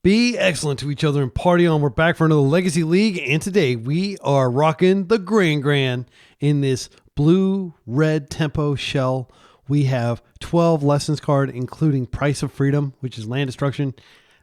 Be excellent to each other and party on. We're back for another Legacy League, and today we are rocking the GRAN-GRAN in this blue-red tempo shell. We have 12 lessons card, including Price of Freedom, which is land destruction.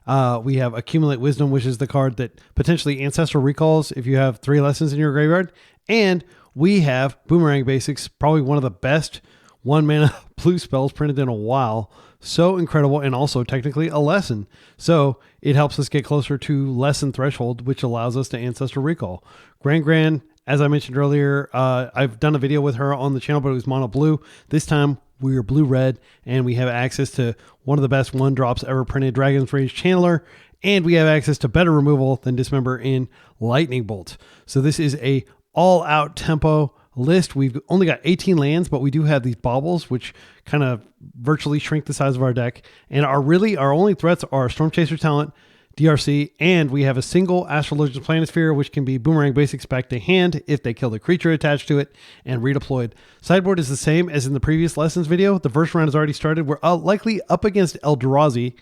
We have Accumulate Wisdom, which is the card that potentially Ancestral Recalls if you have 3 lessons in your graveyard. And we have Boomerang Basics, probably one of the best 1-mana blue spells printed in a while. So incredible, and also technically a lesson. So it helps us get closer to lesson threshold, which allows us to Ancestral Recall. GRAN-GRAN, as I mentioned earlier, I've done a video with her on the channel, but it was mono blue. This time we are blue-red, and we have access to one of the best 1-drops ever printed, Dragon's Rage Channeler, and we have access to better removal than Dismember in Lightning Bolt. So this is a all-out tempo list. We've only got 18 lands, but we do have these baubles, which kind of virtually shrink the size of our deck. And our only threats are Storm Chaser Talent, DRC, and we have a single Astrologist Planisphere, which can be Boomerang Basics back to hand if they kill the creature attached to it and redeployed. Sideboard is the same as in the previous lessons video. The first round has already started. We're likely up against Eldrazi.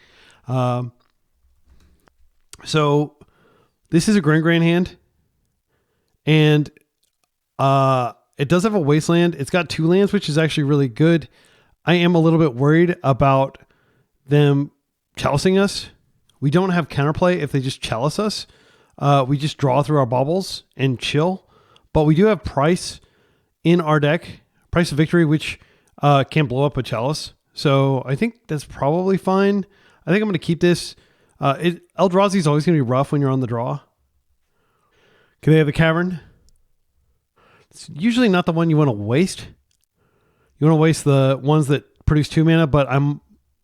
So this is a GRAN-GRAN hand, and it does have a Wasteland. It's got 2 lands, which is actually really good. I am a little bit worried about them chalicing us. We don't have counterplay if they just chalice us. We just draw through our baubles and chill. But we do have Price in our deck, Price of Victory, which can blow up a chalice. So I think that's probably fine. I think I'm going to keep this. Eldrazi is always going to be rough when you're on the draw. Can they have the Cavern? It's usually not the one you want to waste. You want to waste the ones that produce 2 mana, but I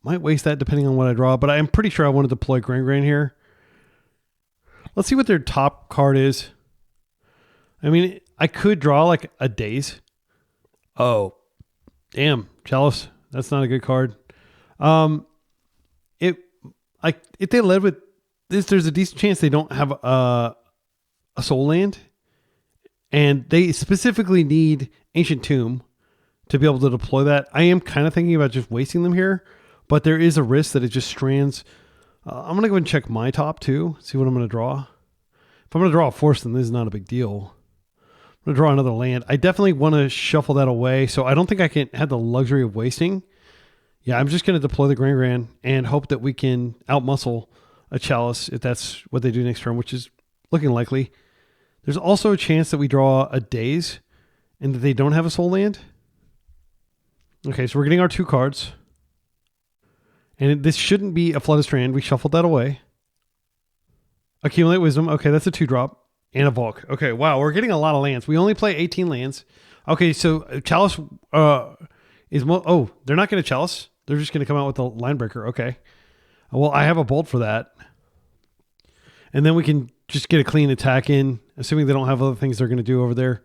might waste that depending on what I draw. But I'm pretty sure I want to deploy GRAN-GRAN here. Let's see what their top card is. I mean, I could draw like a Daze. Oh, damn, Chalice. That's not a good card. If they led with this, there's a decent chance they don't have a soul land. And they specifically need Ancient Tomb to be able to deploy that. I am kind of thinking about just wasting them here, but there is a risk that it just strands. I'm going to go and check my top too, see what I'm going to draw. If I'm going to draw a force, then this is not a big deal. I'm going to draw another land. I definitely want to shuffle that away, so I don't think I can have the luxury of wasting. Yeah, I'm just going to deploy the GRAN-GRAN and hope that we can outmuscle a Chalice if that's what they do next turn, which is looking likely. There's also a chance that we draw a Daze and that they don't have a soul land. Okay, so we're getting our 2 cards. And this shouldn't be a Flood of Strand. We shuffled that away. Accumulate Wisdom. Okay, that's a 2-drop. And a Volk. Okay, wow, we're getting a lot of lands. We only play 18 lands. Okay, so Chalice is... Oh, they're not going to Chalice. They're just going to come out with a Line Breaker. Okay. Well, I have a Bolt for that. And then we can just get a clean attack in, assuming they don't have other things they're going to do over there.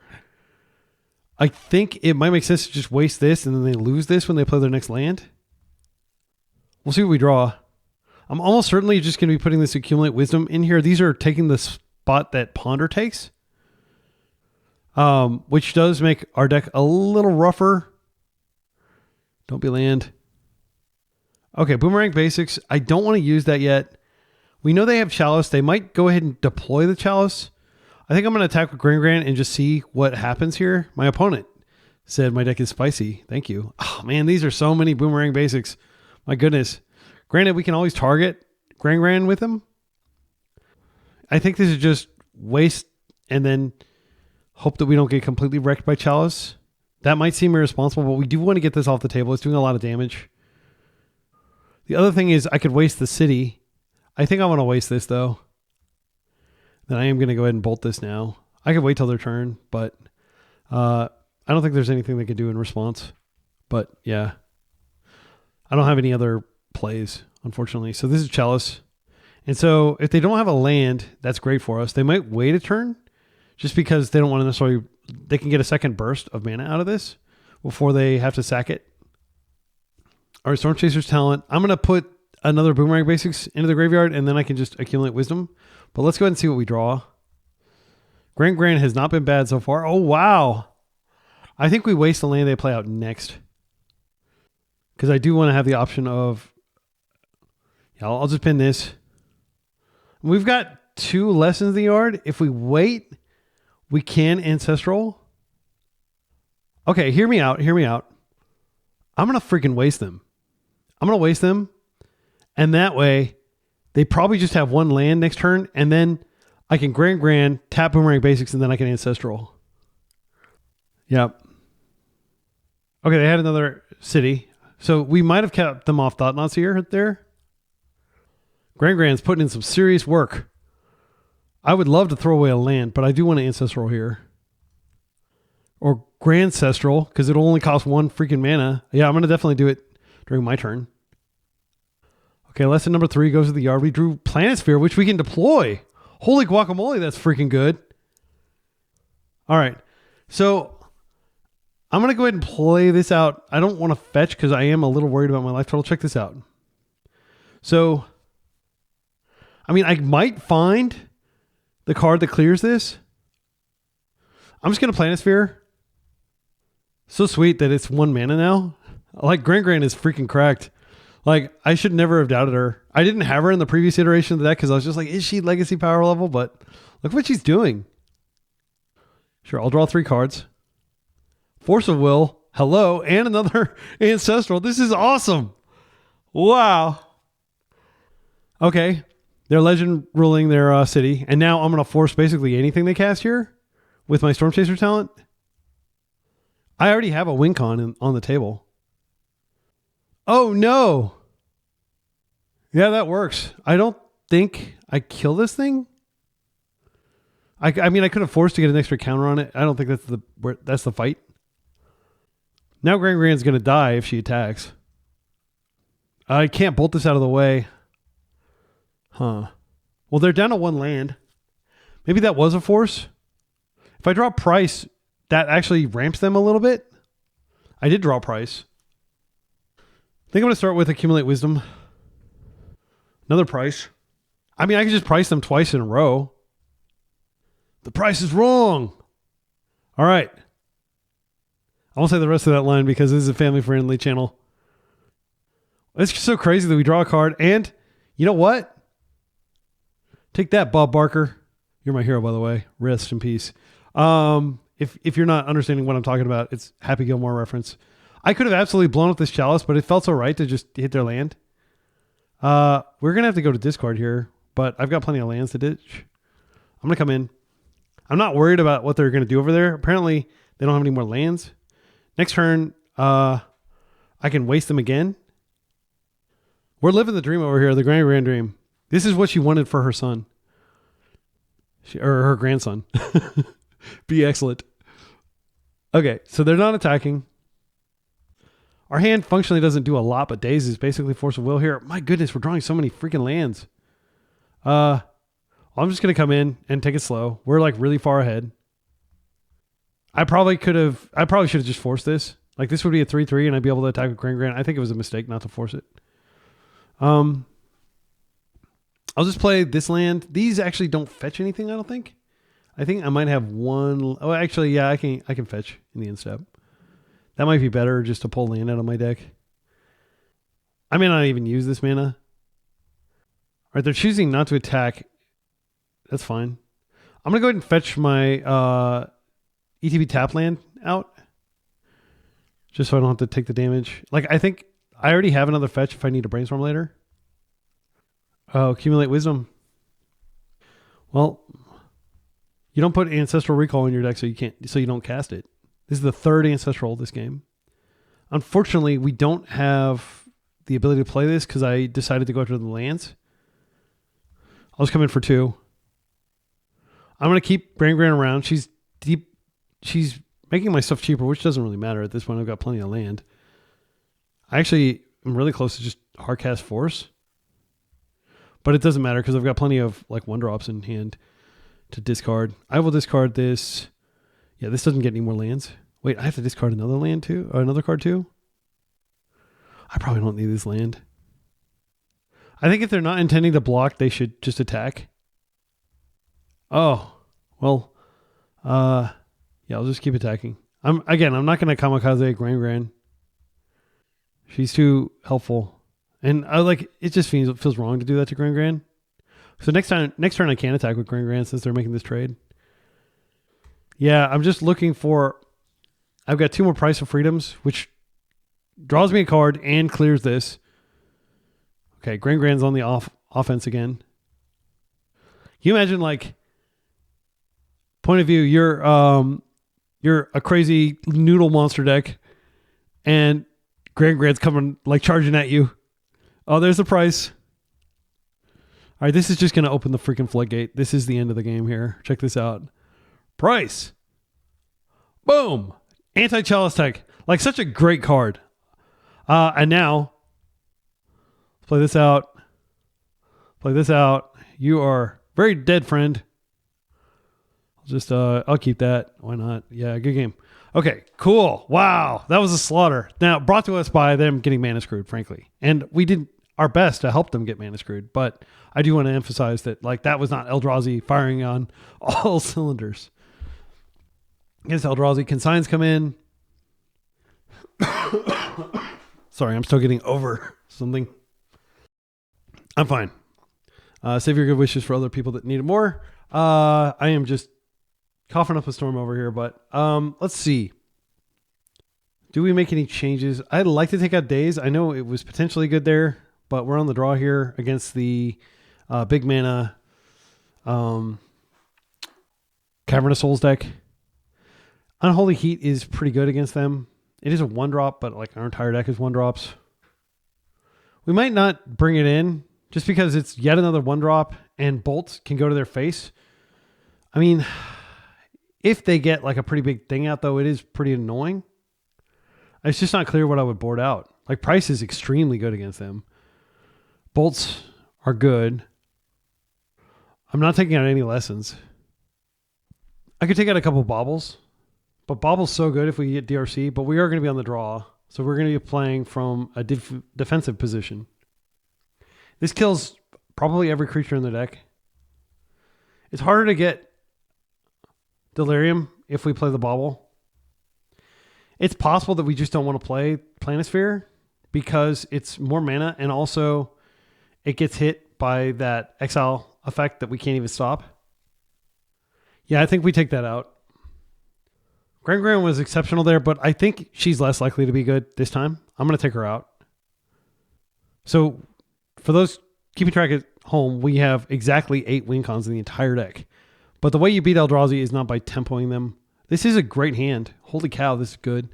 I think it might make sense to just waste this and then they lose this when they play their next land. We'll see what we draw. I'm almost certainly just going to be putting this Accumulate Wisdom in here. These are taking the spot that Ponder takes, which does make our deck a little rougher. Don't be land. Okay, Boomerang Basics. I don't want to use that yet. We know they have Chalice. They might go ahead and deploy the Chalice. I think I'm going to attack with GRAN-GRAN and just see what happens here. My opponent said my deck is spicy. Thank you. Oh, man, these are so many Boomerang Basics. My goodness. Granted, we can always target GRAN-GRAN with them. I think this is just waste and then hope that we don't get completely wrecked by Chalice. That might seem irresponsible, but we do want to get this off the table. It's doing a lot of damage. The other thing is I could waste the city. I think I want to waste this, though. Then I am going to go ahead and bolt this now. I could wait till their turn, but I don't think there's anything they can do in response. But, yeah. I don't have any other plays, unfortunately. So this is Chalice. And so if they don't have a land, that's great for us. They might wait a turn just because they don't want to necessarily... They can get a second burst of mana out of this before they have to sack it. All right, Storm Chaser's Talent. I'm going to put another Boomerang Basics into the graveyard, and then I can just Accumulate Wisdom. But let's go ahead and see what we draw. GRAN-GRAN has not been bad so far. Oh, wow. I think we waste the land they play out next. Because I do want to have the option of... Yeah, I'll just pin this. We've got 2 lessons in the yard. If we wait, we can ancestral. Okay, hear me out. Hear me out. I'm going to freaking waste them. I'm going to waste them. And that way, they probably just have 1 land next turn. And then I can Gran-GRAN, tap Boomerang Basics, and then I can ancestral. Yep. Okay, they had another city. So we might have kept them off Thought-Knots here. There. Gran-GRAN's putting in some serious work. I would love to throw away a land, but I do want an ancestral here. Or Gran-cestral, because it'll only cost 1 freaking mana. Yeah, I'm going to definitely do it during my turn. Okay, lesson number 3 goes to the yard. We drew Planisphere, which we can deploy. Holy guacamole, that's freaking good. All right, so I'm going to go ahead and play this out. I don't want to fetch because I am a little worried about my life total. Check this out. So, I mean, I might find the card that clears this. I'm just going to Planisphere. So sweet that it's 1 mana now. Like, Gran-GRAN is freaking cracked. Like, I should never have doubted her. I didn't have her in the previous iteration of the deck because I was just like, is she legacy power level? But look what she's doing. Sure, I'll draw 3 cards. Force of Will. Hello. And another Ancestral. This is awesome. Wow. Okay. They're legend ruling their city. And now I'm going to force basically anything they cast here with my Storm Chaser talent. I already have a win con on the table. Oh, no. Yeah, that works. I don't think I kill this thing. I mean, I could have forced to get an extra counter on it. I don't think that's the fight. Now Gran-GRAN's going to die if she attacks. I can't bolt this out of the way. Huh. Well, they're down to 1 land. Maybe that was a force. If I draw price, that actually ramps them a little bit. I did draw price. I think I'm going to start with Accumulate Wisdom. Another price. I mean, I could just price them twice in a row. The price is wrong. All right. I won't say the rest of that line because this is a family-friendly channel. It's just so crazy that we draw a card. And you know what? Take that, Bob Barker. You're my hero, by the way. Rest in peace. If you're not understanding what I'm talking about, it's Happy Gilmore reference. I could have absolutely blown up this Chalice, but it felt so right to just hit their land. We're going to have to go to discard here, but I've got plenty of lands to ditch. I'm going to come in. I'm not worried about what they're going to do over there. Apparently, they don't have any more lands. Next turn, I can waste them again. We're living the dream over here, the Gran-GRAN dream. This is what she wanted for her son. Or her grandson. Be excellent. Okay, so they're not attacking. Our hand functionally doesn't do a lot, but Daze is basically Force of Will here. My goodness, we're drawing so many freaking lands. I'm just going to come in and take it slow. We're like really far ahead. I probably should have just forced this. Like this would be a 3/3 and I'd be able to attack with Gran-GRAN. I think it was a mistake not to force it. I'll just play this land. These actually don't fetch anything, I don't think. I think I might have 1. Oh, actually, yeah, I can fetch in the end step. That might be better just to pull land out of my deck. I may not even use this mana. All right, they're choosing not to attack. That's fine. I'm going to go ahead and fetch my ETB tap land out. Just so I don't have to take the damage. Like, I think I already have another fetch if I need to brainstorm later. Oh, Accumulate Wisdom. Well, you don't put Ancestral Recall in your deck so you don't cast it. This is the 3rd Ancestral this game. Unfortunately, we don't have the ability to play this because I decided to go after the lands. I'll just come in for 2. I'm going to keep Gran-GRAN around. She's deep. She's making my stuff cheaper, which doesn't really matter at this point. I've got plenty of land. I actually am really close to just hardcast Force. But it doesn't matter because I've got plenty of like 1-drops in hand to discard. I will discard this. Yeah, this doesn't get any more lands. Wait, I have to discard another land too? Or another card too? I probably don't need this land. I think if they're not intending to block, they should just attack. Oh, well, yeah, I'll just keep attacking. I'm not going to kamikaze Gran-GRAN. She's too helpful. And it just feels wrong to do that to Gran-GRAN. So next turn I can attack with Gran-GRAN since they're making this trade. Yeah, I'm just looking for... I've got 2 more Price of Freedoms, which draws me a card and clears this. Okay, Gran-GRAN's on the offense again. Can you imagine, like, point of view, you're a crazy noodle monster deck, and Gran-GRAN's coming, like, charging at you. Oh, there's the price. All right, this is just going to open the freaking floodgate. This is the end of the game here. Check this out. Price. Boom. Anti-Chalice Tech. Like, such a great card. And now, let's play this out. Play this out. You are very dead, friend. I'll keep that. Why not? Yeah, good game. Okay, cool. Wow, that was a slaughter. Now, brought to us by them getting mana screwed, frankly. And we did our best to help them get mana screwed. But I do want to emphasize that, like, that was not Eldrazi firing on all cylinders. Against Eldrazi, consigns come in. Sorry, I'm still getting over something. I'm fine. Save your good wishes for other people that need it more. I am just coughing up a storm over here, but let's see. Do we make any changes? I'd like to take out Daze. I know it was potentially good there, but we're on the draw here against the big mana Cavern of Souls deck. Unholy Heat is pretty good against them. It is a 1-drop, but like our entire deck is 1-drops. We might not bring it in just because it's yet another 1-drop and bolts can go to their face. I mean, if they get like a pretty big thing out, though, it is pretty annoying. It's just not clear what I would board out. Like, Price is extremely good against them. Bolts are good. I'm not taking out any lessons. I could take out a couple baubles, but Bauble's so good if we get DRC, but we are going to be on the draw. So we're going to be playing from a defensive position. This kills probably every creature in the deck. It's harder to get Delirium if we play the Bauble. It's possible that we just don't want to play Planisphere because it's more mana and also it gets hit by that exile effect that we can't even stop. Yeah, I think we take that out. Gran-GRAN was exceptional there, but I think she's less likely to be good this time. I'm going to take her out. So for those keeping track at home, we have exactly 8 win cons in the entire deck. But the way you beat Eldrazi is not by tempoing them. This is a great hand. Holy cow, this is good.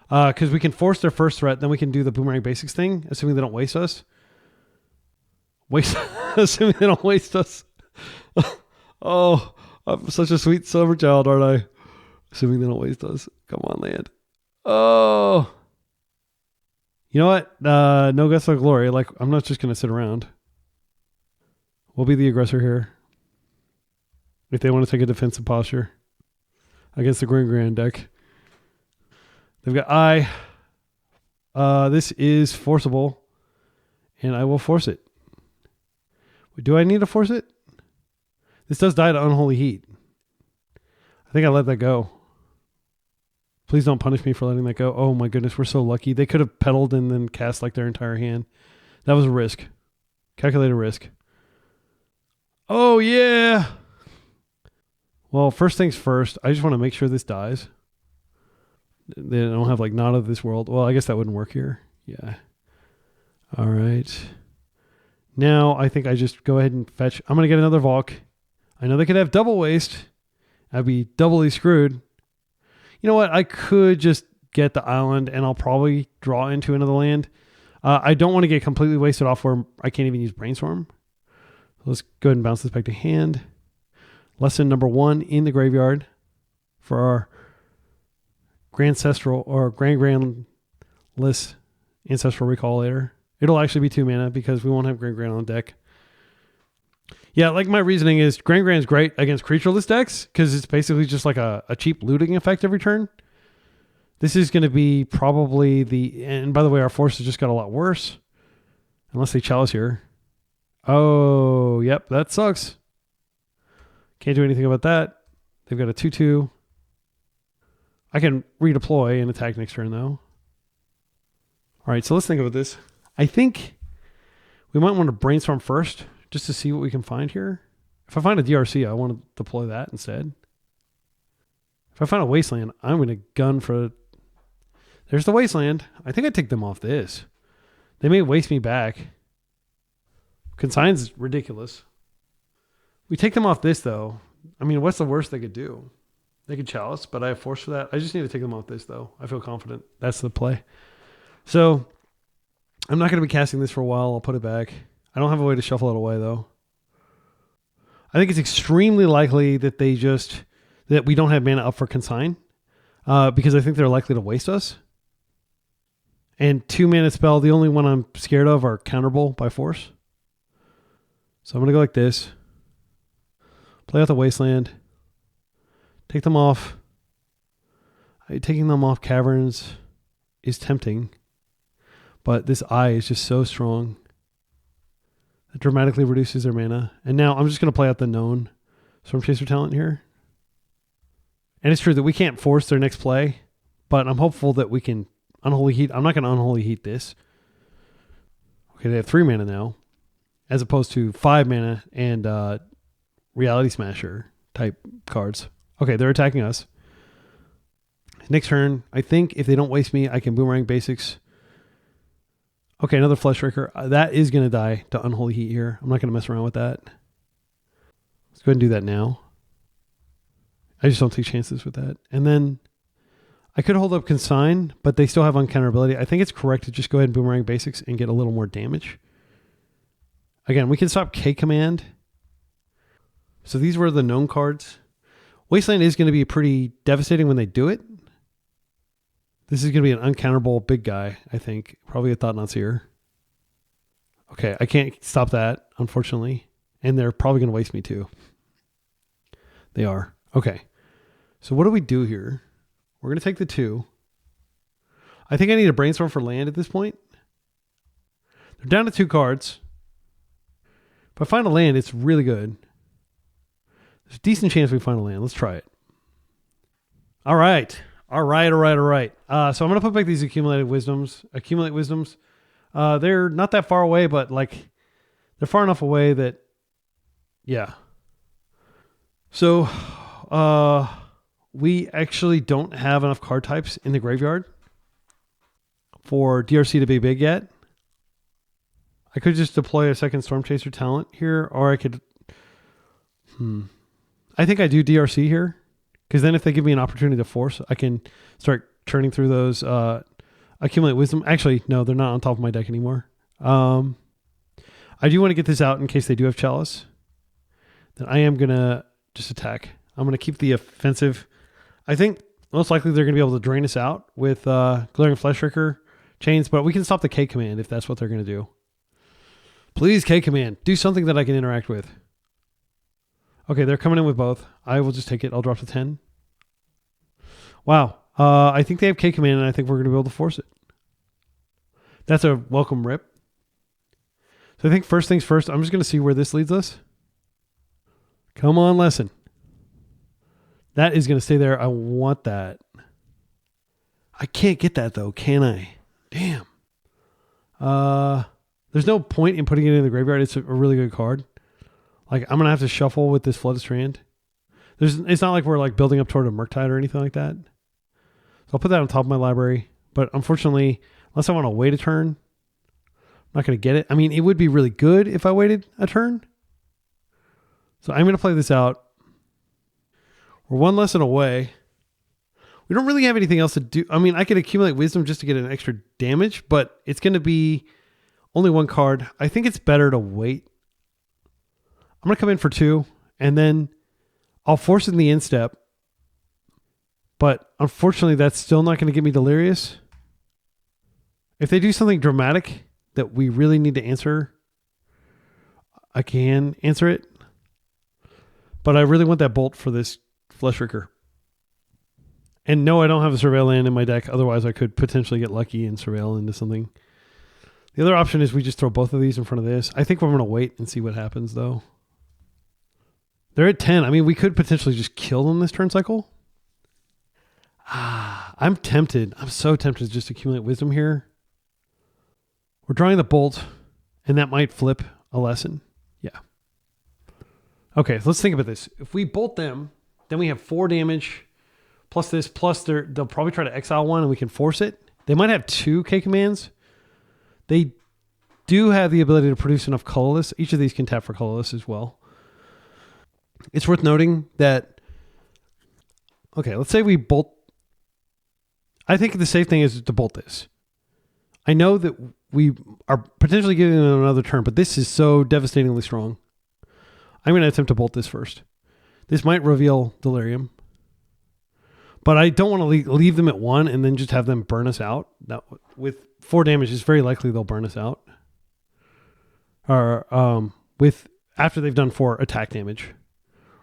Because we can force their first threat, then we can do the Boomerang Basics thing, assuming they don't waste us. Assuming they don't waste us. Oh, I'm such a sweet silver child, aren't I? Assuming they don't waste us. Come on, land. Oh. You know what? No guts, no glory. Like, I'm not just going to sit around. We'll be the aggressor here. If they want to take a defensive posture against the Gran-GRAN deck. They've got this is forcible, and I will force it. Do I need to force it? This does die to Unholy Heat. I think I let that go. Please don't punish me for letting that go. Oh my goodness, we're so lucky. They could have pedaled and then cast like their entire hand. That was a risk. Calculated risk. Oh yeah. Well, first things first, I just want to make sure this dies. They don't have like not of this world. Well, I guess that wouldn't work here. Yeah. All right. Now I think I just go ahead and fetch. I'm going to get another Valk. I know they could have double waste. I'd be doubly screwed. You know what? I could just get the island and I'll probably draw into another land. I don't want to get completely wasted off where I can't even use Brainstorm. Let's go ahead and bounce this back to hand. Lesson number 1 in the graveyard for our Gran-cestral or Gran-GRAN-less Ancestral Recall later. It'll actually be 2 mana because we won't have Gran-GRAN on deck. Yeah, like my reasoning is Gran-GRAN is great against creatureless decks because it's basically just like a cheap looting effect every turn. This is going to be probably and by the way, our forces just got a lot worse. Unless they chalice here. Oh, yep, that sucks. Can't do anything about that. They've got a 2/2. I can redeploy and attack next turn, though. All right, so let's think about this. I think we might want to Brainstorm first, just to see what we can find here. If I find a DRC, I want to deploy that instead. If I find a Wasteland, I'm going to gun for... There's the Wasteland. I think I take them off this. They may waste me back. Consign's ridiculous. We take them off this, though. I mean, what's the worst they could do? They could Chalice, but I have Force for that. I just need to take them off this, though. I feel confident. That's the play. So, I'm not going to be casting this for a while. I'll put it back. I don't have a way to shuffle it away, though. I think it's extremely likely that that we don't have mana up for Consign, because I think they're likely to waste us. And 2-mana spell, the only one I'm scared of are counterable by Force. So I'm going to go like this. Play out the Wasteland. Take them off. Taking them off Caverns is tempting. But this eye is just so strong. It dramatically reduces their mana. And now I'm just going to play out the known Storm Chaser talent here. And it's true that we can't force their next play. But I'm hopeful that we can Unholy Heat. I'm not going to Unholy Heat this. Okay, they have 3 mana now. As opposed to 5 mana and Reality Smasher type cards. Okay, they're attacking us. Next turn, I think if they don't waste me, I can Boomerang Basics. Okay, another Fleshraker. That is going to die to Unholy Heat here. I'm not going to mess around with that. Let's go ahead and do that now. I just don't take chances with that. And then I could hold up Consign, but they still have uncounterability. I think it's correct to just go ahead and Boomerang Basics and get a little more damage. Again, we can stop K Command. So these were the known cards. Wasteland is going to be pretty devastating when they do it. This is going to be an uncounterable big guy, I think. Probably a Thought-Knot Seer. Okay, I can't stop that, unfortunately. And they're probably going to waste me too. They are. Okay. So what do we do here? We're going to take the 2. I think I need a Brainstorm for land at this point. They're down to 2 cards. If I find a land, it's really good. There's a decent chance we find a land. Let's try it. All right. So I'm going to put back these Accumulate Wisdoms. They're not that far away, but like they're far enough away that, yeah. So we actually don't have enough card types in the graveyard for DRC to be big yet. I could just deploy a second Storm Chaser talent here, or I could... I think I do DRC here, because then if they give me an opportunity to force, I can start turning through those Accumulate Wisdom. Actually, no, they're not on top of my deck anymore. I do want to get this out in case they do have Chalice. Then I am going to just attack. I'm going to keep the offensive. I think most likely they're going to be able to drain us out with Glaring Fleshraker chains, but we can stop the K Command if that's what they're going to do. Please, K Command, do something that I can interact with. Okay, they're coming in with both. I will just take it. I'll drop to 10. Wow. I think they have K Command, and I think we're going to be able to force it. That's a welcome rip. So I think first things first, I'm just going to see where this leads us. Come on, Lesson. That is going to stay there. I want that. I can't get that, though, can I? Damn. There's no point in putting it in the graveyard. It's a really good card. Like, I'm going to have to shuffle with this Flooded Strand. It's not like we're like building up toward a Murktide or anything like that. So I'll put that on top of my library. But unfortunately, unless I want to wait a turn, I'm not going to get it. I mean, it would be really good if I waited a turn. So I'm going to play this out. We're 1 lesson away. We don't really have anything else to do. I mean, I could Accumulate Wisdom just to get an extra damage, but it's going to be only 1 card. I think it's better to wait. I'm going to come in for 2, and then I'll force in the instep. But unfortunately, that's still not going to get me Delirious. If they do something dramatic that we really need to answer, I can answer it. But I really want that Bolt for this Fleshraker. And no, I don't have a Surveil land in my deck. Otherwise, I could potentially get lucky and Surveil into something. The other option is we just throw both of these in front of this. I think we're going to wait and see what happens, though. They're at 10. I mean, we could potentially just kill them this turn cycle. I'm tempted. I'm so tempted to just Accumulate Wisdom here. We're drawing the Bolt, and that might flip a Lesson. Yeah. Okay, so let's think about this. If we bolt them, then we have 4 damage plus this, plus they'll probably try to exile one and we can force it. They might have 2 K commands. They do have the ability to produce enough colorless. Each of these can tap for colorless as well. It's worth noting that, okay, let's say we bolt. I think the safe thing is to bolt this. I know that we are potentially giving them another turn, but this is so devastatingly strong. I'm going to attempt to bolt this first. This might reveal Delirium. But I don't want to leave them at 1 and then just have them burn us out. That, with 4 damage, it's very likely they'll burn us out. Or with after they've done 4 attack damage.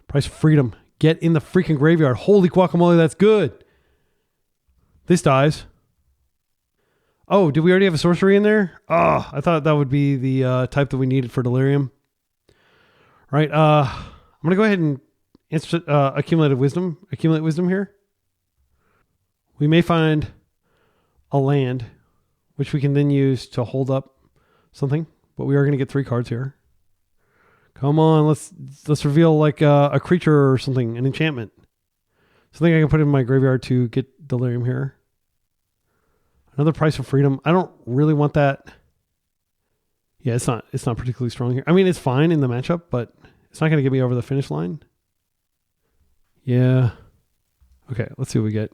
Price of Freedom. Get in the freaking graveyard. Holy guacamole, that's good. This dies. Oh, did we already have a sorcery in there? Oh, I thought that would be the type that we needed for Delirium. Right. I'm going to go ahead and accumulate wisdom here. We may find a land, which we can then use to hold up something. But we are going to get 3 cards here. Come on, let's reveal like a creature or something, an enchantment. Something I can put in my graveyard to get Delirium here. Another Price of Freedom. I don't really want that. Yeah, it's not particularly strong here. I mean, it's fine in the matchup, but it's not going to get me over the finish line. Yeah. Okay, let's see what we get.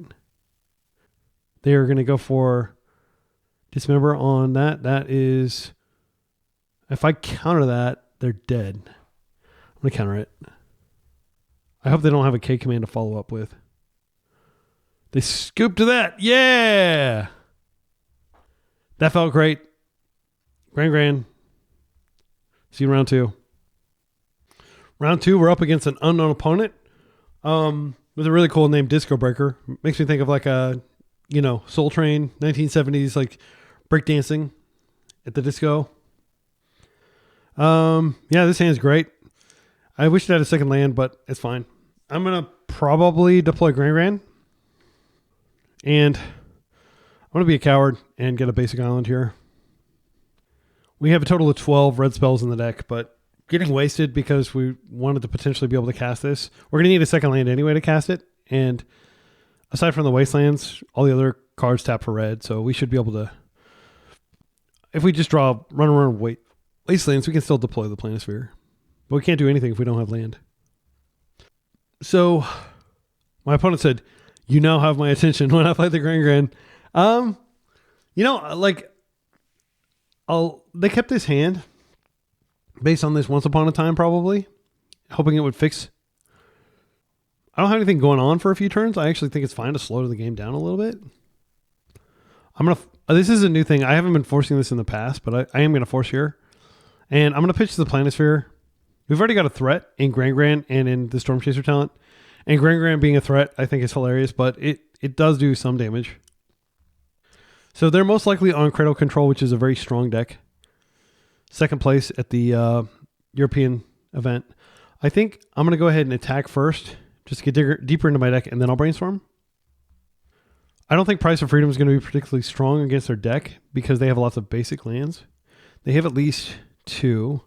They are going to go for Dismember on that. That is, if I counter that, they're dead. I'm going to counter it. I hope they don't have a K command to follow up with. They scooped to that. Yeah! That felt great. Gran-GRAN. See you in round 2. Round 2, we're up against an unknown opponent with a really cool name, Disco Breaker. Makes me think of like a, Soul Train, 1970s, like breakdancing at the disco. Yeah, this hand's great. I wish it had a second land, but it's fine. I'm going to probably deploy Gran-GRAN. And I'm going to be a coward and get a basic island here. We have a total of 12 red spells in the deck, but getting wasted because we wanted to potentially be able to cast this. We're going to need a second land anyway to cast it. And aside from the Wastelands, all the other cards tap for red. So we should be able to, if we just run around Wastelands, we can still deploy the Planisphere. But we can't do anything if we don't have land. So my opponent said, "You now have my attention," when I played the Gran-GRAN. They kept this hand based on this Once Upon a Time, probably hoping it would fix. I don't have anything going on for a few turns. I actually think it's fine to slow the game down a little bit. This is a new thing. I haven't been forcing this in the past, but I am going to force here. And I'm going to pitch the Planisphere. We've already got a threat in Gran-GRAN and in the Storm Chaser talent. And Gran-GRAN being a threat, I think is hilarious, but it does do some damage. So they're most likely on Cradle Control, which is a very strong deck. Second place at the European event. I think I'm going to go ahead and attack first, just to get deeper into my deck, and then I'll brainstorm. I don't think Price of Freedom is going to be particularly strong against their deck because they have lots of basic lands. They have at least 2.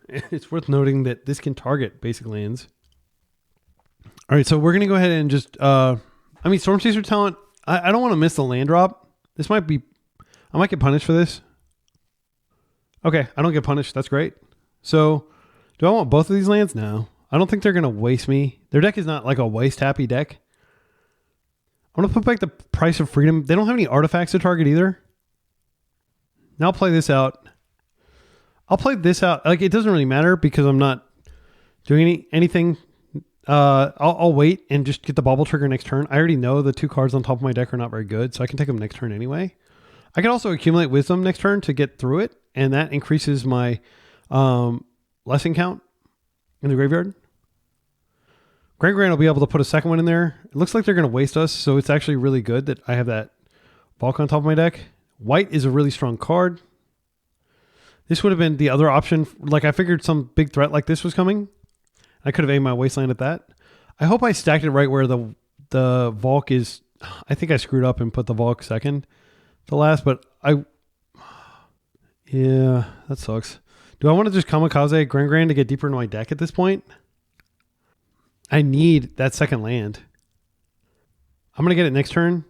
It's worth noting that this can target basic lands. All right, so we're going to go ahead and just... Storm Chaser talent, I don't want to miss the land drop. I might get punished for this. Okay, I don't get punished. That's great. So, do I want both of these lands? No. I don't think they're going to waste me. Their deck is not like a waste-happy deck. I'm going to put back the Price of Freedom. They don't have any artifacts to target either. Now I'll play this out. I'll play this out. Like, it doesn't really matter because I'm not doing anything. I'll wait and just get the bobble trigger next turn. I already know the 2 cards on top of my deck are not very good, so I can take them next turn anyway. I can also accumulate wisdom next turn to get through it, and that increases my lesson count in the graveyard. Gran-GRAN will be able to put a second one in there. It looks like they're going to waste us, so it's actually really good that I have that Valk on top of my deck. White is a really strong card. This would have been the other option. Like, I figured some big threat like this was coming. I could have aimed my Wasteland at that. I hope I stacked it right where the Valk is. I think I screwed up and put the Valk second to last, but yeah, that sucks. Do I want to just kamikaze Gran-GRAN to get deeper into my deck at this point? I need that second land. I'm going to get it next turn.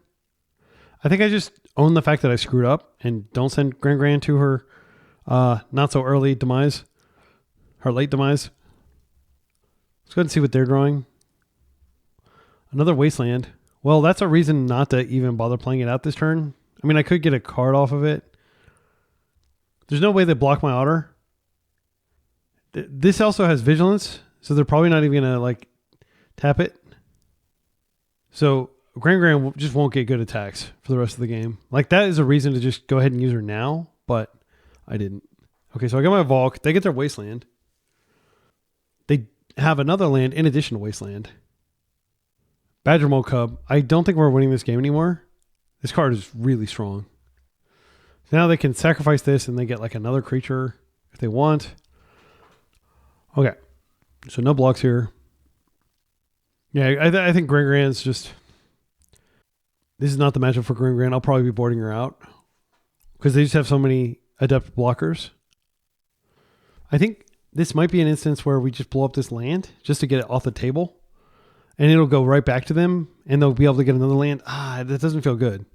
I think I just own the fact that I screwed up and don't send Gran-GRAN to her not so early demise. Her late demise. Let's go ahead and see what they're drawing. Another Wasteland. Well, that's a reason not to even bother playing it out this turn. I mean, I could get a card off of it. There's no way they block my Otter. This also has Vigilance, so they're probably not even going to like tap it. So Gran-GRAN just won't get good attacks for the rest of the game. Like, that is a reason to just go ahead and use her now, but I didn't. Okay, so I got my Volk. They get their Wasteland. They have another land in addition to Wasteland. Badger Mole Cub. I don't think we're winning this game anymore. This card is really strong. So now they can sacrifice this and they get like another creature if they want. Okay, so no blocks here. Yeah, I think Gran-GRAN's just... This is not the matchup for Gran-GRAN. I'll probably be boarding her out because they just have so many adept blockers. I think this might be an instance where we just blow up this land just to get it off the table and it'll go right back to them and they'll be able to get another land. That doesn't feel good.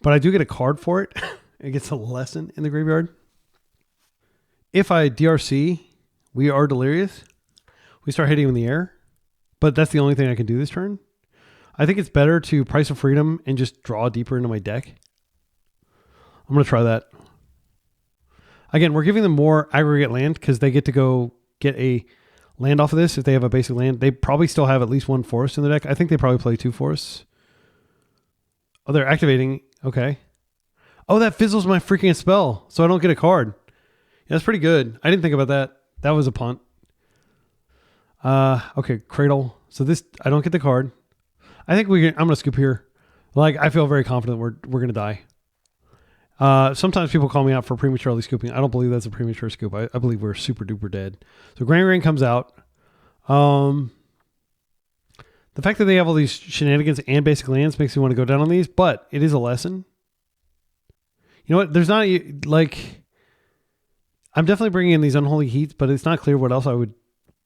But I do get a card for it. It gets a lesson in the graveyard. If I DRC, we are delirious. We start hitting in the air. But that's the only thing I can do this turn. I think it's better to Price of Freedom and just draw deeper into my deck. I'm going to try that. Again, we're giving them more aggregate land because they get to go get a land off of this if they have a basic land. They probably still have at least one forest in the deck. I think they probably play 2 forests. Oh, they're activating. Okay. Oh, that fizzles my freaking spell, so I don't get a card. Yeah, that's pretty good. I didn't think about that. That was a punt. Okay, Cradle. So this, I don't get the card. I think I'm going to scoop here. Like, I feel very confident we're going to die. Sometimes people call me out for prematurely scooping. I don't believe that's a premature scoop. I believe we're super duper dead. So Gran-GRAN comes out. The fact that they have all these shenanigans and basic lands makes me want to go down on these, but it is a lesson. You know what? There's not, like, I'm definitely bringing in these Unholy Heats, but it's not clear what else I would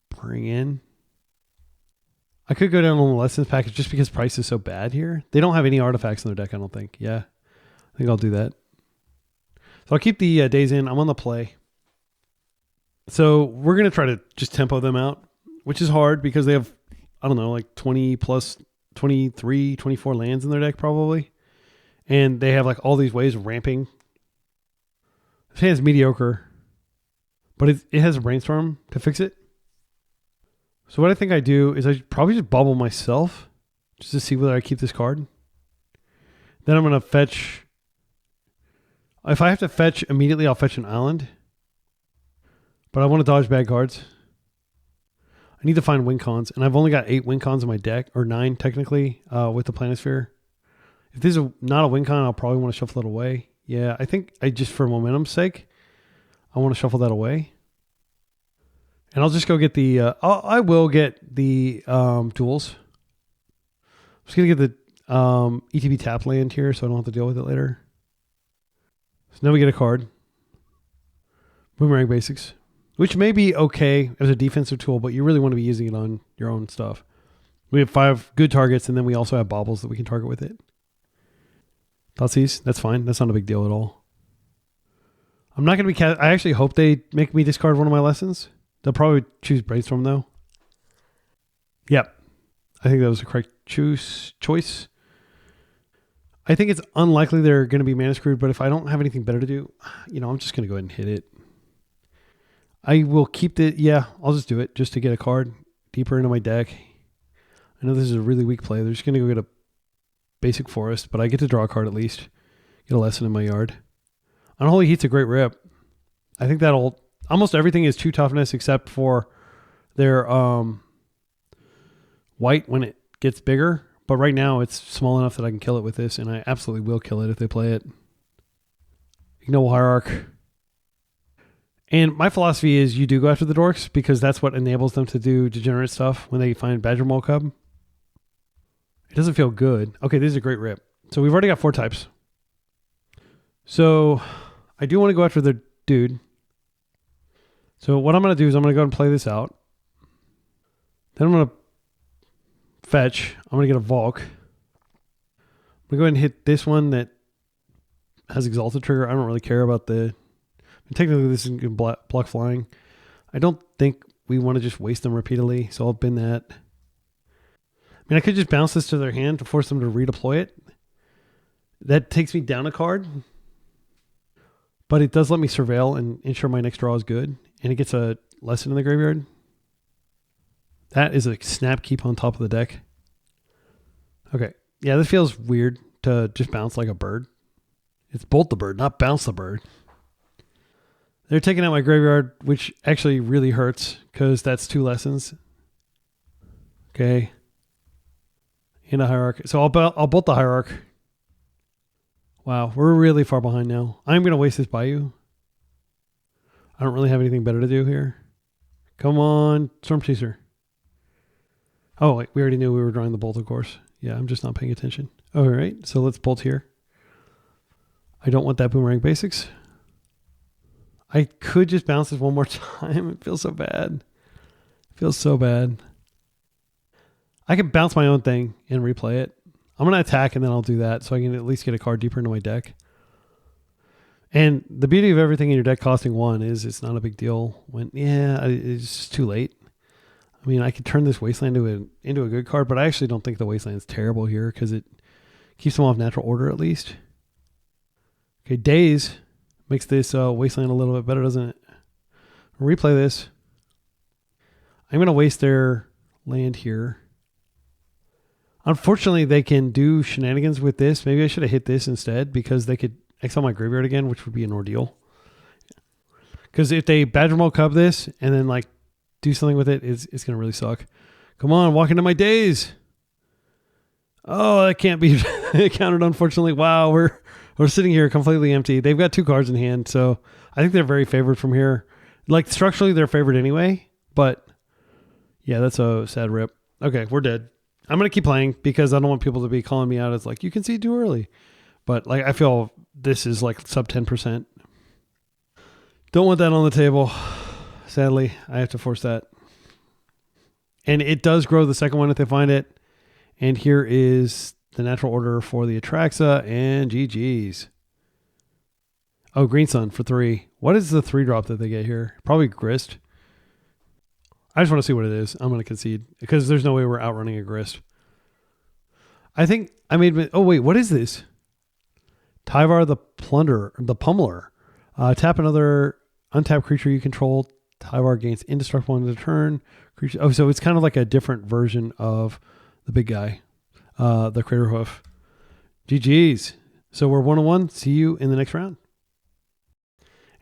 bring in. I could go down on the lessons package just because price is so bad here. They don't have any artifacts in their deck, I don't think. Yeah, I think I'll do that. So I'll keep the days in. I'm on the play. So we're going to try to just tempo them out, which is hard because they have, I don't know, like 20 plus 23, 24 lands in their deck probably. And they have like all these ways of ramping. This hand's mediocre, but it has a Brainstorm to fix it. So what I think I do is I probably just bubble myself just to see whether I keep this card. Then I'm going to fetch. If I have to fetch immediately, I'll fetch an island. But I want to dodge bad cards. I need to find win cons, and I've only got 8 win cons in my deck, or 9 technically, with the Planisphere. If this is not a win con, I'll probably want to shuffle it away. Yeah, I think I just, for momentum's sake, I want to shuffle that away. And I'll just go get the, I will get the duels. I'm just going to get the ETB tap land here so I don't have to deal with it later. So now we get a card. Boomerang Basics, which may be okay as a defensive tool, but you really want to be using it on your own stuff. We have 5 good targets, and then we also have baubles that we can target with it. Thoughtseize, that's fine. That's not a big deal at all. I'm not going to be... I actually hope they make me discard one of my lessons. They'll probably choose Brainstorm, though. Yep. I think that was the correct choice. I think it's unlikely they're going to be mana screwed, but if I don't have anything better to do, I'm just going to go ahead and hit it. I will keep the... Yeah, I'll just do it just to get a card deeper into my deck. I know this is a really weak play. They're just going to go get a basic forest, but I get to draw a card at least. Get a lesson in my yard. Unholy Heat's a great rip. I think that'll... Almost everything is 2 toughness except for their white when it gets bigger. But right now it's small enough that I can kill it with this, and I absolutely will kill it if they play it. Ignoble Hierarch. And my philosophy is you do go after the dorks because that's what enables them to do degenerate stuff when they find Badger Mole Cub. It doesn't feel good. Okay, this is a great rip. So we've already got 4 types. So I do want to go after the dude. So what I'm going to do is I'm going to go and play this out. Then I'm going to fetch. I'm going to get a Volk. I'm going to go ahead and hit this one that has Exalted trigger. I don't really care about the... Technically, this isn't going to block flying. I don't think we want to just waste them repeatedly, so I'll bin that. I mean, I could just bounce this to their hand to force them to redeploy it. That takes me down a card. But it does let me surveil and ensure my next draw is good. And it gets a lesson in the graveyard. That is a snap keep on top of the deck. Okay. Yeah, this feels weird to just bounce like a bird. It's bolt the bird, not bounce the bird. They're taking out my graveyard, which actually really hurts because that's 2 lessons. Okay. In a hierarch. So I'll bolt the hierarch. Wow, we're really far behind now. I'm going to waste this Bayou. I don't really have anything better to do here. Come on, Storm Chaser. Oh, wait, we already knew we were drawing the bolt, of course. Yeah, I'm just not paying attention. All right, so let's bolt here. I don't want that Boomerang Basics. I could just bounce this one more time. It feels so bad. It feels so bad. I can bounce my own thing and replay it. I'm going to attack and then I'll do that so I can at least get a card deeper into my deck. And the beauty of everything in your deck costing 1 is it's not a big deal when, it's just too late. I mean, I could turn this Wasteland into a good card, but I actually don't think the Wasteland's terrible here because it keeps them off natural order at least. Okay, Daze makes this Wasteland a little bit better, doesn't it? Replay this. I'm going to waste their land here. Unfortunately, they can do shenanigans with this. Maybe I should have hit this instead because they could exile my graveyard again, which would be an ordeal. Because if they Badger Mole Cub this and then like do something with it, it's going to really suck. Come on, walk into my Daze. Oh, that can't be countered, unfortunately. Wow, we're sitting here completely empty. They've got 2 cards in hand, so I think they're very favored from here. Like, structurally, they're favored anyway, but yeah, that's a sad rip. Okay, we're dead. I'm going to keep playing because I don't want people to be calling me out as like, you can see too early. But like, I feel this is like sub 10%. Don't want that on the table. Sadly, I have to force that. And it does grow the second one if they find it. And here is the natural order for the Atraxa and GG's. Oh, Green Sun for 3. What is the 3-drop that they get here? Probably Grist. I just want to see what it is. I'm going to concede because there's no way we're outrunning a Grist. I think I made... Oh, wait. What is this? Tyvar the Pummeler. Tap another untapped creature you control. Tyvar gains indestructible on the turn. Creature. Oh, so it's kind of like a different version of the big guy. The Crater Hoof. GG's. So we're 1-1. See you in the next round.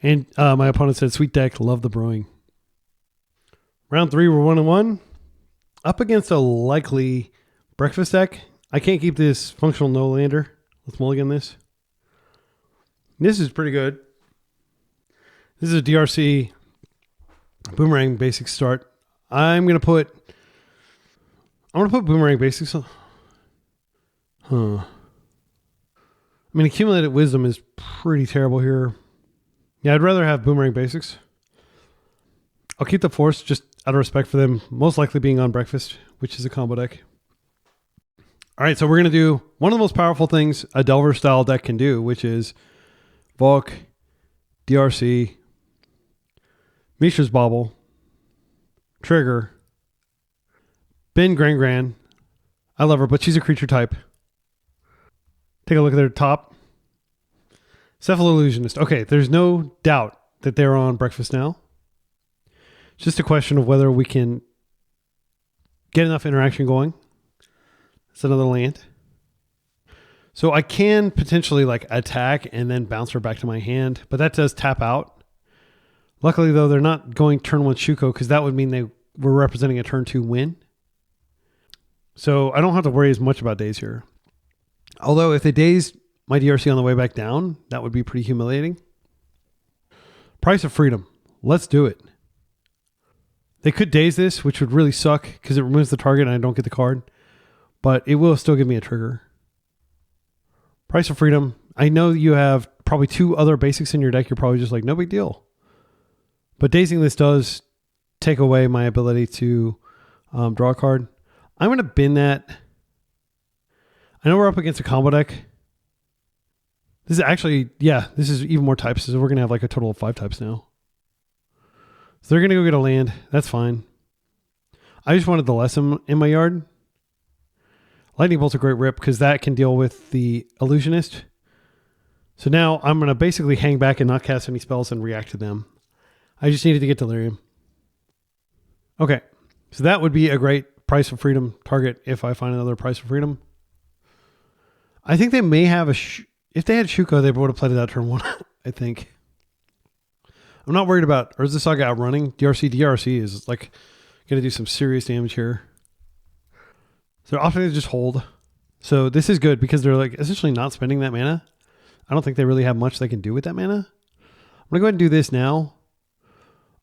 And my opponent said, sweet deck. Love the brewing. Round 3, we're 1-1. Up against a likely breakfast deck. I can't keep this functional no-lander. Let's mulligan this. This is pretty good. This is a DRC Boomerang Basics start. I'm going to put Boomerang Basics. I mean, Accumulated Wisdom is pretty terrible here. Yeah, I'd rather have Boomerang Basics. I'll keep the Force just out of respect for them, most likely being on Breakfast, which is a combo deck. All right, so we're going to do one of the most powerful things a Delver-style deck can do, which is Volk, DRC, Mishra's Bauble, Trigger, bin GRAN-GRAN. I love her, but she's a creature type. Take a look at their top. Cephalid Illusionist. Okay, there's no doubt that they're on Breakfast now. It's just a question of whether we can get enough interaction going. It's another land. So I can potentially like attack and then bounce her back to my hand, but that does tap out. Luckily, though, they're not going turn 1 Shuko because that would mean they were representing a turn 2 win. So I don't have to worry as much about days here. Although if they daze my DRC on the way back down, that would be pretty humiliating. Price of Freedom. Let's do it. They could daze this, which would really suck because it removes the target and I don't get the card. But it will still give me a trigger. Price of Freedom. I know you have probably 2 other basics in your deck. You're probably just like, no big deal. But dazing this does take away my ability to draw a card. I'm going to bin that. I know we're up against a combo deck. This is actually, yeah, this is even more types. So we're going to have like a total of 5 types now. So they're going to go get a land. That's fine. I just wanted the lesson in my yard. Lightning Bolt's a great rip because that can deal with the Illusionist. So now I'm going to basically hang back and not cast any spells and react to them. I just needed to get Delirium. Okay. So that would be a great Price of Freedom target if I find another Price of Freedom. I think they may have if they had Shuko, they would have played it out turn 1, I think. I'm not worried about Urza Saga outrunning. DRC is like going to do some serious damage here. So they're opting to just hold. So this is good because they're like essentially not spending that mana. I don't think they really have much they can do with that mana. I'm going to go ahead and do this now.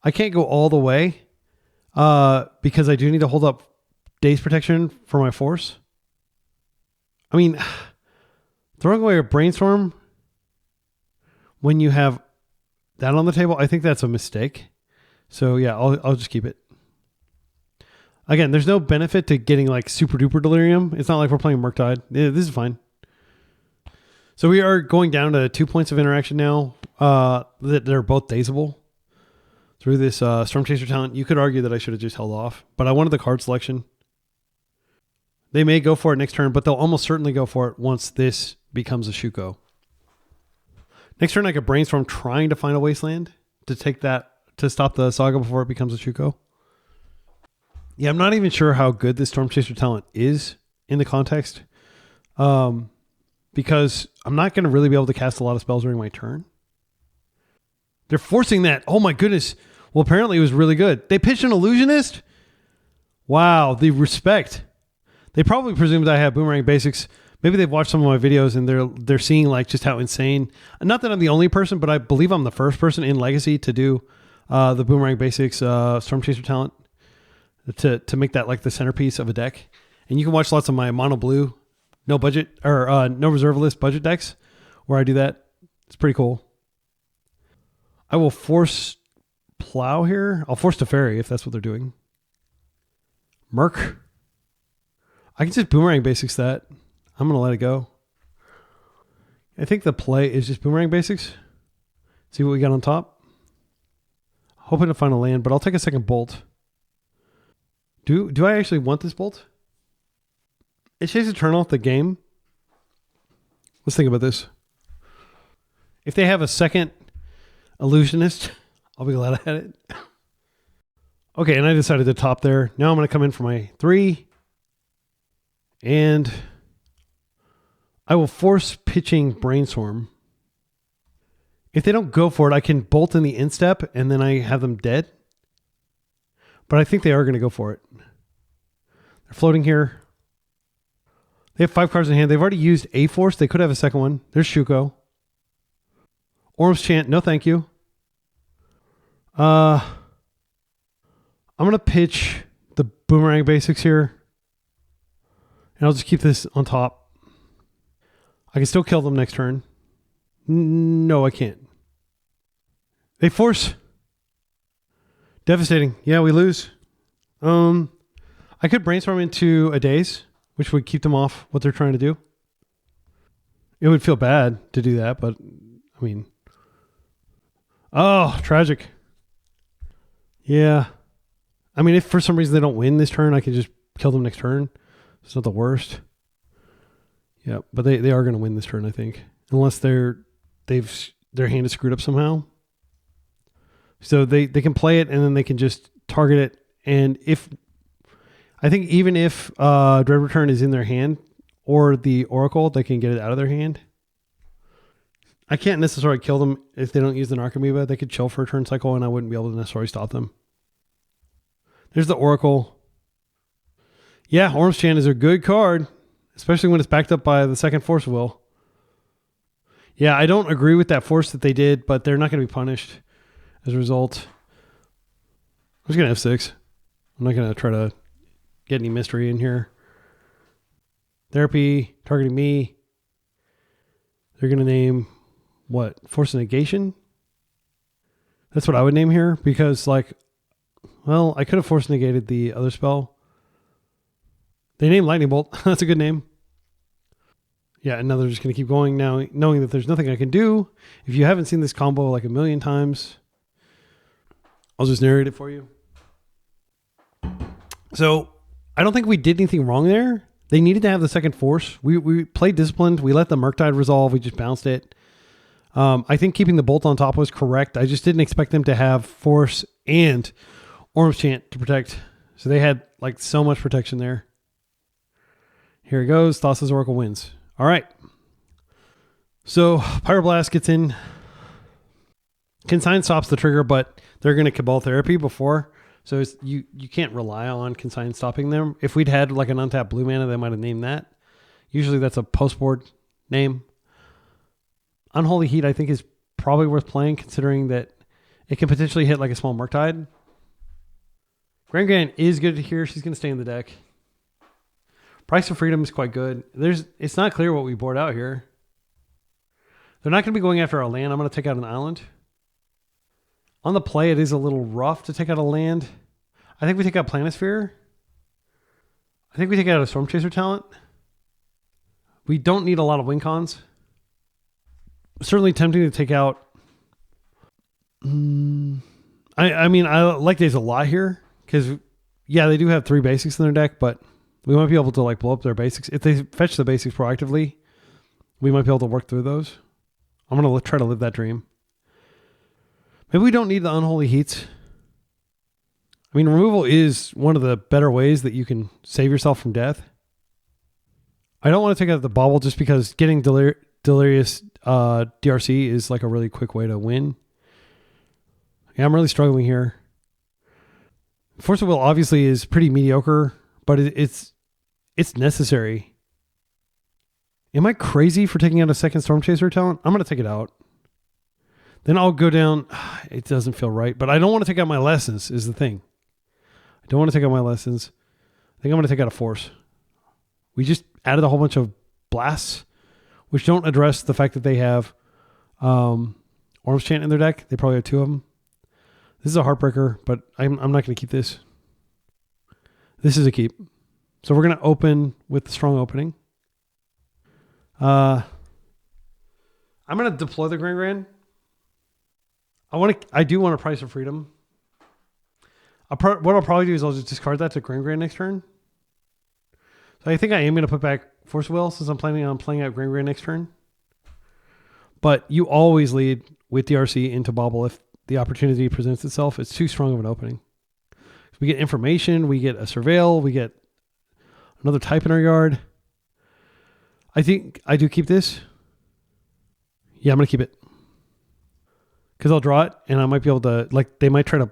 I can't go all the way because I do need to hold up Daze Protection for my force. I mean, throwing away a Brainstorm when you have that on the table, I think that's a mistake. So yeah, I'll just keep it. Again, there's no benefit to getting like super duper Delirium. It's not like we're playing Murktide. This is fine. So we are going down to 2 points of interaction now that they're both dazable. Through this Storm Chaser talent, you could argue that I should have just held off, but I wanted the card selection. They may go for it next turn, but they'll almost certainly go for it once this becomes a Shuko. Next turn, I could Brainstorm trying to find a Wasteland to take that, to stop the Saga before it becomes a Shuko. Yeah, I'm not even sure how good this Storm Chaser talent is in the context because I'm not going to really be able to cast a lot of spells during my turn. They're forcing that. Oh my goodness. Well, apparently it was really good. They pitched an Illusionist? Wow, the respect. They probably presumed I have Boomerang Basics. Maybe they've watched some of my videos and they're seeing like just how insane. Not that I'm the only person, but I believe I'm the first person in Legacy to do the Boomerang Basics Storm Chaser talent to make that like the centerpiece of a deck. And you can watch lots of my mono blue, no budget or no reserve list budget decks where I do that. It's pretty cool. I will force Plow here. I'll force Teferi if that's what they're doing. Merc. I can just Boomerang Basics that. I'm going to let it go. I think the play is just Boomerang Basics. See what we got on top. Hoping to find a land, but I'll take a second Bolt. Do I actually want this Bolt? It Chase Eternal, the game. Let's think about this. If they have a second Illusionist, I'll be glad I had it. Okay, and I decided to top there. Now I'm going to come in for my 3. And I will force pitching Brainstorm. If they don't go for it, I can bolt in the instep and then I have them dead. But I think they are going to go for it. They're floating here. They have 5 cards in hand. They've already used a force. They could have a second one. There's Shuko. Orm's Chant. No, thank you. I'm going to pitch the Boomerang Basics here. And I'll just keep this on top. I can still kill them next turn. No, I can't. They force. Devastating. Yeah, we lose. I could Brainstorm into a Daze, which would keep them off what they're trying to do. It would feel bad to do that, but I mean... Oh, tragic. Yeah. I mean, if for some reason they don't win this turn, I can just kill them next turn. It's not the worst. Yeah, but they are going to win this turn, I think. Unless their hand is screwed up somehow. So they can play it and then they can just target it. And I think even if Dread Return is in their hand or the Oracle, they can get it out of their hand. I can't necessarily kill them if they don't use the Narcomoeba. They could chill for a turn cycle and I wouldn't be able to necessarily stop them. There's the Oracle. Yeah, Orm's Chant is a good card, especially when it's backed up by the second Force Will. Yeah, I don't agree with that force that they did, but they're not going to be punished as a result. I'm just going to F6. I'm not going to try to get any mystery in here. Therapy, targeting me. They're going to name, what, Force of Negation? That's what I would name here because, like, well, I could have force negated the other spell. They named Lightning Bolt. That's a good name. Yeah, and now they're just going to keep going now, knowing that there's nothing I can do. If you haven't seen this combo like a million times, I'll just narrate it for you. So I don't think we did anything wrong there. They needed to have the second force. We played disciplined. We let the Murktide resolve. We just bounced it. I think keeping the bolt on top was correct. I just didn't expect them to have force and Orm's Chant to protect. So they had like so much protection there. Here it goes. Thassa's Oracle wins. All right. So Pyroblast gets in. Consign stops the trigger, but they're going to Cabal Therapy before. So you can't rely on Consign stopping them. If we'd had like an untapped blue mana, they might have named that. Usually that's a post-board name. Unholy Heat, I think, is probably worth playing considering that it can potentially hit like a small Murktide. Gran-GRAN is good here. She's going to stay in the deck. Price of Freedom is quite good. It's not clear what we board out here. They're not going to be going after a land. I'm going to take out an island. On the play, it is a little rough to take out a land. I think we take out Planisphere. I think we take out a Storm Chaser talent. We don't need a lot of win cons. Certainly tempting to take out. I mean, I like these a lot here because, yeah, they do have 3 basics in their deck, but we might be able to like blow up their basics. If they fetch the basics proactively, we might be able to work through those. I'm going to try to live that dream. Maybe we don't need the Unholy Heats. I mean, removal is one of the better ways that you can save yourself from death. I don't want to take out the Bauble just because getting Delirious DRC is like a really quick way to win. Yeah, I'm really struggling here. Force of Will obviously is pretty mediocre, but it's necessary. Am I crazy for taking out a second Storm Chaser talent? I'm going to take it out. Then I'll go down. It doesn't feel right, but I don't want to take out my lessons is the thing. I don't want to take out my lessons. I think I'm going to take out a force. We just added a whole bunch of blasts, which don't address the fact that they have Orm's Chant in their deck. They probably have 2 of them. This is a heartbreaker, but I'm not going to keep this. This is a keep. So we're going to open with the strong opening. I'm going to deploy the Gran-GRAN. I do want a Price of Freedom. What I'll probably do is I'll just discard that to Gran-GRAN next turn. So I think I am going to put back Force Will since I'm planning on playing out Gran-GRAN next turn. But you always lead with DRC into Bauble if the opportunity presents itself. It's too strong of an opening. We get information, we get a Surveil, we get another type in our yard. I think I do keep this. Yeah, I'm going to keep it. Because I'll draw it, and I might be able to, like, they might try to,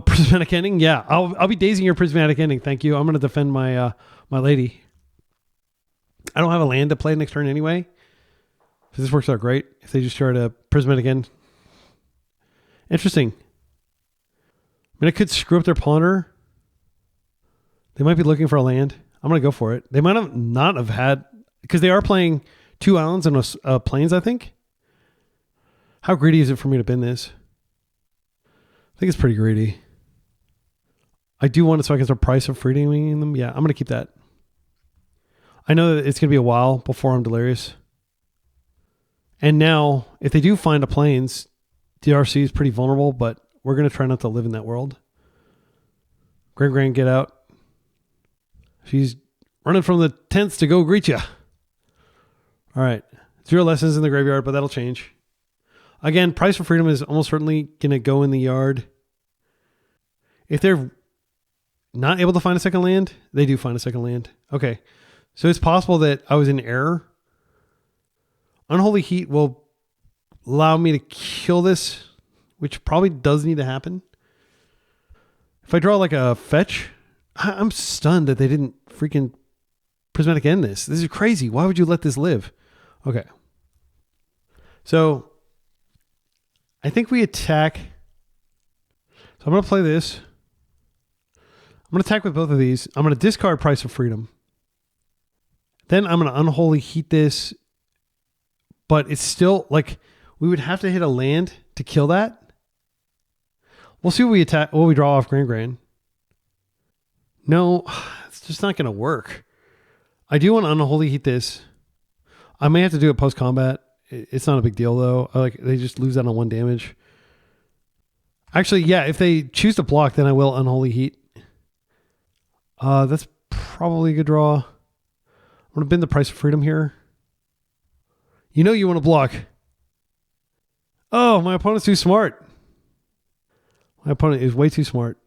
Prismatic Ending? Yeah, I'll be dazing your Prismatic Ending. Thank you. I'm going to defend my my lady. I don't have a land to play next turn anyway. So this works out great. If they just try to Prismatic End. Interesting. I mean, I could screw up their Ponder. They might be looking for a land. I'm going to go for it. They might have not have had, because they are playing 2 islands and a plains, I think. How greedy is it for me to bin this? I think it's pretty greedy. I do want it so I can start Price of Freedom them. Yeah, I'm going to keep that. I know that it's going to be a while before I'm Delirious. And now, if they do find a plains, DRC is pretty vulnerable, but we're going to try not to live in that world. Gran-GRAN, get out. She's running from the tents to go greet you. All right. 0 lessons in the graveyard, but that'll change. Again, Price for Freedom is almost certainly going to go in the yard. If they're not able to find a second land, they do find a second land. Okay. So it's possible that I was in error. Unholy Heat will allow me to kill this, which probably does need to happen. If I draw like a fetch, I'm stunned that they didn't freaking Prismatic End this. This is crazy. Why would you let this live? Okay. So I think we attack. So I'm going to play this. I'm going to attack with both of these. I'm going to discard Price of Freedom. Then I'm going to Unholy Heat this. But it's still like we would have to hit a land to kill that. We'll see what we attack. What we draw off GRAN-GRAN. No, it's just not going to work. I do want to unholy heat this. I may have to do it post combat. It's not a big deal though. They just lose out on 1 damage. Actually, yeah, if they choose to block, then I will unholy heat. That's probably a good draw. I'm going to bend the price of freedom here. You know you want to block. Oh, my opponent's too smart. My opponent is way too smart.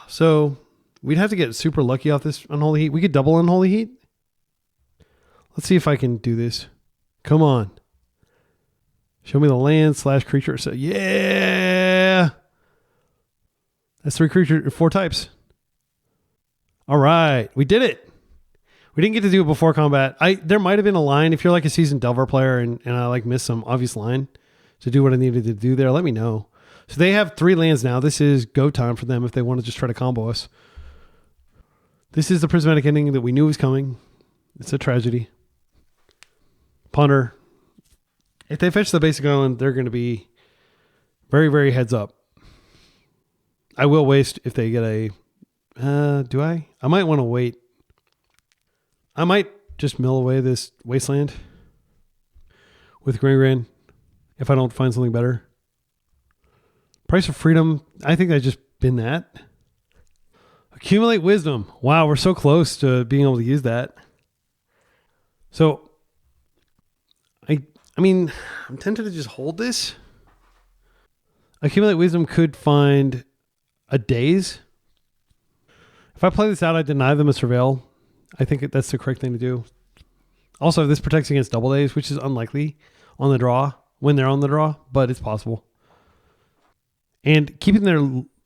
So we'd have to get super lucky off this unholy heat. We could double unholy heat. Let's see if I can do this. Come on. Show me the land / creature. So yeah. That's 4 types. All right. We did it. We didn't get to do it before combat. There might have been a line. If you're like a seasoned Delver player and I missed some obvious line to do what I needed to do there, let me know. So they have 3 lands now. This is go time for them if they want to just try to combo us. This is the prismatic ending that we knew was coming. It's a tragedy. Punter. If they fetch the basic island, they're going to be very, very heads up. I will waste if they get a... do I? I might want to wait. I might just mill away this Wasteland with GRAN-GRAN if I don't find something better. Price of freedom. I think I just bin that. Accumulate wisdom. Wow, we're so close to being able to use that. So, I mean, I'm tempted to just hold this. Accumulate wisdom could find a daze. If I play this out, I deny them a surveil. I think that's the correct thing to do. Also, this protects against double days, which is unlikely on the draw when they're on the draw, but it's possible. And keeping their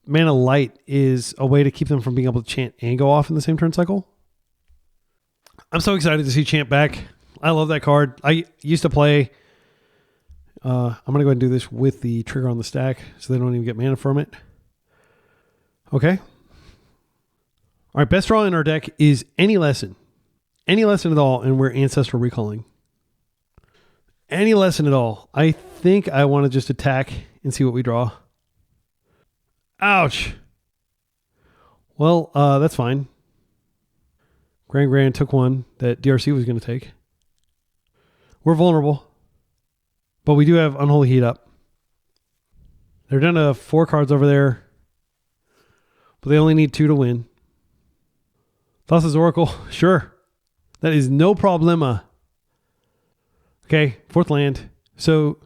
mana light is a way to keep them from being able to chant and go off in the same turn cycle. I'm so excited to see chant back. I love that card. I used to play... I'm going to go ahead and do this with the trigger on the stack so they don't even get mana from it. Okay. All right, best draw in our deck is any lesson. Any lesson at all, and we're Ancestral Recalling. Any lesson at all. I think I want to just attack and see what we draw. Ouch. Well, that's fine. GRAN-GRAN took one that DRC was going to take. We're vulnerable. But we do have Unholy Heat up. They're down to 4 cards over there. But they only need 2 to win. Thassa's Oracle. Sure. That is no problema. Okay, 4th land. So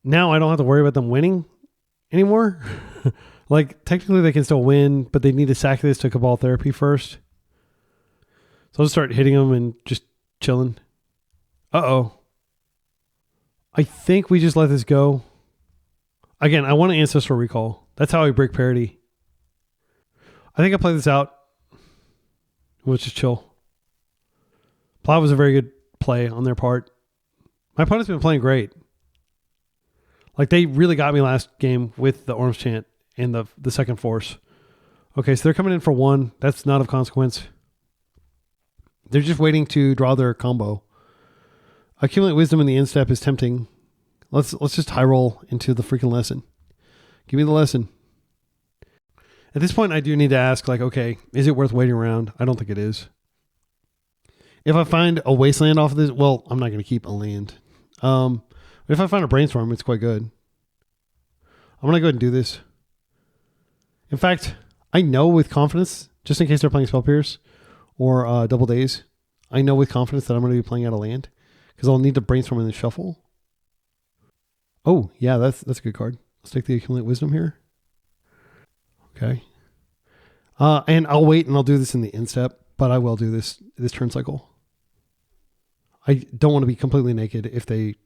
now I don't have to worry about them winning anymore. Technically they can still win, but they need to sack this to Cabal Therapy first. So I'll just start hitting them and just chilling. Uh-oh. I think we just let this go. Again, I want an Ancestral Recall. That's how I break parity. I think I play this out. We'll just chill. Plow was a very good play on their part. My opponent's been playing great. They really got me last game with the Orm's Chant and the second force. Okay, so they're coming in for 1. That's not of consequence. They're just waiting to draw their combo. Accumulate Wisdom in the end step is tempting. Let's just high roll into the freaking lesson. Give me the lesson. At this point, I do need to ask, okay, is it worth waiting around? I don't think it is. If I find a Wasteland off of this, well, I'm not going to keep a land. But if I find a Brainstorm, it's quite good. I'm going to go ahead and do this. In fact, I know with confidence, just in case they're playing Spell Pierce or Double Days, I know with confidence that I'm going to be playing out a land because I'll need to Brainstorm in the shuffle. Oh, yeah, that's a good card. Let's take the Accumulate Wisdom here. Okay. And I'll wait and I'll do this in the end step, but I will do this turn cycle. I don't want to be completely naked if they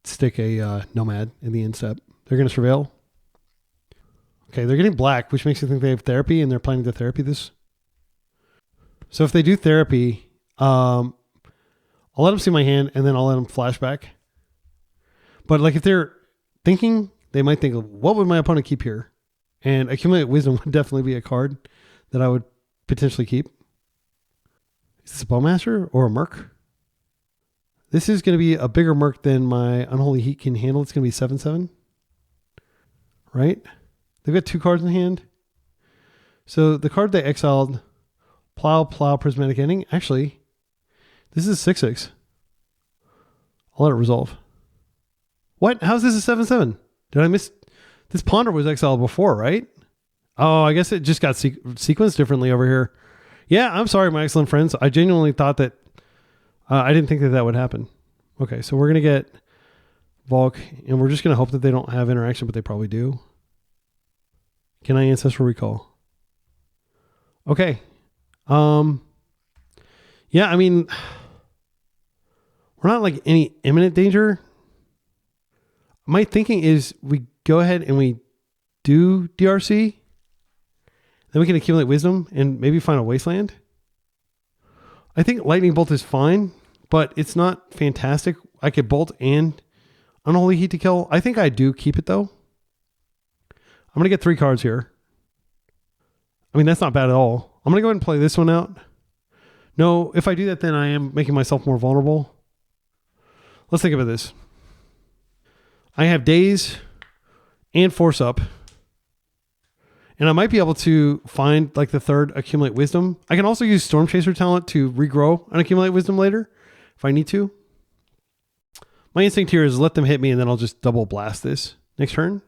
stick a Nomad in the end step. They're going to Surveil. Okay, they're getting black, which makes me think they have Therapy and they're planning to Therapy this. So if they do Therapy, I'll let them see my hand and then I'll let them flashback. But if they're thinking, they might think, what would my opponent keep here? And Accumulate Wisdom would definitely be a card that I would potentially keep. Is this a Bowmaster or a Merc? This is going to be a bigger Merc than my Unholy Heat can handle. It's going to be 7/7. right? They've got 2 cards in hand. So the card they exiled, Plow, Prismatic Ending. Actually, this is a 6/6. I'll let it resolve. What? How's this a 7/7? Did I miss? This Ponder was exiled before, right? Oh, I guess it just got sequenced differently over here. Yeah, I'm sorry, my excellent friends. I genuinely thought that, I didn't think that that would happen. Okay, so we're going to get Volk, and we're just going to hope that they don't have interaction, but they probably do. Can I Ancestral Recall? Okay. Yeah, I mean, we're not like any imminent danger. My thinking is we go ahead and we do DRC. Then we can accumulate wisdom and maybe find a wasteland. I think lightning bolt is fine, but it's not fantastic. I could bolt and unholy heat to kill. I think I do keep it though. I'm going to get 3 cards here. I mean, that's not bad at all. I'm going to go ahead and play this one out. No, if I do that, then I am making myself more vulnerable. Let's think about this. I have Daze and Force Up. And I might be able to find like the 3rd Accumulate Wisdom. I can also use Storm Chaser talent to regrow and Accumulate Wisdom later if I need to. My instinct here is let them hit me and then I'll just double blast this next turn.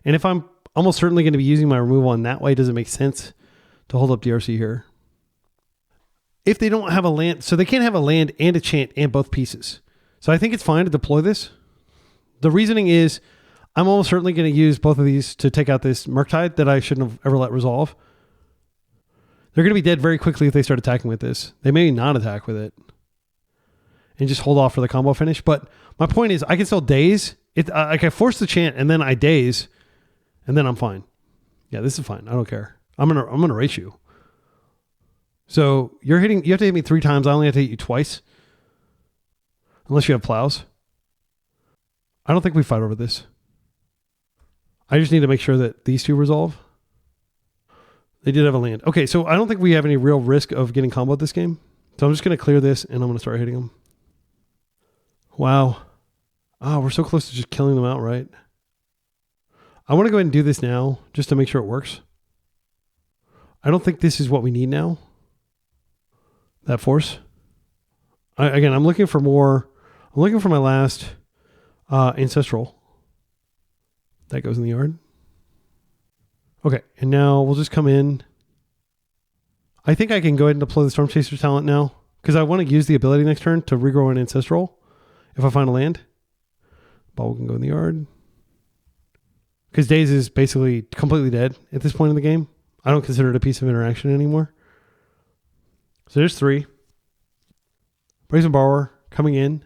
And if I'm almost certainly going to be using my removal in that way, does it make sense to hold up DRC here? If they don't have a land, so they can't have a land and a chant and both pieces. So I think it's fine to deploy this. The reasoning is I'm almost certainly going to use both of these to take out this Murktide that I shouldn't have ever let resolve. They're going to be dead very quickly if they start attacking with this. They may not attack with it and just hold off for the combo finish. But my point is I can still daze. I can force the chant and then I daze and then I'm fine. Yeah, this is fine. I don't care. I'm gonna race you. So you have to hit me 3 times. I only have to hit you twice. Unless you have plows. I don't think we fight over this. I just need to make sure that these 2 resolve. They did have a land. Okay, so I don't think we have any real risk of getting comboed this game. So I'm just going to clear this and I'm going to start hitting them. Wow. Oh, we're so close to just killing them outright. I want to go ahead and do this now just to make sure it works. I don't think this is what we need now. That force. I'm looking for more. I'm looking for my last Ancestral. That goes in the yard. Okay, and now we'll just come in. I think I can go ahead and deploy the Storm Chaser talent now because I want to use the ability next turn to regrow an Ancestral if I find a land. Ball can go in the yard. Because Daze is basically completely dead at this point in the game. I don't consider it a piece of interaction anymore. So there's 3. Brazen Borrower coming in.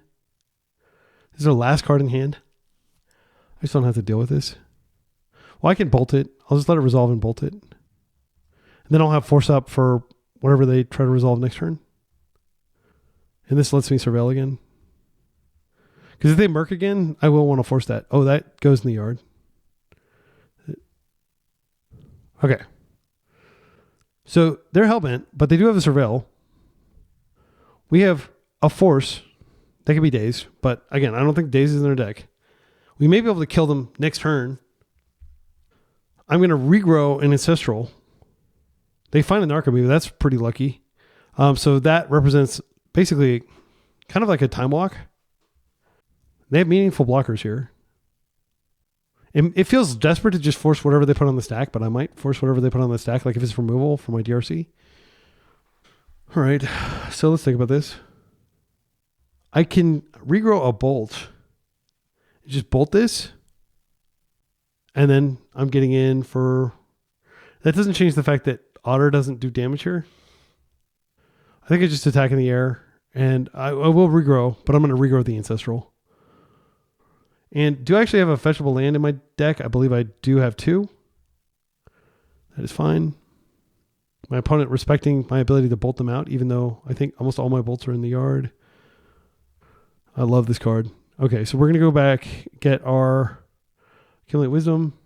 This is our last card in hand. I just don't have to deal with this. Well, I can bolt it. I'll just let it resolve and bolt it. And then I'll have Force Up for whatever they try to resolve next turn. And this lets me surveil again. Because if they Merc again, I will want to force that. Oh, that goes in the yard. Okay. So they're Hellbent, but they do have a Surveil. We have a Force. That could be Daze. But again, I don't think Daze is in their deck. We may be able to kill them next turn. I'm going to regrow an Ancestral. They find an Narcomoeba. That's pretty lucky. So that represents basically kind of like a time walk. They have meaningful blockers here. It feels desperate to just force whatever they put on the stack, but I might force whatever they put on the stack, like if it's removal for my DRC. All right, so let's think about this. I can regrow a bolt. Just bolt this. And then I'm getting in for... That doesn't change the fact that Otter doesn't do damage here. I think it's just attack in the air. And I will regrow, but I'm going to regrow the Ancestral. And do I actually have a fetchable land in my deck? I believe I do have 2. That is fine. My opponent respecting my ability to bolt them out, even though I think almost all my bolts are in the yard. I love this card. Okay, so we're going to go back, get our Accumulate Wisdom.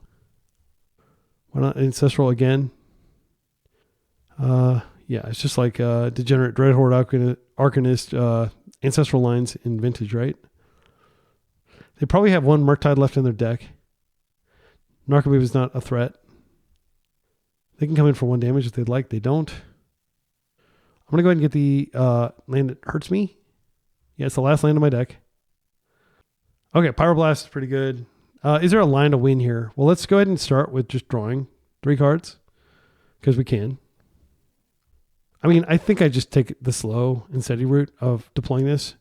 Why not Ancestral again? Yeah, it's just like Degenerate, Dreadhorde, Arcanist, Ancestral lines in Vintage, right? They probably have 1 Murktide left in their deck. Narcomoove is not a threat. They can come in for 1 damage if they'd like. They don't. I'm going to go ahead and get the land that hurts me. Yeah, it's the last land of my deck. Okay, Pyroblast is pretty good. Is there a line to win here? Well, let's go ahead and start with just drawing 3 cards. Because we can. I mean, I think I just take the slow and steady route of deploying this.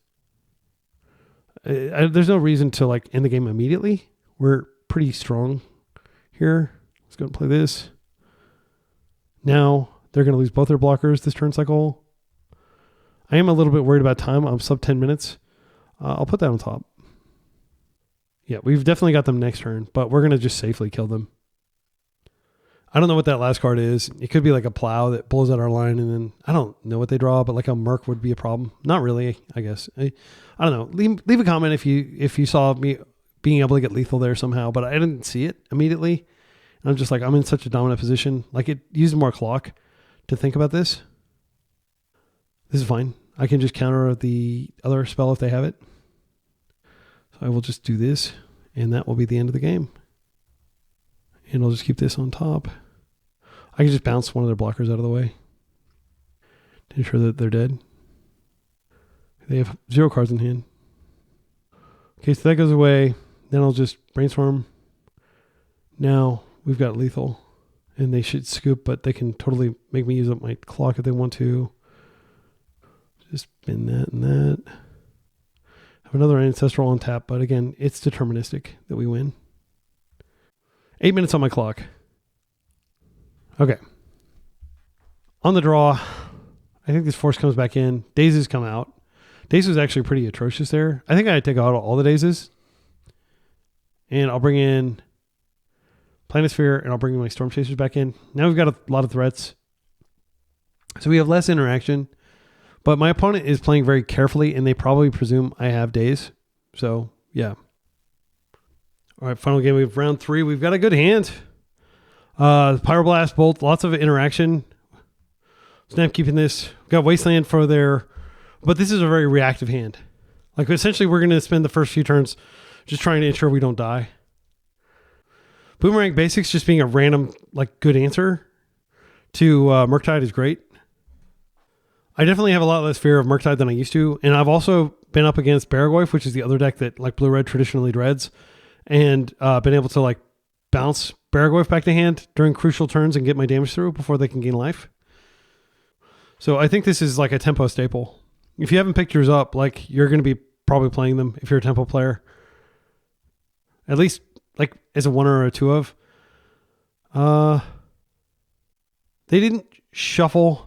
There's no reason to like end the game immediately. We're pretty strong here. Let's go and play this. Now, they're going to lose both their blockers this turn cycle. I am a little bit worried about time. I'm sub 10 minutes. I'll put that on top. Yeah, we've definitely got them next turn, but we're going to just safely kill them. I don't know what that last card is. It could be like a plow that blows out our line, and then I don't know what they draw, but like a Merc would be a problem. Not really, I guess. I don't know. Leave a comment if you saw me being able to get lethal there somehow, but I didn't see it immediately. And I'm just like, I'm in such a dominant position. Like it used more clock to think about this. This is fine. I can just counter the other spell if they have it. So I will just do this, and that will be the end of the game. And I'll just keep this on top. I can just bounce one of their blockers out of the way to ensure that they're dead. They have 0 cards in hand. Okay, so that goes away. Then I'll just brainstorm. Now we've got lethal, and they should scoop, but they can totally make me use up my clock if they want to. Just spin that and that. Have another ancestral on tap, but again, it's deterministic that we win. 8 minutes on my clock. Okay. On the draw, I think this force comes back in. Dazes come out. Daze was actually pretty atrocious there. I think I take out all the Dazes. And I'll bring in Planisphere, and I'll bring my Storm Chasers back in. Now we've got a lot of threats. So we have less interaction. But my opponent is playing very carefully, and they probably presume I have Daze. So, yeah. All right, final game. We have round 3. We've got a good hand. Pyroblast, Bolt, lots of interaction. Snap keeping this. We've got Wasteland for their... But this is a very reactive hand. Like, essentially, we're going to spend the first few turns just trying to ensure we don't die. Boomerang Basics just being a random, like, good answer to Murktide is great. I definitely have a lot less fear of Murktide than I used to. And I've also been up against Baragoyf, which is the other deck that, like, Blue-Red traditionally dreads. And been able to like bounce Baragoyf back to hand during crucial turns and get my damage through before they can gain life. So I think this is like a tempo staple. If you haven't picked yours up, like you're going to be probably playing them if you're a tempo player. At least like as a 1 or a 2 of. They didn't shuffle.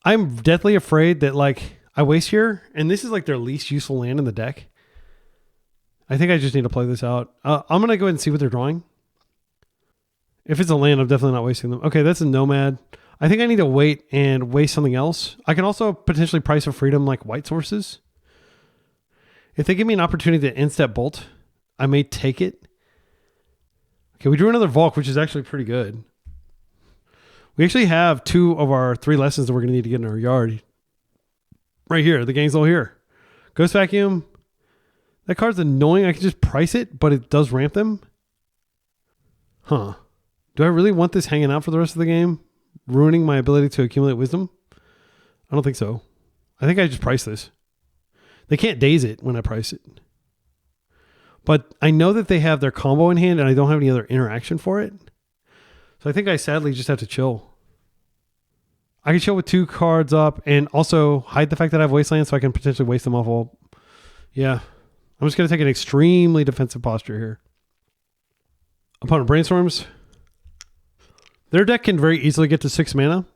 I'm deathly afraid that like I waste here, and this is like their least useful land in the deck. I think I just need to play this out. I'm going to go ahead and see what they're drawing. If it's a land, I'm definitely not wasting them. Okay, that's a Nomad. I think I need to wait and waste something else. I can also potentially Price of Freedom like White Sources. If they give me an opportunity to Instep Bolt, I may take it. Okay, we drew another Volk, which is actually pretty good. We actually have 2 of our 3 lessons that we're going to need to get in our yard. Right here. The gang's all here. Ghost Vacuum. That card's annoying. I can just price it, but it does ramp them. Huh. Do I really want this hanging out for the rest of the game? Ruining my ability to accumulate wisdom? I don't think so. I think I just price this. They can't daze it when I price it. But I know that they have their combo in hand, and I don't have any other interaction for it. So I think I sadly just have to chill. I can chill with 2 cards up and also hide the fact that I have Wasteland so I can potentially waste them off all. Yeah. I'm just going to take an extremely defensive posture here. Opponent brainstorms. Their deck can very easily get to 6 mana,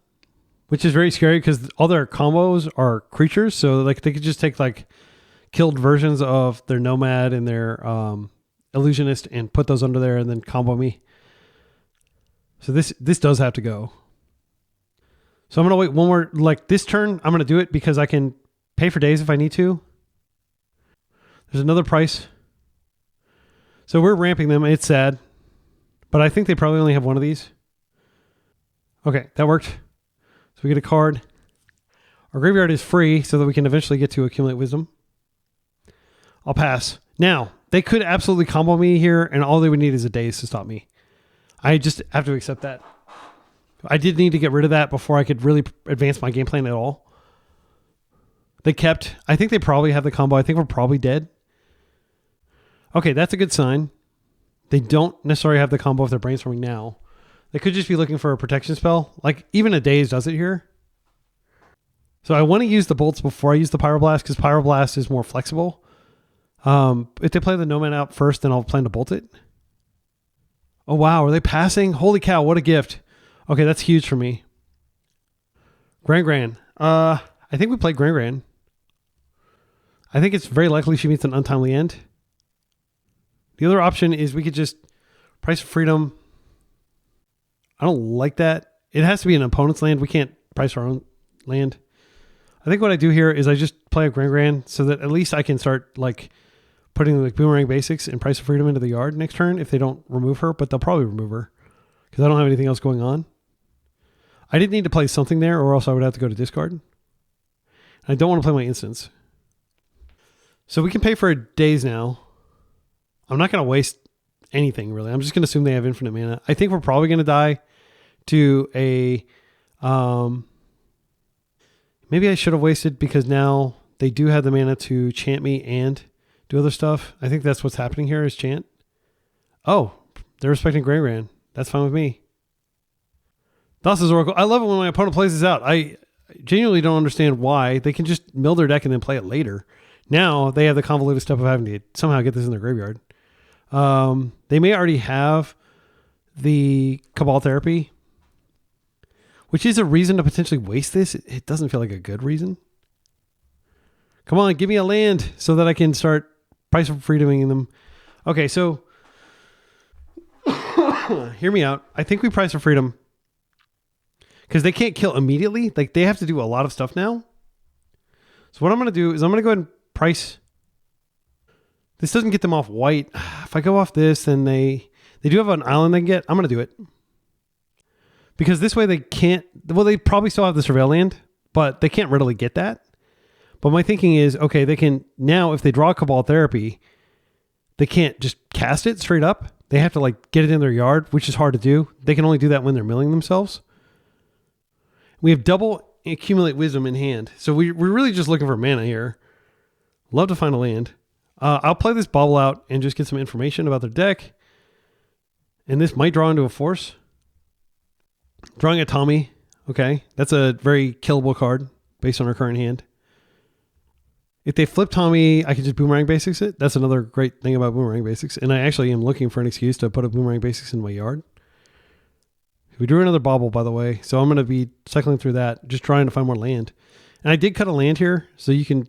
which is very scary because all their combos are creatures. So like they could just take like killed versions of their Nomad and their Illusionist and put those under there and then combo me. So this does have to go. So I'm going to wait one more, like this turn, I'm going to do it because I can pay for days if I need to. There's another price. So we're ramping them. It's sad. But I think they probably only have 1 of these. Okay, that worked. So we get a card. Our graveyard is free so that we can eventually get to accumulate wisdom. I'll pass. Now, They could absolutely combo me here, and all they would need is a Daze to stop me. I just have to accept that. I did need to get rid of that before I could really advance my game plan at all. They kept... I think they probably have the combo. I think we're probably dead. Okay, that's a good sign. They don't necessarily have the combo if they're brainstorming now. They could just be looking for a protection spell. Like, even a Daze does it here. So I want to use the bolts before I use the Pyroblast, because Pyroblast is more flexible. If they play the No-Man out first, then I'll plan to bolt it. Oh, wow. Are they passing? Holy cow, what a gift. Okay, that's huge for me. Gran-Gran. I think we played Gran-Gran. I think it's very likely she meets an untimely end. The other option is we could just Price of Freedom. I don't like that. It has to be an opponent's land. We can't price our own land. I think what I do here is I just play a Gran-Gran so that at least I can start like putting like Boomerang Basics and Price of Freedom into the yard next turn if they don't remove her, but they'll probably remove her because I don't have anything else going on. I did need to play something there or else I would have to go to discard. I don't want to play my instance. So we can pay for a Daze now. I'm not going to waste anything really. I'm just going to assume they have infinite mana. I think we're probably going to die to a... maybe I should have wasted because now they do have the mana to chant me and do other stuff. I think that's what's happening here is chant. Oh, they're respecting Gran-Gran. That's fine with me. Thassa's Oracle. I love it when my opponent plays this out. I genuinely don't understand why. They can just mill their deck and then play it later. Now they have the convoluted step of having to somehow get this in their graveyard. They may already have the Cabal Therapy, which is a reason to potentially waste this. It doesn't feel like a good reason. Come on, give me a land so that I can start Price of Freedoming them. Okay, so hear me out. I think we Price of Freedom because they can't kill immediately. Like they have to do a lot of stuff now. So what I'm going to do is I'm going to go ahead and price. This doesn't get them off white. If I go off this, then they do have an island they can get. I'm going to do it. Because this way they can't... Well, they probably still have the Surveil land, but they can't readily get that. But my thinking is, okay, they can... Now, if they draw Cabal Therapy, they can't just cast it straight up. They have to like get it in their yard, which is hard to do. They can only do that when they're milling themselves. We have double Accumulate Wisdom in hand. So we're really just looking for mana here. Love to find a land. I'll play this bobble out and just get some information about their deck. And this might draw into a force. Drawing a Tommy. Okay. That's a very killable card based on our current hand. If they flip Tommy, I can just Boomerang Basics it. That's another great thing about Boomerang Basics. And I actually am looking for an excuse to put a Boomerang Basics in my yard. We drew another bobble, by the way. So I'm going to be cycling through that, just trying to find more land. And I did cut a land here, so you can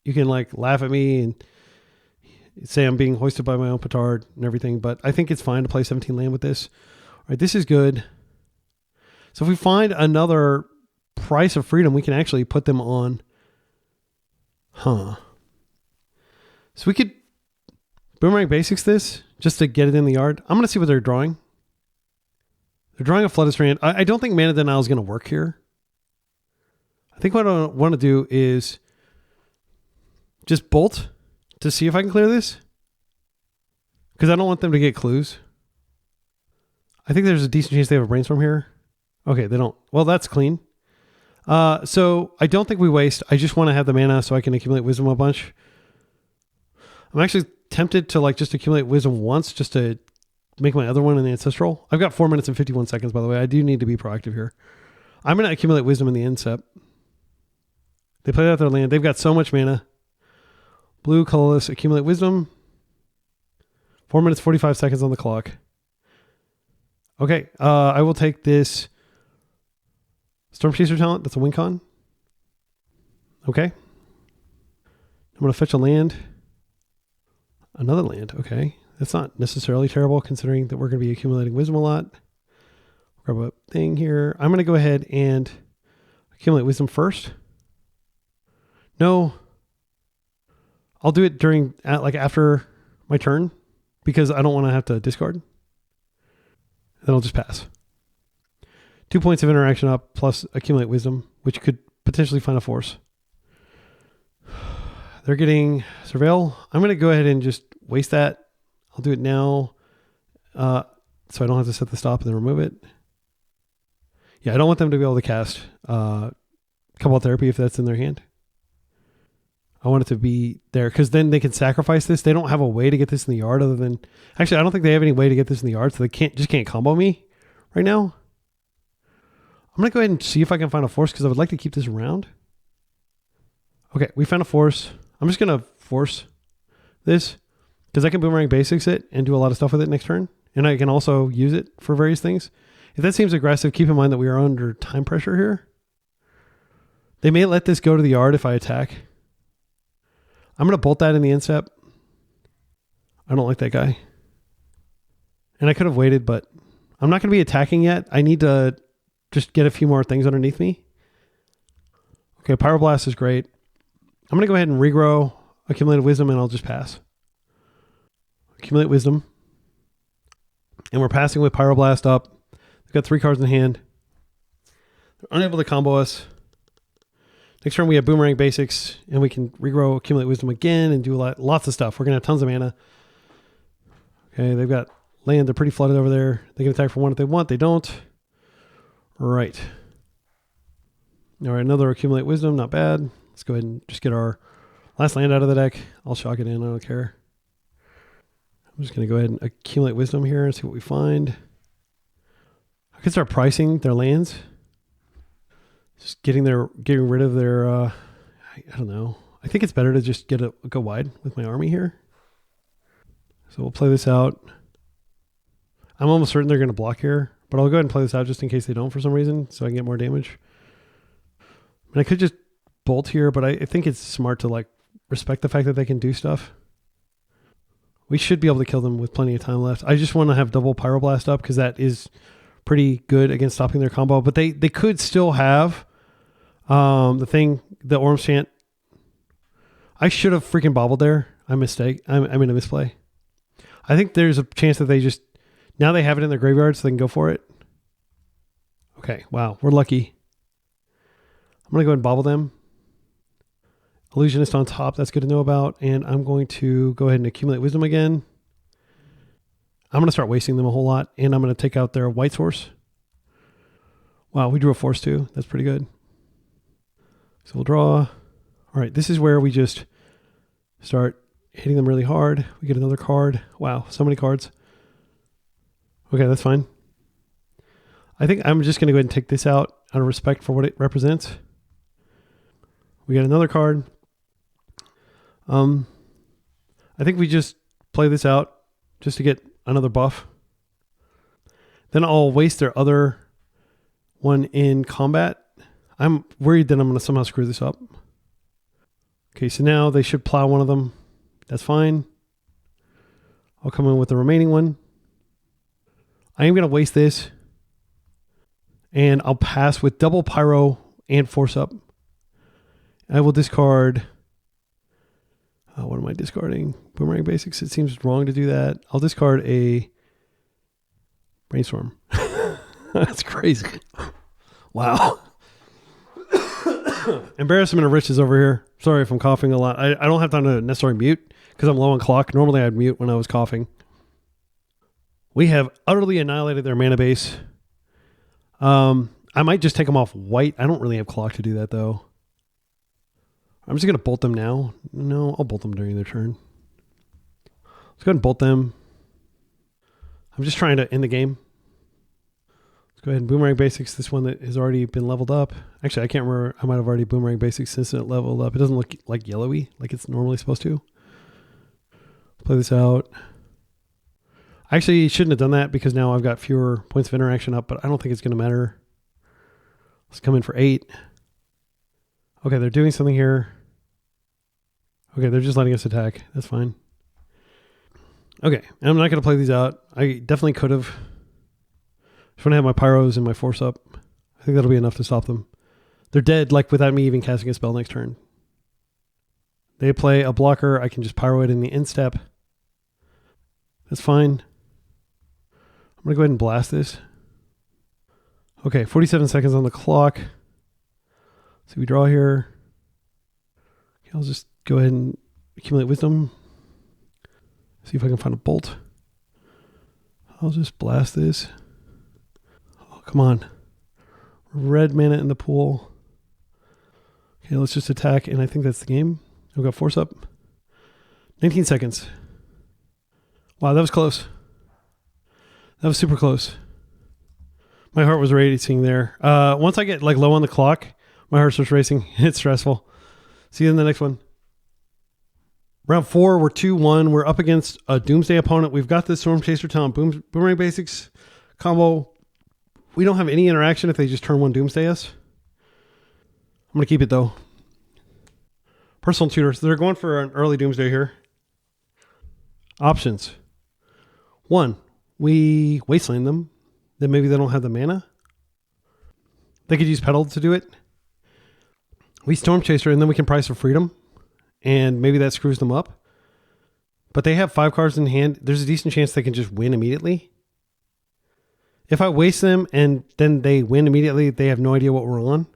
like laugh at me and say I'm being hoisted by my own petard and everything, but I think it's fine to play 17 land with this. All right, this is good. So if we find another Price of Freedom, we can actually put them on. So we could Boomerang Basics this just to get it in the yard. I'm going to see what they're drawing. They're drawing a Flooded Strand. I don't think Mana Denial is going to work here. I think what I want to do is just bolt to see if I can clear this. Because I don't want them to get clues. I think there's a decent chance they have a Brainstorm here. Okay, they don't. Well, that's clean. So I don't think we waste. I just want to have the mana so I can accumulate Wisdom a bunch. I'm actually tempted to like just accumulate Wisdom once just to make my other one in the Ancestral. I've got 4 minutes and 51 seconds, by the way. I do need to be proactive here. I'm going to accumulate Wisdom in the end step. They played out their land. They've got so much mana. Blue, colorless, accumulate Wisdom. 4 minutes, 45 seconds on the clock. Okay, I will take this Storm Chaser talent. That's a win con. Okay. I'm going to fetch a land. Another land. Okay. That's not necessarily terrible considering that we're going to be accumulating Wisdom a lot. Grab a thing here. I'm going to go ahead and accumulate Wisdom first. No. I'll do it during, like after my turn because I don't want to have to discard. Then I'll just pass. 2 points of interaction up plus accumulate Wisdom, which could potentially find a force. they're getting Surveil. I'm going to go ahead and just waste that. I'll do it now. So I don't have to set the stop and then remove it. Yeah, I don't want them to be able to cast Cobalt Therapy if that's in their hand. I want it to be there because then they can sacrifice this. They don't have a way to get this in the yard other than... Actually, I don't think they have any way to get this in the yard, so they can't combo me right now. I'm going to go ahead and see if I can find a force because I would like to keep this around. Okay, we found a force. I'm just going to force this because I can Boomerang Basics it and do a lot of stuff with it next turn. And I can also use it for various things. If that seems aggressive, keep in mind that we are under time pressure here. They may let this go to the yard if I attack. I'm going to bolt that in the instep. I don't like that guy. And I could have waited, but I'm not going to be attacking yet. I need to just get a few more things underneath me. Okay, Pyroblast is great. I'm going to go ahead and regrow Accumulated Wisdom and I'll just pass. Accumulate Wisdom. And we're passing with Pyroblast up. They've got 3 cards in hand. They're unable to combo us. Next turn we have Boomerang Basics and we can regrow Accumulate Wisdom again and do lots of stuff. We're going to have tons of mana. Okay, they've got land. They're pretty flooded over there. They can attack for 1 if they want. They don't. Right. All right, another Accumulate Wisdom. Not bad. Let's go ahead and just get our last land out of the deck. I'll shock it in. I don't care. I'm just going to go ahead and Accumulate Wisdom here and see what we find. I can start pricing their lands. Just getting rid of their, I don't know. I think it's better to just go wide with my army here. So we'll play this out. I'm almost certain they're going to block here, but I'll go ahead and play this out just in case they don't for some reason, so I can get more damage. And I could just bolt here, but I think it's smart to like respect the fact that they can do stuff. We should be able to kill them with plenty of time left. I just want to have double Pyroblast up because that is pretty good against stopping their combo, but they could still have the Orm Chant. I should have freaking bobbled there. I mistake. I mean a misplay. I think there's a chance that they just, now they have it in their graveyard so they can go for it. Okay, wow, we're lucky. I'm going to go ahead and bobble them. Illusionist on top, that's good to know about. And I'm going to go ahead and Accumulate Wisdom again. I'm going to start wasting them a whole lot, and I'm going to take out their white source. Wow, we drew a force too. That's pretty good. So we'll draw. All right, this is where we just start hitting them really hard. We get another card. Wow, so many cards. Okay, that's fine. I think I'm just going to go ahead and take this out of respect for what it represents. We get another card. I think we just play this out just to get another buff. Then I'll waste their other one in combat. I'm worried that I'm going to somehow screw this up. Okay, so now they should plow one of them. That's fine. I'll come in with the remaining one. I am going to waste this. And I'll pass with double Pyro and Force Up. I will discard... what am I discarding? Boomerang Basics. It seems wrong to do that. I'll discard a Brainstorm. That's crazy. Wow. Embarrassment of riches over here. Sorry if I'm coughing a lot. I don't have time to necessarily mute because I'm low on clock. Normally I'd mute when I was coughing. We have utterly annihilated their mana base. I might just take them off white. I don't really have clock to do that though. I'm just going to bolt them now. No, I'll bolt them during their turn. Let's go ahead and bolt them. I'm just trying to end the game. Let's go ahead and Boomerang Basics this one that has already been leveled up. Actually, I can't remember. I might have already Boomerang Basics since it leveled up. It doesn't look like yellowy like it's normally supposed to. Let's play this out. I actually shouldn't have done that because now I've got fewer points of interaction up, but I don't think it's going to matter. Let's come in for 8. Okay, they're doing something here. Okay, they're just letting us attack. That's fine. Okay, I'm not going to play these out. I definitely could have. Just want to have my Pyros and my Force Up. I think that'll be enough to stop them. They're dead, like without me even casting a spell next turn. They play a blocker. I can just Pyro it in the end step. That's fine. I'm going to go ahead and blast this. Okay, 47 seconds on the clock. So we draw here. Okay, I'll just go ahead and accumulate wisdom. See if I can find a bolt. I'll just blast this. Oh, come on. Red mana in the pool. Okay, let's just attack, and I think that's the game. We've got force up. 19 seconds. Wow, that was close. That was super close. My heart was racing there. Once I get like low on the clock, my heart starts racing. It's stressful. See you in the next one. Round 4, we're 2-1. We're up against a Doomsday opponent. We've got this Storm Chaser Talent Boomerang Basics combo. We don't have any interaction if they just turn 1 Doomsday us. I'm going to keep it though. Personal tutors. They're going for an early Doomsday here. Options. 1, we Wasteland them. Then maybe they don't have the mana. They could use Pedal to do it. We Storm Chaser, and then we can Price for Freedom. And maybe that screws them up. But they have 5 cards in hand. There's a decent chance they can just win immediately. If I waste them and then they win immediately, they have no idea what we're on.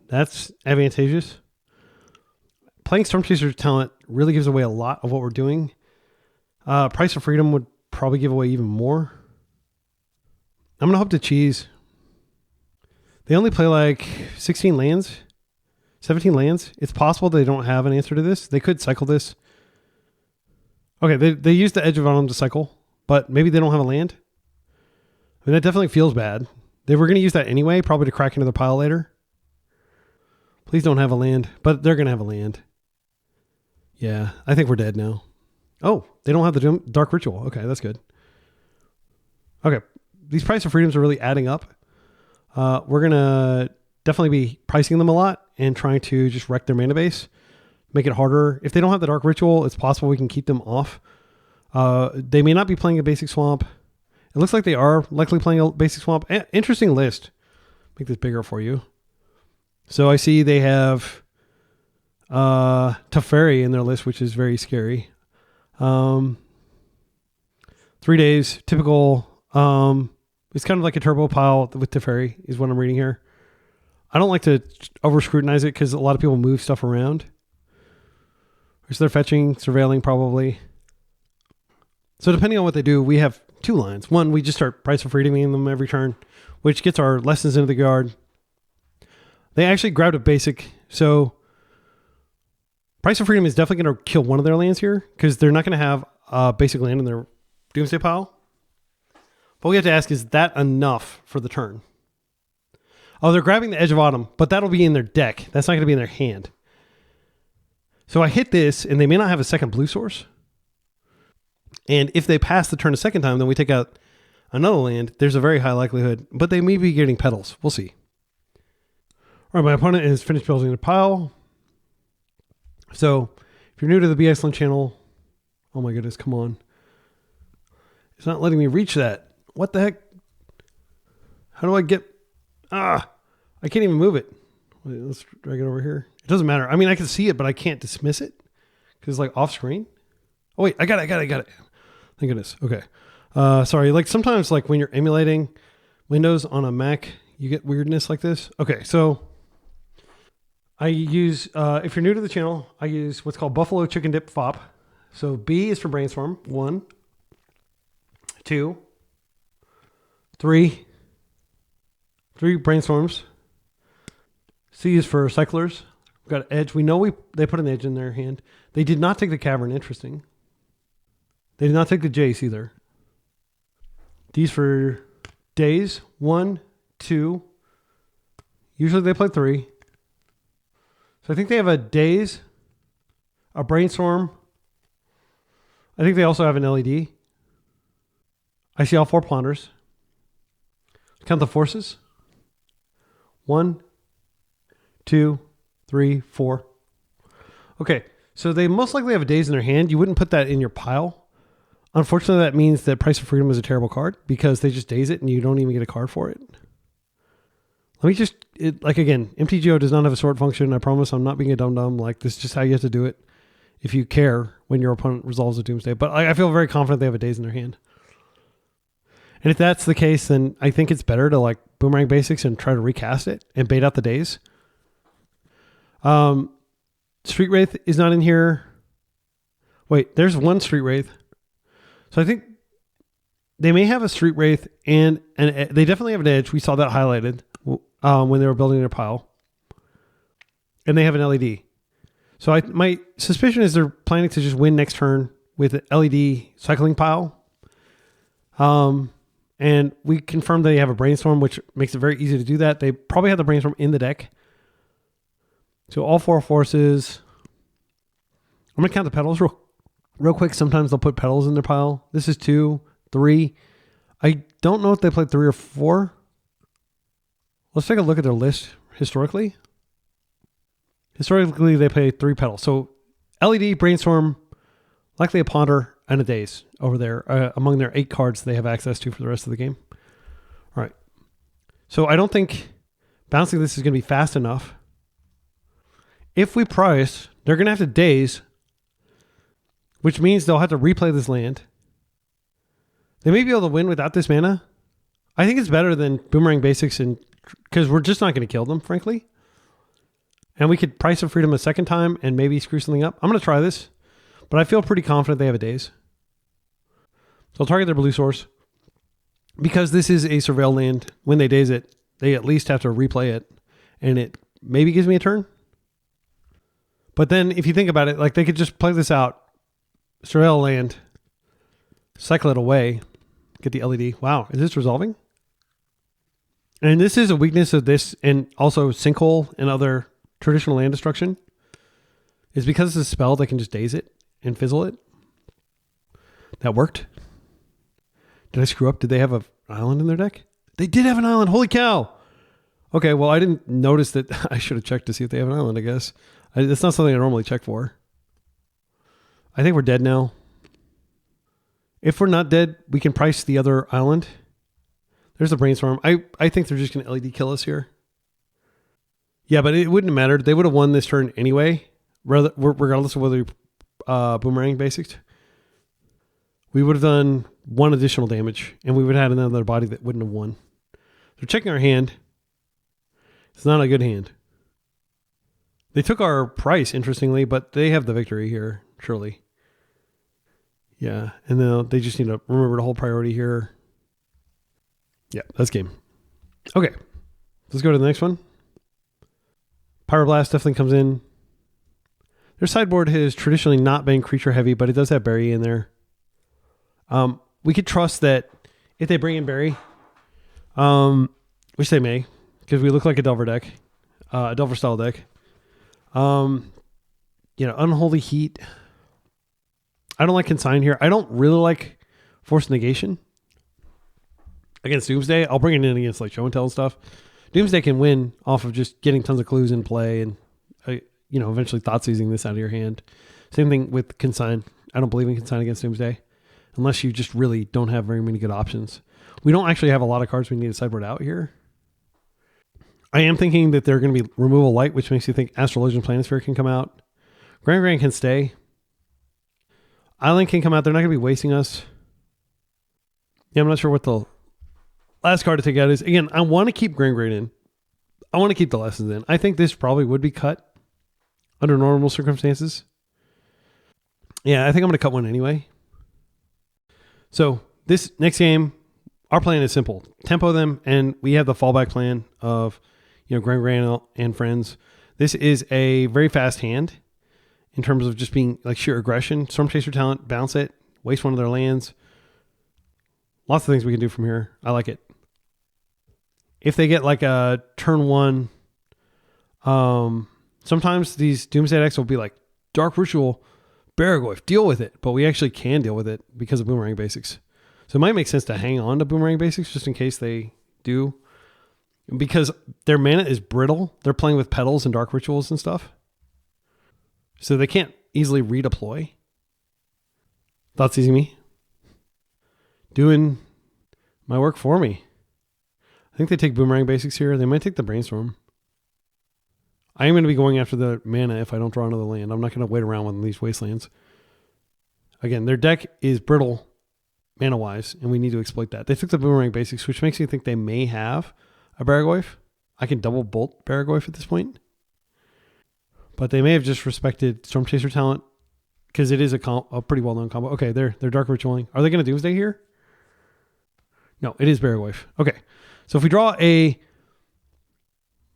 That's advantageous. Playing Storm Chaser Talent really gives away a lot of what we're doing. Price of Freedom would probably give away even more. I'm going to hope to cheese. They only play like 16 lands. 17 lands. It's possible they don't have an answer to this. They could cycle this. Okay, they used the Edge of Autumn to cycle, but maybe they don't have a land. I mean, that definitely feels bad. They were going to use that anyway, probably to crack into the pile later. Please don't have a land, but they're going to have a land. Yeah, I think we're dead now. Oh, they don't have the Dark Ritual. Okay, that's good. Okay, these Price of Freedoms are really adding up. We're going to definitely be pricing them a lot and trying to just wreck their mana base, make it harder. If they don't have the Dark Ritual, it's possible we can keep them off. They may not be playing a basic swamp. It looks like they are likely playing a basic swamp. Interesting list. Make this bigger for you. So I see they have Teferi in their list, which is very scary. 3 days, typical. It's kind of like a turbo pile with Teferi is what I'm reading here. I don't like to over scrutinize it because a lot of people move stuff around. So they're fetching, surveilling probably. So depending on what they do, we have 2 lines. 1, we just start Price of Freedoming them every turn, which gets our lessons into the guard. They actually grabbed a basic. So Price of Freedom is definitely going to kill one of their lands here because they're not going to have a basic land in their Doomsday pile. But we have to ask, is that enough for the turn? Oh, they're grabbing the Edge of Autumn, but that'll be in their deck. That's not going to be in their hand. So I hit this, and they may not have a second blue source. And if they pass the turn a second time, then we take out another land. There's a very high likelihood, but they may be getting Petals. We'll see. All right, my opponent is finished building a pile. So if you're new to the Be Excellent channel, oh my goodness, come on. It's not letting me reach that. What the heck? How do I get... I can't even move it. Wait, let's drag it over here. It doesn't matter. I mean, I can see it, but I can't dismiss it because it's like off screen. Oh wait, I got it. Thank goodness. Okay. Sorry. Like sometimes like when you're emulating Windows on a Mac, you get weirdness like this. Okay. So I use, if you're new to the channel, I use what's called Buffalo Chicken Dip FOP. So B is for Brainstorm. 1, 2, 3 Brainstorms. C is for Cyclers. We've got Edge. We know they put an Edge in their hand. They did not take the Cavern. Interesting. They did not take the Jace either. These for Days. 1, 2. Usually they play 3. So I think they have a Daze, a Brainstorm. I think they also have an LED. I see all 4 Ponders. Count the forces. 1, 2, 3, 4. Okay, so they most likely have a Daze in their hand. You wouldn't put that in your pile. Unfortunately, that means that Price of Freedom is a terrible card because they just Daze it and you don't even get a card for it. Let me just, again, MTGO does not have a sort function. I promise I'm not being a dum-dum. Like, this is just how you have to do it if you care when your opponent resolves a Doomsday. But I feel very confident they have a Daze in their hand. And if that's the case, then I think it's better to like Boomerang Basics and try to recast it and bait out the Daze. Street Wraith is not in here. Wait, there's one Street Wraith. So I think they may have a Street Wraith and they definitely have an Edge. We saw that highlighted when they were building their pile. And they have an LED. So my suspicion is they're planning to just win next turn with an LED cycling pile. And we confirmed they have a Brainstorm, which makes it very easy to do that. They probably have the Brainstorm in the deck. So all 4 forces. I'm going to count the petals real quick. Sometimes they'll put petals in their pile. This is 2, 3. I don't know if they played 3 or 4. Let's take a look at their list historically. Historically, they play 3 petals. So LED, Brainstorm, likely a Ponder, and a Daze over there among their 8 cards they have access to for the rest of the game. All right. So I don't think bouncing this is going to be fast enough. If we price, they're going to have to Daze, which means they'll have to replay this land. They may be able to win without this mana. I think it's better than Boomerang Basics, and because we're just not going to kill them, frankly. And we could Price of Freedom a second time and maybe screw something up. I'm going to try this, but I feel pretty confident they have a Daze. So I'll target their blue source. Because this is a Surveil land, when they Daze it, they at least have to replay it, and it maybe gives me a turn. But then if you think about it, like they could just play this out, Surveil land, cycle it away, get the LED. Wow, is this resolving? And this is a weakness of this, and also Sinkhole and other traditional land destruction, is because it's a spell, they can just Daze it and fizzle it. That worked. Did I screw up? Did they have an island in their deck? They did have an island. Holy cow. Okay, well, I didn't notice that. I should have checked to see if they have an island, I guess. That's not something I normally check for. I think we're dead now. If we're not dead, we can price the other island. There's the Brainstorm. I think they're just going to LED kill us here. Yeah, but it wouldn't have mattered. They would have won this turn anyway, regardless of whether we Boomerang Basics. We would have done 1 additional damage, and we would have had another body that wouldn't have won. So checking our hand. It's not a good hand. They took our price, interestingly, but they have the victory here, surely. Yeah, and then they just need to remember to hold priority here. Yeah, that's game. Okay, let's go to the next one. Pyroblast definitely comes in. Their sideboard has traditionally not been creature heavy, but it does have Berry in there. We could trust that if they bring in Berry, which they may, because we look like a Delver deck, a Delver style deck. Unholy Heat. I don't like Consign here. I don't really like Force Negation against Doomsday. I'll bring it in against like Show and Tell and stuff. Doomsday can win off of just getting tons of clues in play and eventually thought seizing this out of your hand. Same thing with Consign. I don't believe in Consign against Doomsday unless you just really don't have very many good options. We don't actually have a lot of cards we need to sideboard out here. I am thinking that they're going to be Removal Light, which makes you think Astrologian Planisphere can come out. GRAN-GRAN can stay. Island can come out. They're not going to be wasting us. Yeah, I'm not sure what the last card to take out is. Again, I want to keep GRAN-GRAN in. I want to keep the lessons in. I think this probably would be cut under normal circumstances. Yeah, I think I'm going to cut one anyway. So this next game, our plan is simple. Tempo them, and we have the fallback plan of GRAN-GRAN and friends. This is a very fast hand in terms of just being like sheer aggression. Storm Chaser talent, bounce it, waste one of their lands. Lots of things we can do from here. I like it. If they get like a turn 1, sometimes these Doomsday decks will be like Dark Ritual, Barragoyf, deal with it. But we actually can deal with it because of Boomerang Basics. So it might make sense to hang on to Boomerang Basics just in case they do. Because their mana is brittle. They're playing with petals and Dark Rituals and stuff. So they can't easily redeploy. Thoughts seizing me? Doing my work for me. I think they take Boomerang Basics here. They might take the Brainstorm. I am going to be going after the mana if I don't draw another land. I'm not going to wait around with these Wastelands. Again, their deck is brittle mana-wise, and we need to exploit that. They took the Boomerang Basics, which makes me think they may have a Barragoyf. I can double bolt Barragoyf at this point. But they may have just respected Storm Chaser talent because it is a pretty well-known combo. Okay, they're Dark Ritualing. Are they going to Doomsday here? No, it is Barrier Wave. Okay, so if we draw a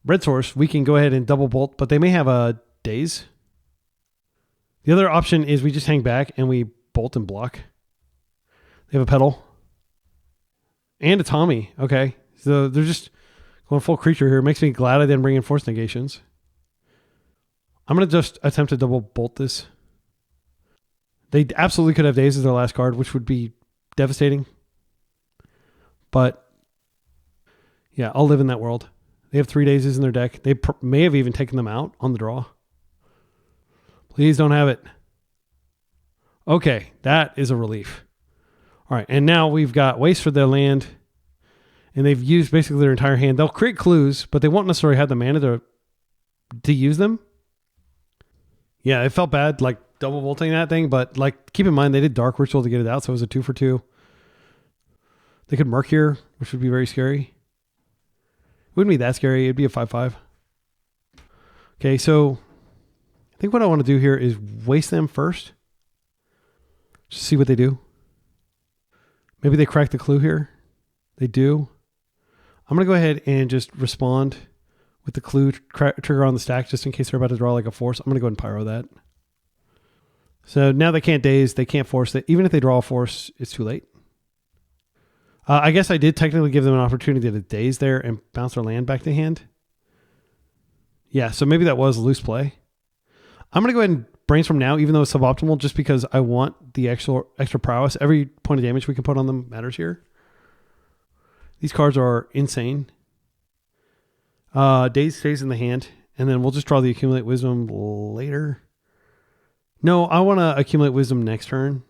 red source, we can go ahead and double bolt, but they may have a Daze. The other option is we just hang back and we bolt and block. They have a Petal. And a Tommy. Okay, so they're just going full creature here. It makes me glad I didn't bring in Force Negations. I'm going to just attempt to double bolt this. They absolutely could have Daze as their last card, which would be devastating. But yeah, I'll live in that world. They have 3 Dazes in their deck. They may have even taken them out on the draw. Please don't have it. Okay, that is a relief. All right, and now we've got Waste for their land, and they've used basically their entire hand. They'll create clues, but they won't necessarily have the mana to use them. Yeah, it felt bad, like double volting that thing, but like keep in mind they did Dark Ritual to get it out, so it was a 2 for 2. They could Murk here, which would be very scary. It wouldn't be that scary. It'd be a 5/5. Okay, so I think what I want to do here is waste them first. Just see what they do. Maybe they crack the clue here. They do. I'm going to go ahead and just respond with the clue trigger on the stack just in case they're about to draw like a force. I'm going to go ahead and pyro that. So now they can't Daze. They can't force it. Even if they draw a force, it's too late. I guess I did technically give them an opportunity to Daze there and bounce their land back to hand. Yeah, so maybe that was a loose play. I'm going to go ahead and brainstorm now, even though it's suboptimal, just because I want the extra prowess. Every point of damage we can put on them matters here. These cards are insane. Daze stays in the hand, and then we'll just draw the Accumulate Wisdom later. No, I want to Accumulate Wisdom next turn.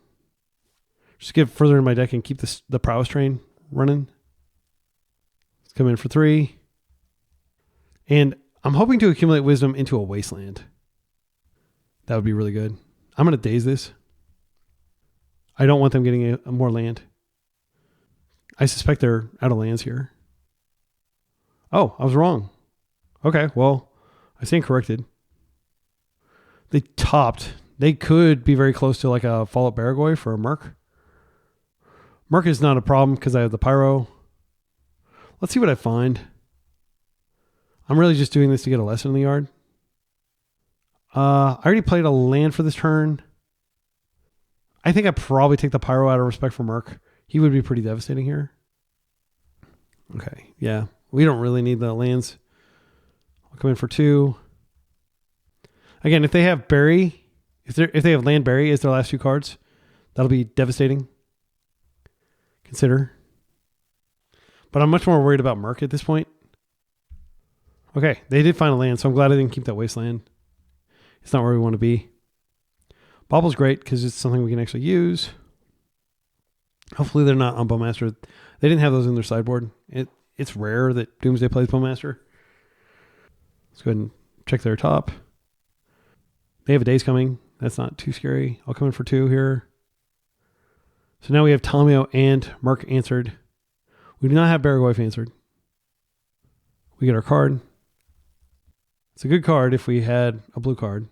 Just get further in my deck and keep the prowess train running. Let's come in for 3. And I'm hoping to Accumulate Wisdom into a Wasteland. That would be really good. I'm going to Daze this. I don't want them getting a more land. I suspect they're out of lands here. Oh, I was wrong. Okay, well, I stand corrected. They topped. They could be very close to like a Fallout Baragoi for a Murk. Murk is not a problem because I have the Pyro. Let's see what I find. I'm really just doing this to get a lesson in the yard. I already played a land for this turn. I think I probably take the Pyro out of respect for Murk. He would be pretty devastating here. Okay, yeah. We don't really need the lands. I'll come in for 2. Again, if they have Bury, if they have land Bury as their last 2 cards, that'll be devastating. Consider. But I'm much more worried about Murk at this point. Okay, they did find a land, so I'm glad I didn't keep that Wasteland. It's not where we want to be. Bobble's great because it's something we can actually use. Hopefully they're not on Bowmaster. They didn't have those in their sideboard. It's rare that Doomsday plays Bowmaster. Let's go ahead and check their top. They have a Daze coming. That's not too scary. I'll come in for 2 here. So now we have Tomio and Murk answered. We do not have Baragoi answered. We get our card. It's a good card if we had a blue card.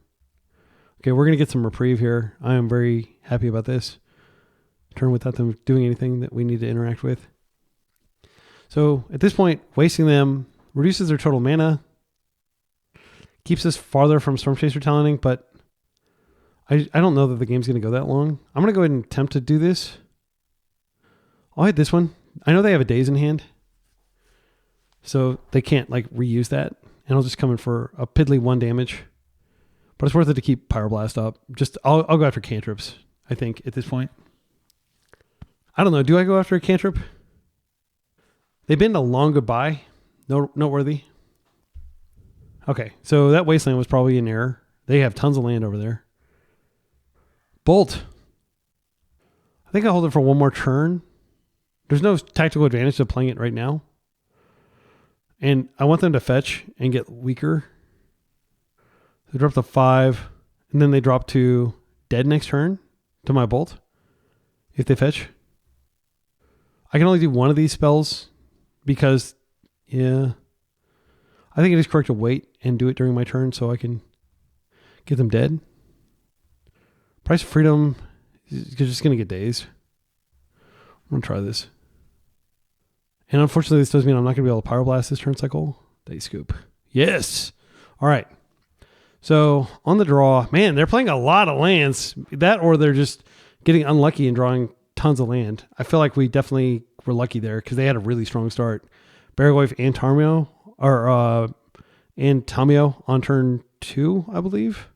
Okay, we're going to get some reprieve here. I am very happy about this. Turn without them doing anything that we need to interact with. So at this point, wasting them reduces their total mana. Keeps us farther from Storm Chaser Talonting, but I don't know that the game's going to go that long. I'm going to go ahead and attempt to do this. I'll hit this one. I know they have a Daze in hand, so they can't like reuse that. And I'll just come in for a piddly 1 damage. But it's worth it to keep Pyroblast up. I'll go after cantrips, I think, at this point. I don't know. Do I go after a cantrip? They've been a long goodbye. Noteworthy. Okay, so that Wasteland was probably an error. They have tons of land over there. Bolt. I think I'll hold it for 1 more turn. There's no tactical advantage to playing it right now. And I want them to fetch and get weaker. They drop to 5, and then they drop to dead next turn to my Bolt. If they fetch. I can only do 1 of these spells because, yeah, I think it is correct to wait and do it during my turn so I can get them dead. Price of Freedom, you're just going to get dazed. I'm going to try this. And unfortunately, this does mean I'm not going to be able to Power Blast this turn cycle. Daze Scoop. Yes! All right. So, on the draw, man, they're playing a lot of lands. That or they're just getting unlucky and drawing tons of land. I feel like we definitely were lucky there because they had a really strong start. Baraghoif and Tamio, on turn 2, I believe.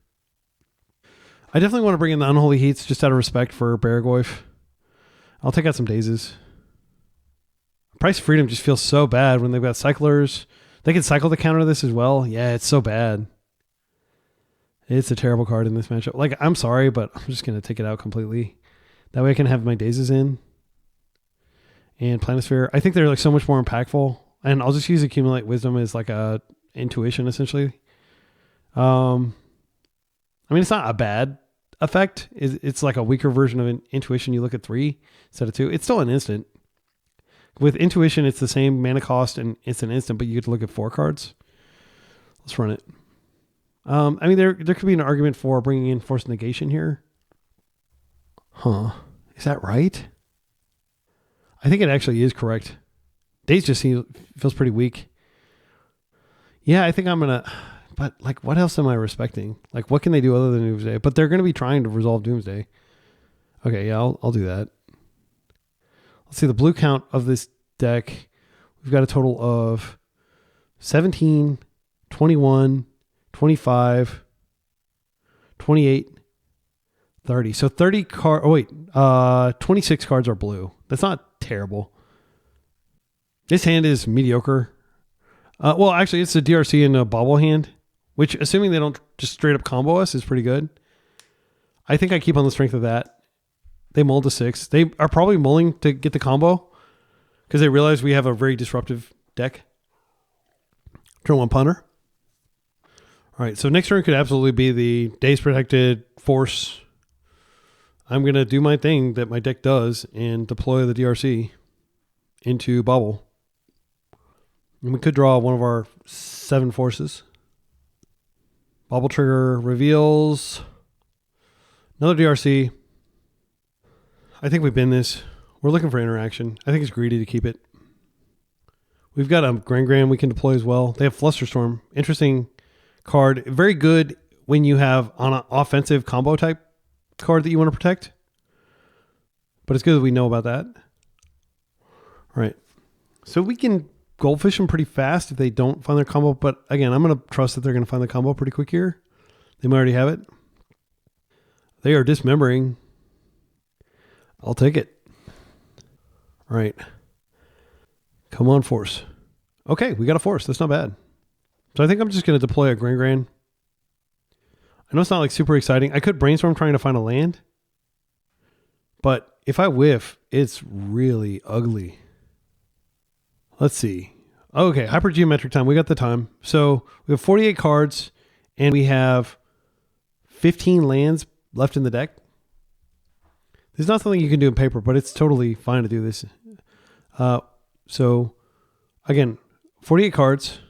I definitely want to bring in the Unholy Heats just out of respect for Baraghoif. I'll take out some Dazes. Price of Freedom just feels so bad when they've got cyclers. They can cycle to counter this as well. Yeah, it's so bad. It's a terrible card in this matchup. Like, I'm sorry, but I'm just going to take it out completely. That way I can have my Dazes in. And Planisphere. I think they're like so much more impactful. And I'll just use Accumulate Wisdom as like a intuition, essentially. I mean, it's not a bad effect. It's like a weaker version of an intuition. You look at 3 instead of 2. It's still an instant. With intuition, it's the same mana cost and it's an instant, but you get to look at 4 cards. Let's run it. I mean, there could be an argument for bringing in Forced Negation here. Huh. Is that right? I think it actually is correct. Daze just feels pretty weak. Yeah, I think I'm going to... But, like, what else am I respecting? Like, what can they do other than Doomsday? But they're going to be trying to resolve Doomsday. Okay, yeah, I'll do that. Let's see the blue count of this deck. We've got a total of 17, 21, 25, 28, 30. So 30 cards. Oh, wait. 26 cards are blue. That's not terrible. This hand is mediocre. Well, actually, it's a DRC and a bobble hand, which, assuming they don't just straight up combo us, is pretty good. I think I keep on the strength of that. They mulled to 6. They are probably mulling to get the combo because they realize we have a very disruptive deck. Turn 1 punter. All right, so next turn could absolutely be the Daze Protected Force. I'm going to do my thing that my deck does and deploy the DRC into Bobble. And we could draw one of our 7 forces. Bobble Trigger reveals another DRC. I think we bin this. We're looking for interaction. I think it's greedy to keep it. We've got a GRAN-GRAN we can deploy as well. They have Flusterstorm. Interesting card. Very good when you have on an offensive combo type card that you want to protect. But it's good that we know about that. All right. So we can goldfish them pretty fast if they don't find their combo. But again, I'm going to trust that they're going to find the combo pretty quick here. They might already have it. They are dismembering. I'll take it. All right. Come on, Force. Okay, we got a Force. That's not bad. So I think I'm just going to deploy a GRAN-GRAN. I know it's not like super exciting. I could brainstorm trying to find a land. But if I whiff, it's really ugly. Let's see. Okay, hypergeometric time. We got the time. So we have 48 cards and we have 15 lands left in the deck. There's not something you can do in paper, but it's totally fine to do this. So, again, 48 cards.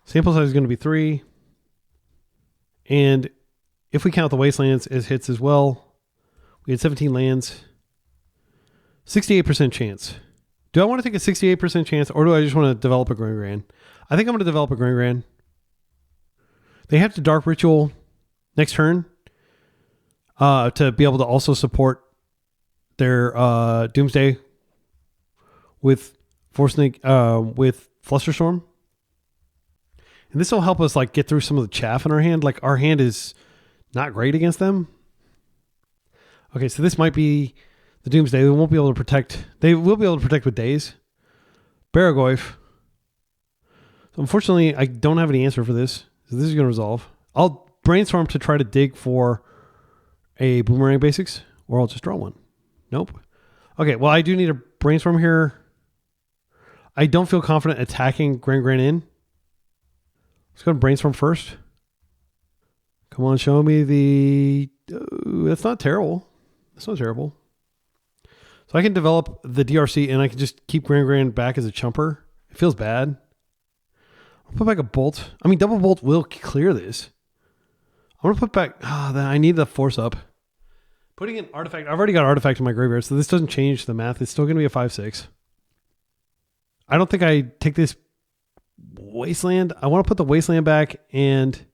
Sample size is going to be 3. And if we count the Wastelands as hits as well, we had 17 lands. 68% chance. Do I want to take a 68% chance, or do I just want to develop a GRAN-GRAN? I think I'm going to develop a GRAN-GRAN. They have to Dark Ritual next turn. To be able to also support their Doomsday with with Flusterstorm. And this will help us like get through some of the chaff in our hand. Like our hand is not great against them. Okay, so this might be the Doomsday. They won't be able to protect. They will be able to protect with Daze. Baraghoif. So unfortunately, I don't have any answer for this. So this is going to resolve. I'll brainstorm to try to dig for a Boomerang Basics, or I'll just draw one. Nope. Okay, well, I do need a brainstorm here. I don't feel confident attacking GRAN-GRAN in. Let's go to brainstorm first. Come on, show me the... that's not terrible. That's not terrible. So I can develop the DRC and I can just keep GRAN-GRAN back as a chumper. It feels bad. I'll put back a bolt. I mean, double bolt will clear this. I want to put back. I need the force up. Putting an artifact. I've already got artifact in my graveyard, so this doesn't change the math. It's still going to be a 5/6. I don't think I take this Wasteland. I want to put the Wasteland back and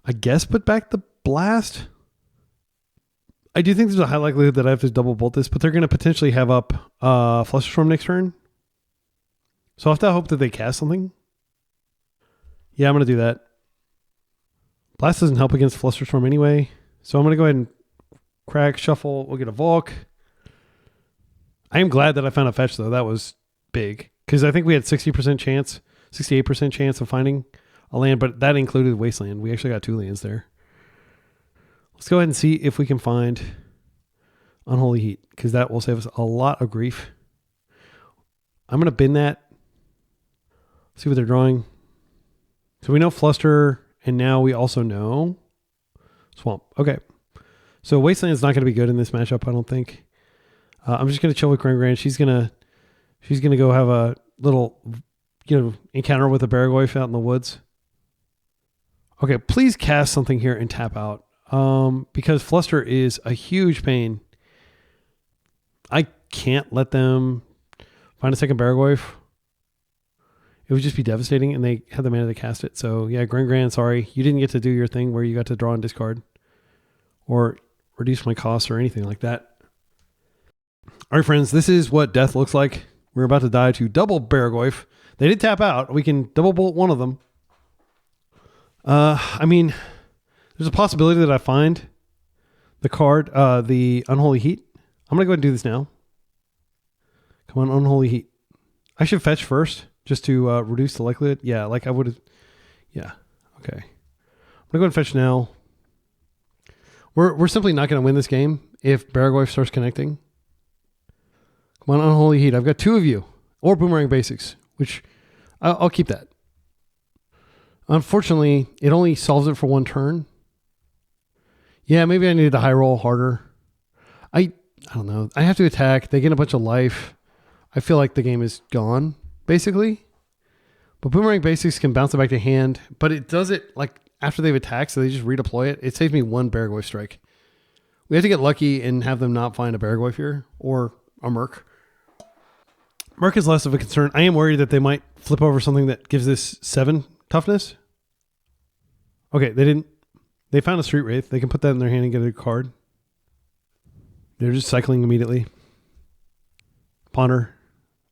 I guess put back the Blast. I do think there's a high likelihood that I have to double bolt this, but they're going to potentially have up Flusterstorm next turn. So I have to hope that they cast something. Yeah, I'm going to do that. Blast doesn't help against Flusterstorm anyway. So I'm going to go ahead and crack, shuffle. We'll get a Volk. I am glad that I found a fetch, though. That was big. Because I think we had 60% chance, 68% chance of finding a land, but that included Wasteland. We actually got 2 lands there. Let's go ahead and see if we can find Unholy Heat, because that will save us a lot of grief. I'm going to bin that. See what they're drawing. So we know Fluster, and now we also know Swamp. Okay. So Wasteland is not going to be good in this matchup, I don't think. I'm just going to chill with GRAN-GRAN. She's going to go have a little, encounter with a Baragorf out in the woods. Okay, please cast something here and tap out. Because Fluster is a huge pain. I can't let them find a second Baragorf. It would just be devastating, and they had the mana to cast it. So yeah, GRAN-GRAN, sorry. You didn't get to do your thing where you got to draw and discard. Or reduce my costs or anything like that. All right, friends, this is what death looks like. We're about to die to double Baragorf. They did tap out. We can double bolt one of them. I mean, there's a possibility that I find the card, the Unholy Heat. I'm going to go ahead and do this now. Come on, Unholy Heat. I should fetch first just to reduce the likelihood. Yeah, like I would have. Yeah, okay. I'm going to go ahead and fetch now. We're simply not going to win this game if Baragorf starts connecting. Come on, Unholy Heat. I've got 2 of you. Or Boomerang Basics, which I'll keep that. Unfortunately, it only solves it for 1 turn. Yeah, maybe I needed to high roll harder. I don't know. I have to attack. They get a bunch of life. I feel like the game is gone, basically. But Boomerang Basics can bounce it back to hand, but it does it like after they've attacked, so they just redeploy it. It saves me 1 Baragorf strike. We have to get lucky and have them not find a Baragorf here or a Merc. Merc is less of a concern. I am worried that they might flip over something that gives this 7 toughness. Okay, they didn't. They found a Street Wraith. They can put that in their hand and get a card. They're just cycling immediately. Ponder.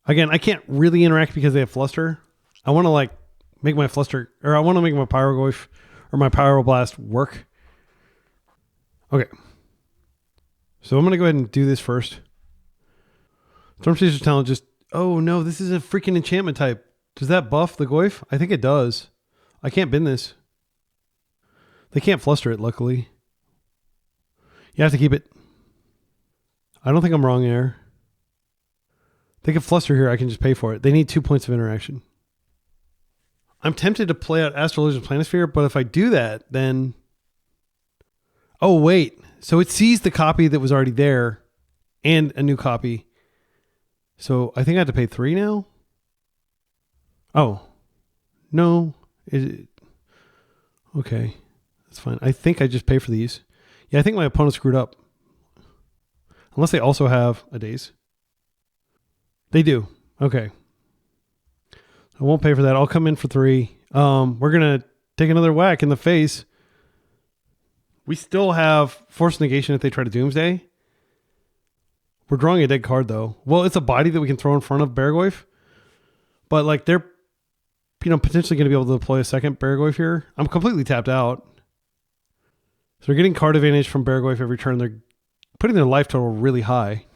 Again, I can't really interact because they have Fluster. I want to make my Fluster, or I want to make my Pyroglyph or my Pyroblast work. Okay. So I'm going to go ahead and do this first. Stormchaser's Talent just, oh no, this is a freaking enchantment type. Does that buff the Goyf? I think it does. I can't bin this. They can't Fluster it, luckily. You have to keep it. I don't think I'm wrong there. They can Fluster here. I can just pay for it. They need 2 points of interaction. I'm tempted to play out Astrologian Planisphere, but if I do that, then... Oh, wait. So it sees the copy that was already there and a new copy. So I think I have to pay 3 now? Oh. No. Okay. That's fine. I think I just pay for these. Yeah, I think my opponent screwed up. Unless they also have a Daze. They do. Okay. I won't pay for that. I'll come in for 3. We're going to take another whack in the face. We still have Force Negation if they try to Doomsday. We're drawing a dead card, though. Well, it's a body that we can throw in front of Baragorf. But, they're potentially going to be able to deploy a second Baragorf here. I'm completely tapped out. So they're getting card advantage from Baragorf every turn. They're putting their life total really high.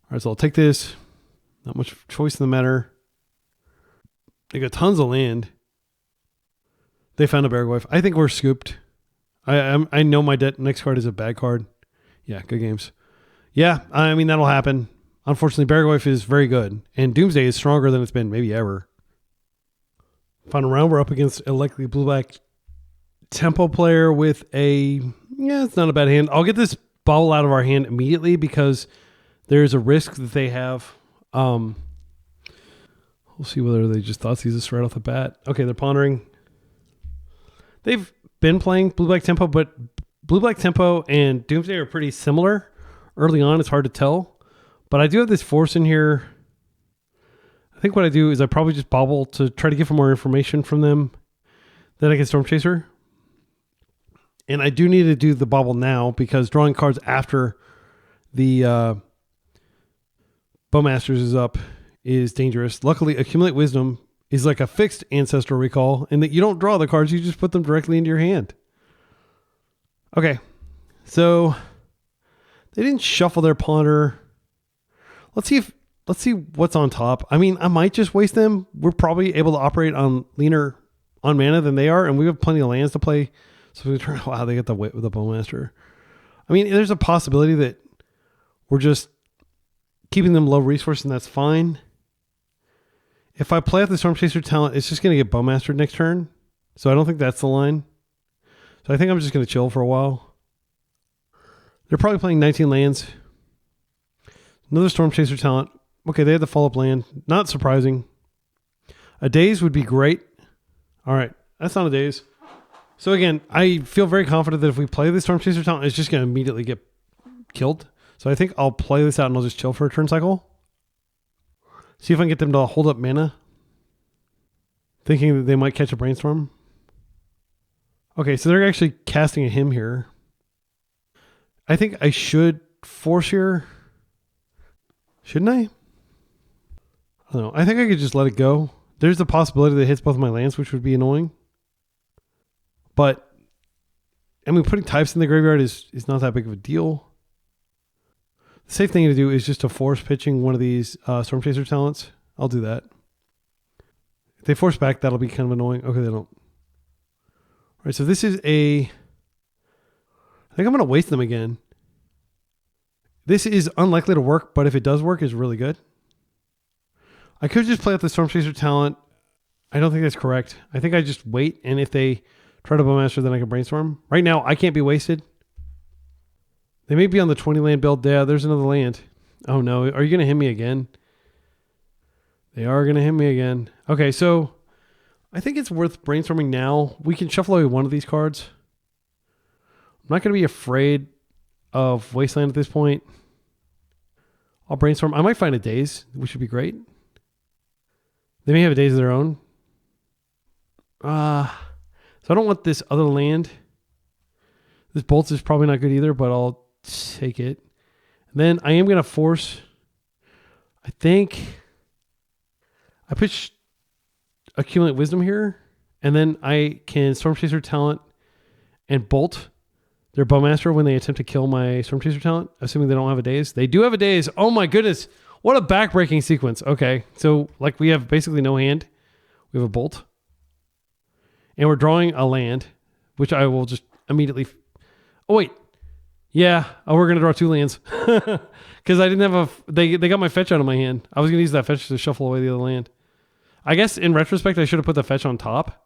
All right, so I'll take this. Not much choice in the matter. They got tons of land. They found a Baragorf. I think we're scooped. I know my next card is a bad card. Yeah, good games. Yeah, I mean, that'll happen. Unfortunately, Baragorf is very good. And Doomsday is stronger than it's been maybe ever. Final round, we're up against a likely blue-black tempo player with a... Yeah, it's not a bad hand. I'll get this bubble out of our hand immediately because there's a risk that they have... We'll see whether they just thought these this right off the bat. Okay, they're pondering. They've been playing blue-black tempo, but blue-black tempo and Doomsday are pretty similar. Early on, it's hard to tell. But I do have this force in here. I think what I do is I probably just bobble to try to get more information from them. Then I get Storm Chaser. And I do need to do the bobble now because drawing cards after the Bowmasters is up is dangerous. Luckily, Accumulate Wisdom is like a fixed Ancestral Recall in that you don't draw the cards, you just put them directly into your hand. Okay, so they didn't shuffle their Ponder. Let's see what's on top. I mean, I might just waste them. We're probably able to operate on leaner on mana than they are, and we have plenty of lands to play. So we turn. Wow, they get the wit with the Bowmaster. I mean, there's a possibility that we're just keeping them low resource, and that's fine. If I play out the Storm Chaser talent, it's just going to get Bowmastered next turn. So I don't think that's the line. So I think I'm just going to chill for a while. They're probably playing 19 lands. Another Storm Chaser talent. Okay, they had the follow-up land. Not surprising. A Daze would be great. All right, that's not a Daze. So again, I feel very confident that if we play the Storm Chaser talent, it's just going to immediately get killed. So I think I'll play this out and I'll just chill for a turn cycle. See if I can get them to hold up mana. Thinking that they might catch a Brainstorm. Okay, so they're actually casting a Hymn here. I think I should force here. Shouldn't I? I don't know. I think I could just let it go. There's the possibility that it hits both of my lands, which would be annoying. But, I mean, putting types in the graveyard is not that big of a deal. The safe thing to do is just to force pitching one of these Storm Chaser talents. I'll do that. If they force back, that'll be kind of annoying. Okay, they don't. All right, so this is a... I think I'm going to waste them again. This is unlikely to work, but if it does work, it's really good. I could just play out the Storm Chaser talent. I don't think that's correct. I think I just wait, and if they try to Bowmaster, then I can Brainstorm. Right now, I can't be wasted. They may be on the 20 land build. Yeah, there's another land. Oh no, are you going to hit me again? They are going to hit me again. Okay, so I think it's worth Brainstorming now. We can shuffle away one of these cards. I'm not going to be afraid of Wasteland at this point. I'll Brainstorm. I might find a Daze, which would be great. They may have a Daze of their own. So I don't want this other land. This Bolts is probably not good either, but I'll take it. And then I am going to force... I think... I pitch Accumulate Wisdom here, and then I can Storm Chaser talent and Bolt their Bowmaster when they attempt to kill my Storm Chaser talent, assuming they don't have a Daze. They do have a Daze. Oh my goodness. What a backbreaking sequence. Okay, so like we have basically no hand. We have a Bolt. And we're drawing a land, which I will just immediately... Oh, wait. Yeah. Oh, we're going to draw two lands. Because I didn't have a... They got my fetch out of my hand. I was going to use that fetch to shuffle away the other land. I guess in retrospect, I should have put the fetch on top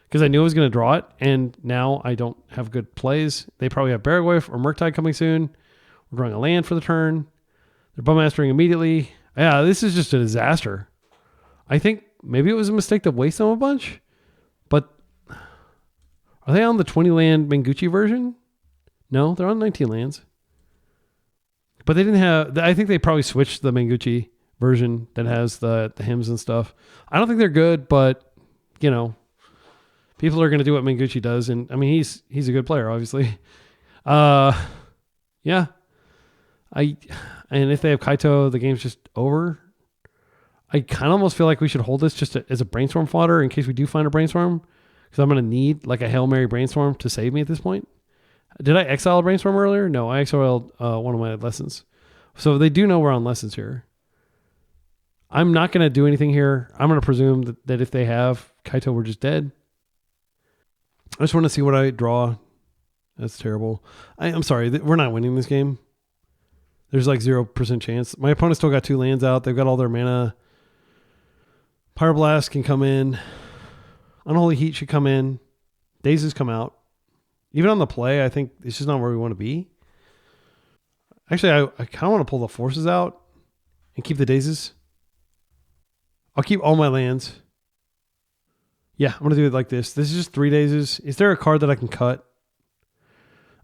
because I knew I was going to draw it. And now I don't have good plays. They probably have Baragway or Murktide coming soon. We're drawing a land for the turn. They're Bowmastering immediately. Yeah, this is just a disaster. I think maybe it was a mistake to waste them a bunch. But are they on the 20 land Menguchi version? No, they're on 19 lands. But they didn't have... I think they probably switched the Menguchi version that has the hymns and stuff. I don't think they're good, but, you know, people are going to do what Menguchi does. And, I mean, he's a good player, obviously. Yeah. And if they have Kaito, the game's just over. I kind of almost feel like we should hold this just as a Brainstorm fodder in case we do find a Brainstorm. Because I'm going to need like a Hail Mary Brainstorm to save me at this point. Did I exile a Brainstorm earlier? No, I exiled one of my lessons. So they do know we're on lessons here. I'm not going to do anything here. I'm going to presume that if they have Kaito, we're just dead. I just want to see what I draw. That's terrible. I'm sorry. We're not winning this game. There's like 0% chance. My opponent still got two lands out. They've got all their mana. Pyroblast can come in. Unholy Heat should come in. Dazes come out. Even on the play, I think it's just not where we want to be. Actually, I kind of want to pull the forces out and keep the Dazes. I'll keep all my lands. Yeah, I'm going to do it like this. This is just 3 days. Is there a card that I can cut?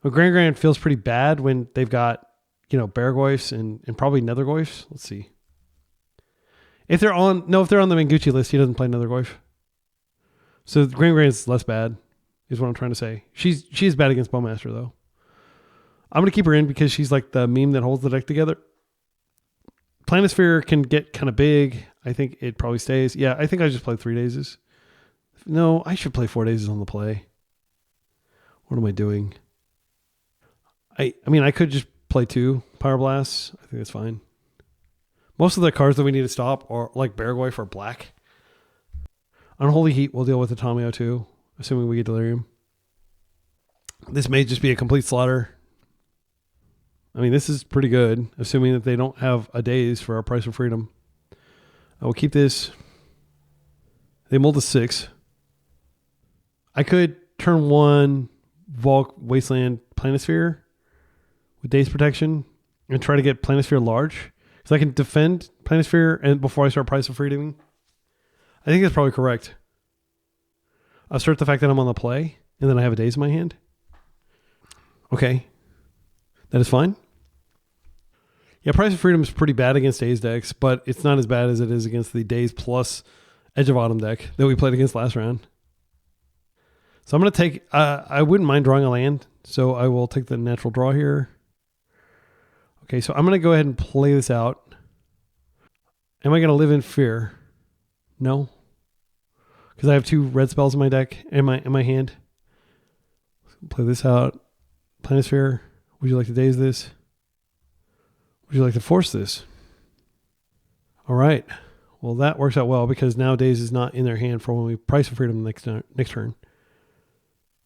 Well, Gran-GRAN feels pretty bad when they've got, Baragorphs and probably Nethergoyfs. Let's see. If they're on the Manguchi list, he doesn't play Nethergoyf. So Gran-GRAN is less bad, is what I'm trying to say. She's bad against Bowmaster, though. I'm going to keep her in because she's like the meme that holds the deck together. Planisphere can get kind of big. I think it probably stays. Yeah, I think I just played 3 days. No, I should play 4 days on the play. What am I doing? I mean, I could just play 2 Power Blasts. I think that's fine. Most of the cards that we need to stop are like Baragorph or Black. Unholy Heat, we'll deal with the Tomio too, assuming we get Delirium. This may just be a complete slaughter. I mean, this is pretty good, assuming that they don't have a daze for our Price of Freedom. I will keep this. They mulled a 6. I could turn 1 Volk Wasteland Planisphere with Daze Protection and try to get Planisphere large. Because I can defend Planisphere and before I start Price of Freedom. I think that's probably correct. I'll start the fact that I'm on the play and then I have a Daze in my hand. Okay. That is fine. Yeah, Price of Freedom is pretty bad against Daze decks, but it's not as bad as it is against the Daze plus Edge of Autumn deck that we played against last round. So I'm going to take... I wouldn't mind drawing a land, so I will take the natural draw here. Okay, so I'm going to go ahead and play this out. Am I going to live in fear? No. Because I have 2 red spells in my deck, in my hand. Play this out. Planisphere. Would you like to daze this? Would you like to force this? All right. Well, that works out well because now daze is not in their hand for when we Price of Freedom next turn.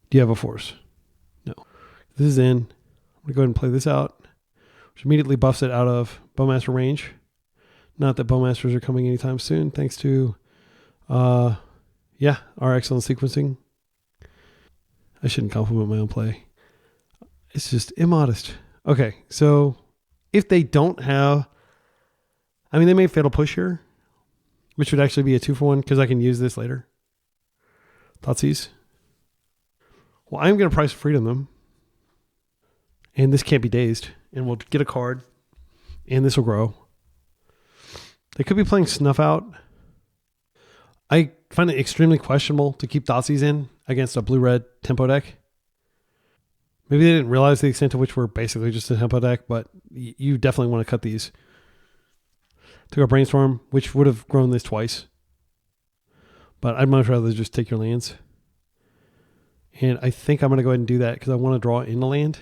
Do you have a force? No. This is in. I'm going to go ahead and play this out, which immediately buffs it out of Bowmaster range. Not that Bowmasters are coming anytime soon, thanks to, our excellent sequencing. I shouldn't compliment my own play. It's just immodest. Okay, so if they don't have... I mean, they may Fatal Push here, which would actually be a 2-for-1 because I can use this later. Thoughtseize. Well, I'm going to Price of Freedom them. And this can't be dazed. And we'll get a card. And this will grow. They could be playing Snuff Out. I find it extremely questionable to keep Thoughtseize in against a blue-red tempo deck. Maybe they didn't realize the extent to which we're basically just a tempo deck, but you definitely want to cut these. Took a Brainstorm, which would have grown this twice. But I'd much rather just take your lands. And I think I'm going to go ahead and do that because I want to draw in the land.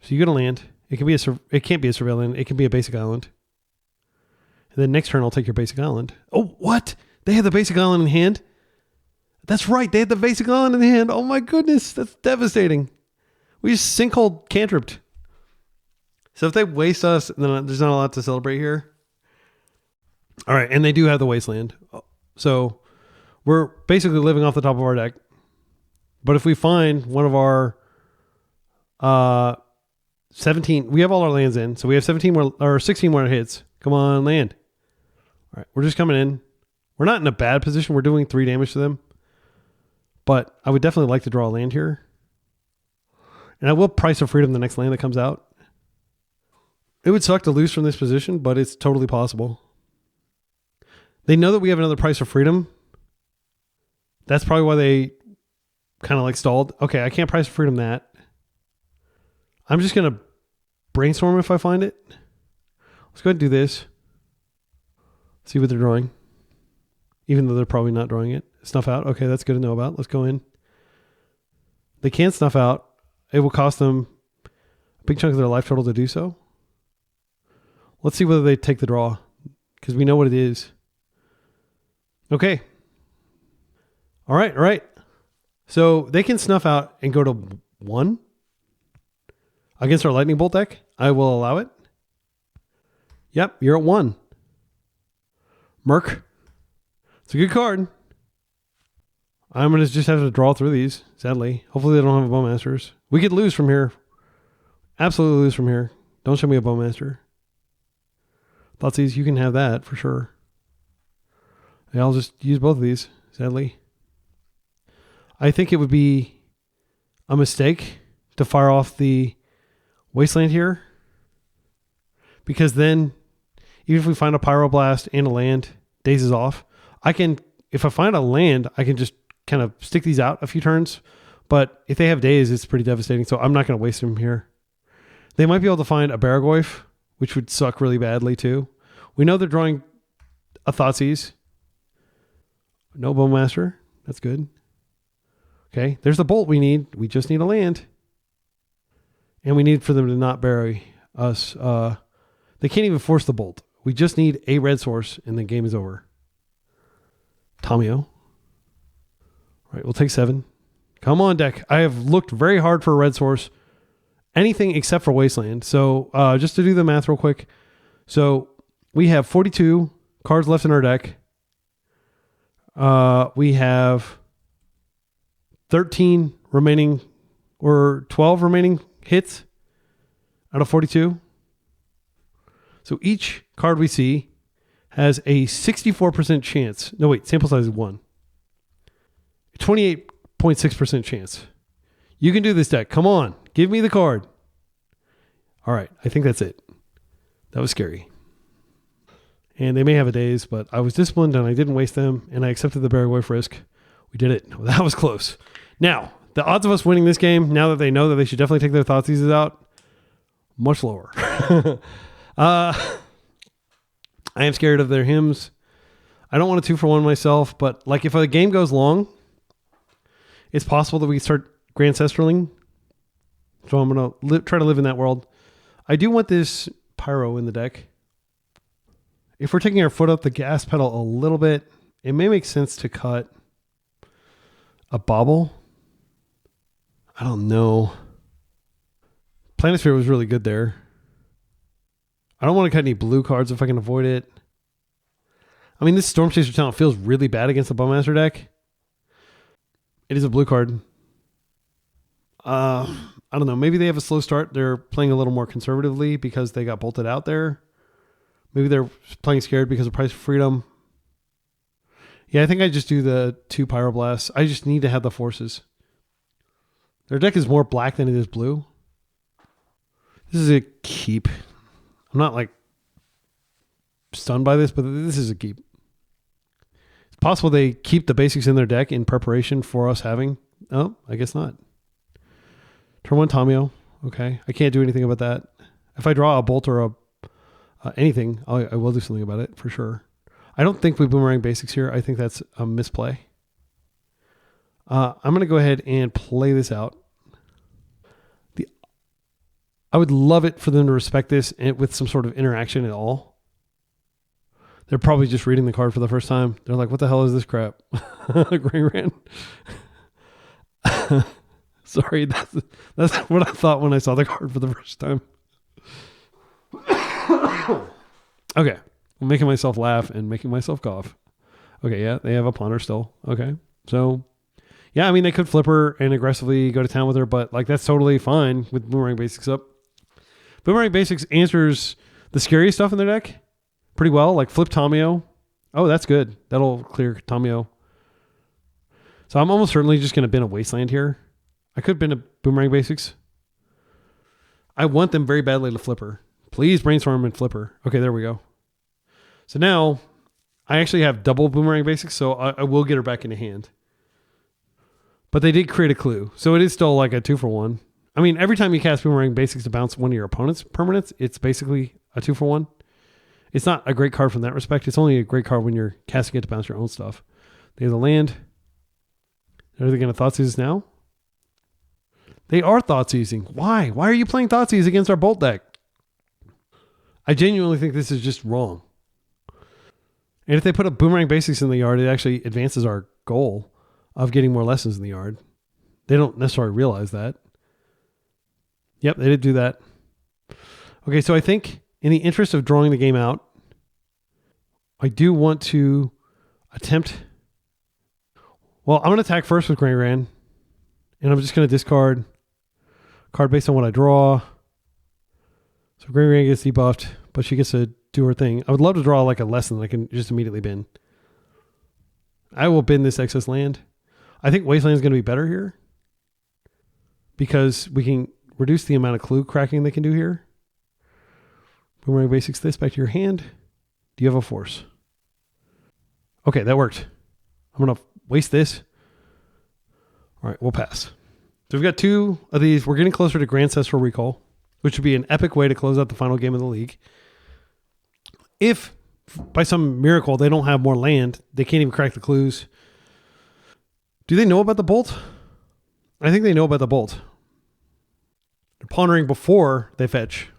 So you get a land. It can't be a surveil land. It can be a basic island. And then next turn, I'll take your basic island. Oh, what? They had the basic island in hand? That's right. They had the basic island in hand. Oh my goodness. That's devastating. We just sinkhole cantripped. So if they waste us, then there's not a lot to celebrate here. All right. And they do have the Wasteland. So we're basically living off the top of our deck. But if we find one of our 17, we have all our lands in. So we have 16 more hits. Come on, land. All right. We're just coming in. We're not in a bad position. We're doing 3 damage to them. But I would definitely like to draw a land here. And I will Price of Freedom the next land that comes out. It would suck to lose from this position, but it's totally possible. They know that we have another Price of Freedom. That's probably why they kind of like stalled. Okay, I can't Price of Freedom that. I'm just going to Brainstorm if I find it. Let's go ahead and do this. See what they're drawing. Even though they're probably not drawing it. Snuff Out. Okay, that's good to know about. Let's go in. They can't Snuff Out. It will cost them a big chunk of their life total to do so. Let's see whether they take the draw. Because we know what it is. Okay. All right. So they can Snuff Out and go to 1. Against our Lightning Bolt deck. I will allow it. Yep, you're at 1. Merc. It's a good card. I'm going to just have to draw through these, sadly. Hopefully they don't have a Bowmasters. We could lose from here. Absolutely lose from here. Don't show me a Bowmaster. Thoughtseize, you can have that for sure. Yeah, I'll just use both of these. sadly. I think it would be a mistake to fire off the Wasteland here, because then even if we find a Pyroblast and a land, Daze is off. If I find a land, I can just kind of stick these out a few turns. But if they have Daze, it's pretty devastating. So I'm not going to waste them here. They might be able to find a Baragoyf, which would suck really badly too. We know they're drawing a Thoughtseize. No Bowmaster. That's good. Okay, there's the Bolt we need. We just need a land. And we need for them to not bury us. They can't even force the Bolt. We just need a red source and the game is over. Tamio. All right, we'll take 7. Come on, deck. I have looked very hard for a red source. Anything except for Wasteland. So just to do the math real quick. So we have 42 cards left in our deck. We have 13 remaining or 12 remaining hits out of 42. So each card we see has a 64% chance. No, wait, sample size is 1. 28.6% chance. You can do this, deck. Come on. Give me the card. All right. I think that's it. That was scary. And they may have a Daze, but I was disciplined and I didn't waste them and I accepted the Baragoyf risk. We did it. That was close. Now, the odds of us winning this game, now that they know that they should definitely take their Thoughtseizes out, much lower. I am scared of their hymns. I don't want a 2-for-1 myself, but like if a game goes long, it's possible that we start Gran-cestraling. So I'm going to try to live in that world. I do want this Pyro in the deck. If we're taking our foot up the gas pedal a little bit, it may make sense to cut a Bauble. I don't know. Planisphere was really good there. I don't want to cut any blue cards if I can avoid it. I mean, this Storm Chaser talent feels really bad against the Bowmaster deck. It is a blue card. I don't know. Maybe they have a slow start. They're playing a little more conservatively because they got bolted out there. Maybe they're playing scared because of Price of Freedom. Yeah, I think I just do the 2 Pyroblasts. I just need to have the forces. Their deck is more black than it is blue. This is a keep. I'm not like stunned by this, but this is a keep. It's possible they keep the basics in their deck in preparation for us having. Oh, I guess not. Turn 1 Tamio. Okay. I can't do anything about that. If I draw a Bolt or anything, I will do something about it for sure. I don't think we boomerang basics here. I think that's a misplay. I'm going to go ahead and play this out. I would love it for them to respect this with some sort of interaction at all. They're probably just reading the card for the first time. They're like, what the hell is this crap? GRAN-GRAN. Sorry, that's what I thought when I saw the card for the first time. Okay. I'm making myself laugh and making myself cough. Okay, yeah, they have a Ponder still. Okay. So, yeah, I mean, they could flip her and aggressively go to town with her, but like that's totally fine with Boomerang Basics up. Boomerang Basics answers the scariest stuff in their deck pretty well, like flip Tamio. Oh, that's good. That'll clear Tamio. So I'm almost certainly just going to bin a Wasteland here. I could bin a Boomerang Basics. I want them very badly to flip her. Please brainstorm and flip her. Okay, there we go. So now I actually have double Boomerang Basics, so I will get her back into hand. But they did create a clue. So it is still like a 2-for-1. I mean, every time you cast Boomerang Basics to bounce one of your opponent's permanents, it's basically a 2-for-1. It's not a great card from that respect. It's only a great card when you're casting it to bounce your own stuff. They have the land. Are they going to Thoughtseize now? They are Thoughtseizing. Why? Why are you playing Thoughtseize against our Bolt deck? I genuinely think this is just wrong. And if they put a Boomerang Basics in the yard, it actually advances our goal of getting more lessons in the yard. They don't necessarily realize that. Yep, they did do that. Okay, so I think in the interest of drawing the game out, I do want to attempt... Well, I'm going to attack first with GRAN-GRAN, and I'm just going to discard card based on what I draw. So GRAN-GRAN gets debuffed, but she gets to do her thing. I would love to draw like a lesson that I can just immediately bin. I will bin this excess land. I think Wasteland is going to be better here because we can reduce the amount of clue cracking they can do here. Boomerang Basics this back to your hand. Do you have a force? Okay, that worked. I'm going to waste this. All right, we'll pass. So we've got 2 of these. We're getting closer to Gran-cestral Recall, which would be an epic way to close out the final game of the league. If by some miracle they don't have more land, they can't even crack the clues. Do they know about the bolt? I think they know about the bolt. They're pondering before they fetch,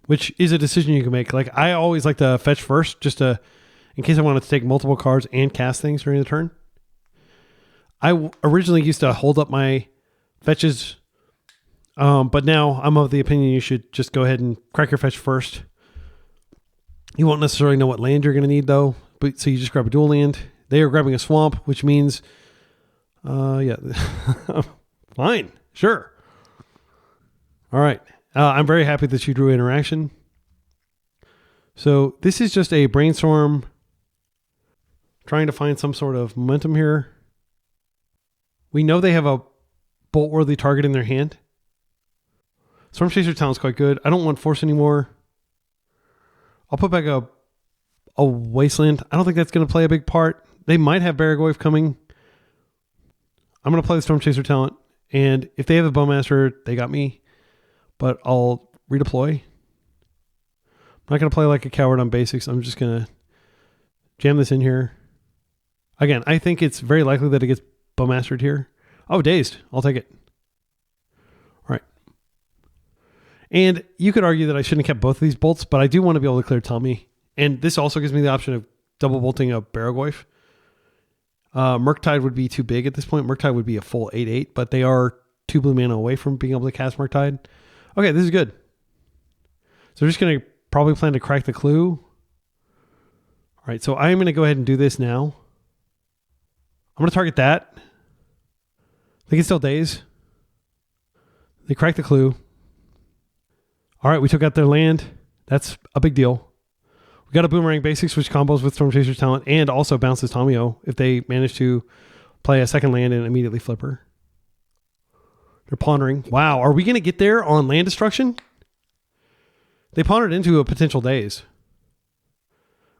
which is a decision you can make. Like, I always like to fetch first, just to, in case I wanted to take multiple cards and cast things during the turn. I originally used to hold up my fetches, but now I'm of the opinion you should just go ahead and crack your fetch first. You won't necessarily know what land you're going to need, though, but so you just grab a dual land. They are grabbing a swamp, which means, yeah, fine, sure. All right, I'm very happy that you drew interaction. So this is just a brainstorm, trying to find some sort of momentum here. We know they have a bolt-worthy target in their hand. Storm Chaser Talent's quite good. I don't want Force anymore. I'll put back a Wasteland. I don't think that's going to play a big part. They might have Barragoyf coming. I'm going to play the Storm Chaser Talent. And if they have a Bowmaster, they got me. But I'll redeploy. I'm not going to play like a coward on basics. I'm just going to jam this in here. Again, I think it's very likely that it gets Bowmastered here. Oh, Dazed. I'll take it. All right. And you could argue that I shouldn't have kept both of these bolts, but I do want to be able to clear Tummy. And this also gives me the option of double bolting a Barragoyf. Murktide would be too big at this point. Murktide would be a full 8/8, but they are 2 blue mana away from being able to cast Murktide. Okay, this is good. So we're just going to probably plan to crack the clue. All right, so I'm going to go ahead and do this now. I'm going to target that. They can still daze. They crack the clue. All right, we took out their land. That's a big deal. We got a Boomerang Basics, which combos with Storm Chaser's Talent and also bounces Tomio if they manage to play a second land and immediately flip her. They're pondering. Wow, are we going to get there on land destruction? They pondered into a potential daze.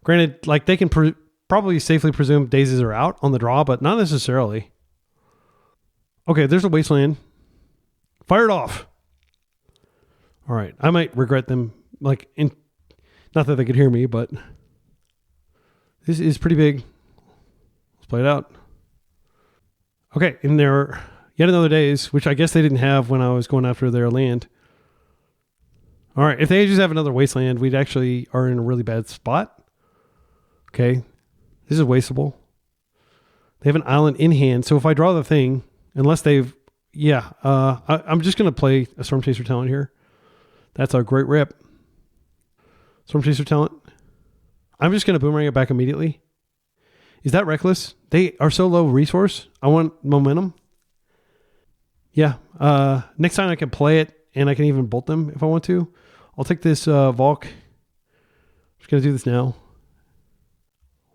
Granted, like they can probably safely presume dazes are out on the draw, but not necessarily. Okay, there's a Wasteland. Fire it off. All right, I might regret them. Like, not that they could hear me, but this is pretty big. Let's play it out. Okay, and there are yet another daze, which I guess they didn't have when I was going after their land. All right, if they just have another Wasteland, we'd actually are in a really bad spot. Okay, this is wastable. They have an island in hand, so if I draw the thing, unless they've, yeah, I'm just going to play a Storm Chaser Talent here. That's a great rip. Storm Chaser Talent. I'm just going to Boomerang it back immediately. Is that reckless? They are so low resource. I want momentum. Yeah. Next time I can play it and I can even bolt them if I want to. I'll take this Volk. I'm just going to do this now.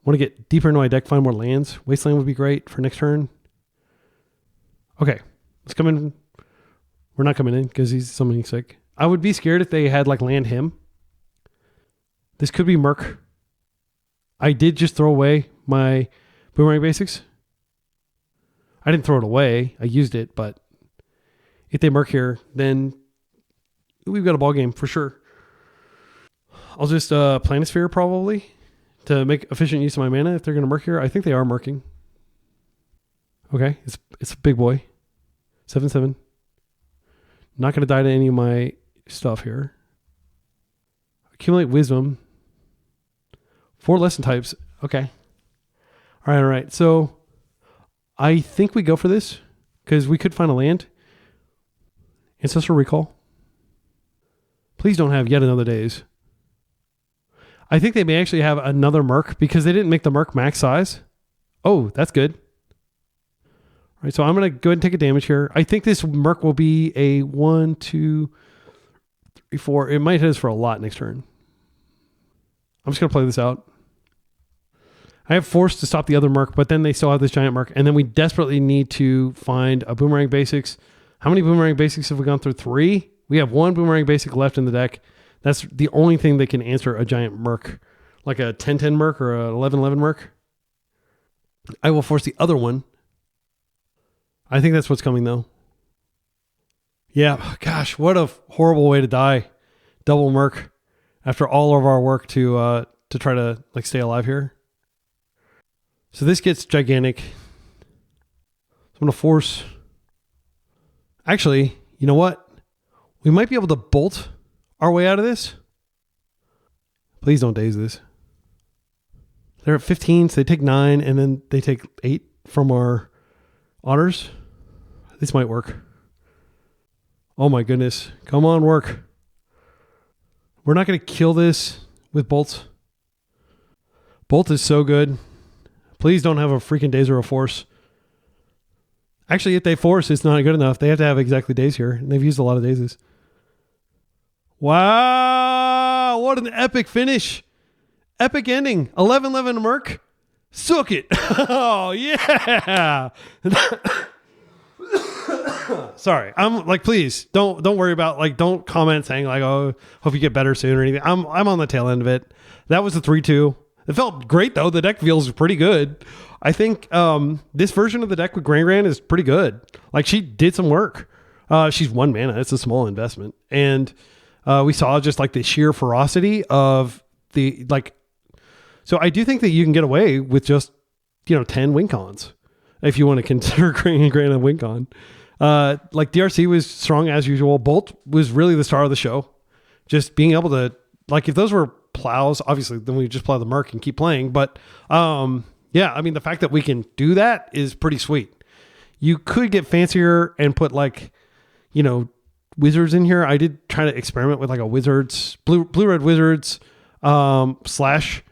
Want to get deeper into my deck, find more lands. Wasteland would be great for next turn. Okay. Let's come in. We're not coming in because he's summoning sick. I would be scared if they had like land him. This could be Merc. I did just throw away my Boomerang Basics. I didn't throw it away. I used it, but if they Merc here, then we've got a ball game for sure. I'll just Planisphere probably to make efficient use of my mana if they're going to Merc here. I think they are Mercing. Okay, it's a big boy. 7/7. Not going to die to any of my stuff here. Accumulate Wisdom. 4 lesson types. Okay. All right. So I think we go for this because we could find a land. Ancestral Recall. Please don't have yet another daze. I think they may actually have another Merc because they didn't make the Merc max size. Oh, that's good. All right, so I'm going to go ahead and take a damage here. I think this Merc will be a 1, 2, 3, 4. It might hit us for a lot next turn. I'm just going to play this out. I have Force to stop the other Merc, but then they still have this giant Merc. And then we desperately need to find a Boomerang Basics. How many Boomerang Basics have we gone through? 3? We have 1 Boomerang Basic left in the deck. That's the only thing that can answer a giant Merc, like a 10-10 Merc or a 11-11 Merc. I will force the other one. I think that's what's coming, though. Yeah, gosh, what a horrible way to die. Double Merc after all of our work to try to like stay alive here. So this gets gigantic. So I'm going to force. Actually, you know what? We might be able to bolt our way out of this. Please don't daze this. They're at 15, so they take 9, and then they take 8 from our otters. This might work. Oh my goodness. Come on, work. We're not going to kill this with bolts. Bolt is so good. Please don't have a freaking daze or a force. Actually, if they force, it's not good enough. They have to have exactly daze here, and they've used a lot of dazes. Wow, what an epic finish. Epic ending. 11-11 Merc. Sook it. Oh, yeah. Sorry. I'm like, please don't worry about like, don't comment saying like, oh, hope you get better soon or anything. I'm on the tail end of it. That was a 3-2. It felt great though. The deck feels pretty good. I think this version of the deck with GRAN-GRAN is pretty good. Like she did some work. She's 1 mana. It's a small investment. And we saw just like the sheer ferocity of the like. So I do think that you can get away with just, 10 win cons if you want to consider GRAN-GRAN a win con. Like DRC was strong as usual. Bolt was really the star of the show. Just being able to, like, if those were plows, obviously, then we just plow the Merc and keep playing. But yeah, I mean, the fact that we can do that is pretty sweet. You could get fancier and put like, wizards in here. I did try to experiment with like a wizards, blue-red wizards slash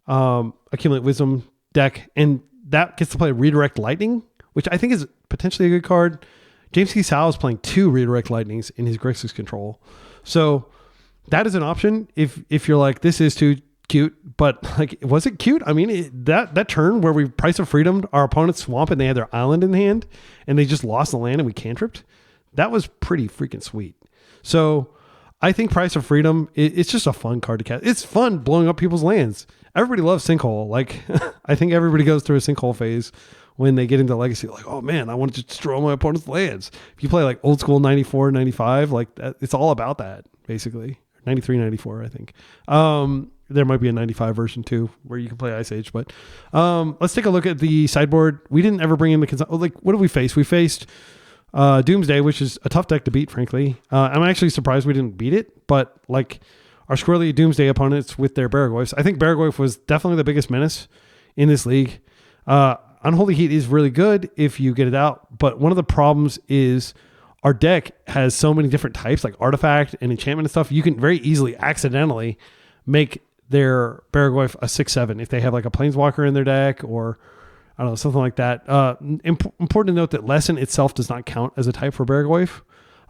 accumulate wisdom deck, and that gets to play redirect lightning, which I think is potentially a good card. James T. Sal is playing 2 redirect lightnings in his Grixis control, so that is an option if you're like, this is too cute. But like, was it cute? I mean, that turn where we Price of Freedom our opponent's swamp and they had their island in hand and they just lost the land and we cantripped, that was pretty freaking sweet. So I think Price of Freedom, it's just a fun card to cast. It's fun blowing up people's lands. Everybody loves Sinkhole. Like, I think everybody goes through a Sinkhole phase when they get into Legacy. Like, oh man, I want to destroy my opponent's lands. If you play like old school 94, 95, like that, it's all about that, basically. 93, 94, I think. There might be a 95 version too, where you can play Ice Age. But let's take a look at the sideboard. We didn't ever bring in the... Like, what did we face? We faced Doomsday, which is a tough deck to beat, frankly. I'm actually surprised we didn't beat it, but like our squirrely Doomsday opponents with their Barragoyfs. I think Barragoyf was definitely the biggest menace in this league. Unholy Heat is really good if you get it out, but one of the problems is our deck has so many different types, like artifact and enchantment and stuff. You can very easily accidentally make their Barragoyf a 6/7 if they have like a Planeswalker in their deck or I don't know, something like that. Important to note that Lesson itself does not count as a type for Barragoyf,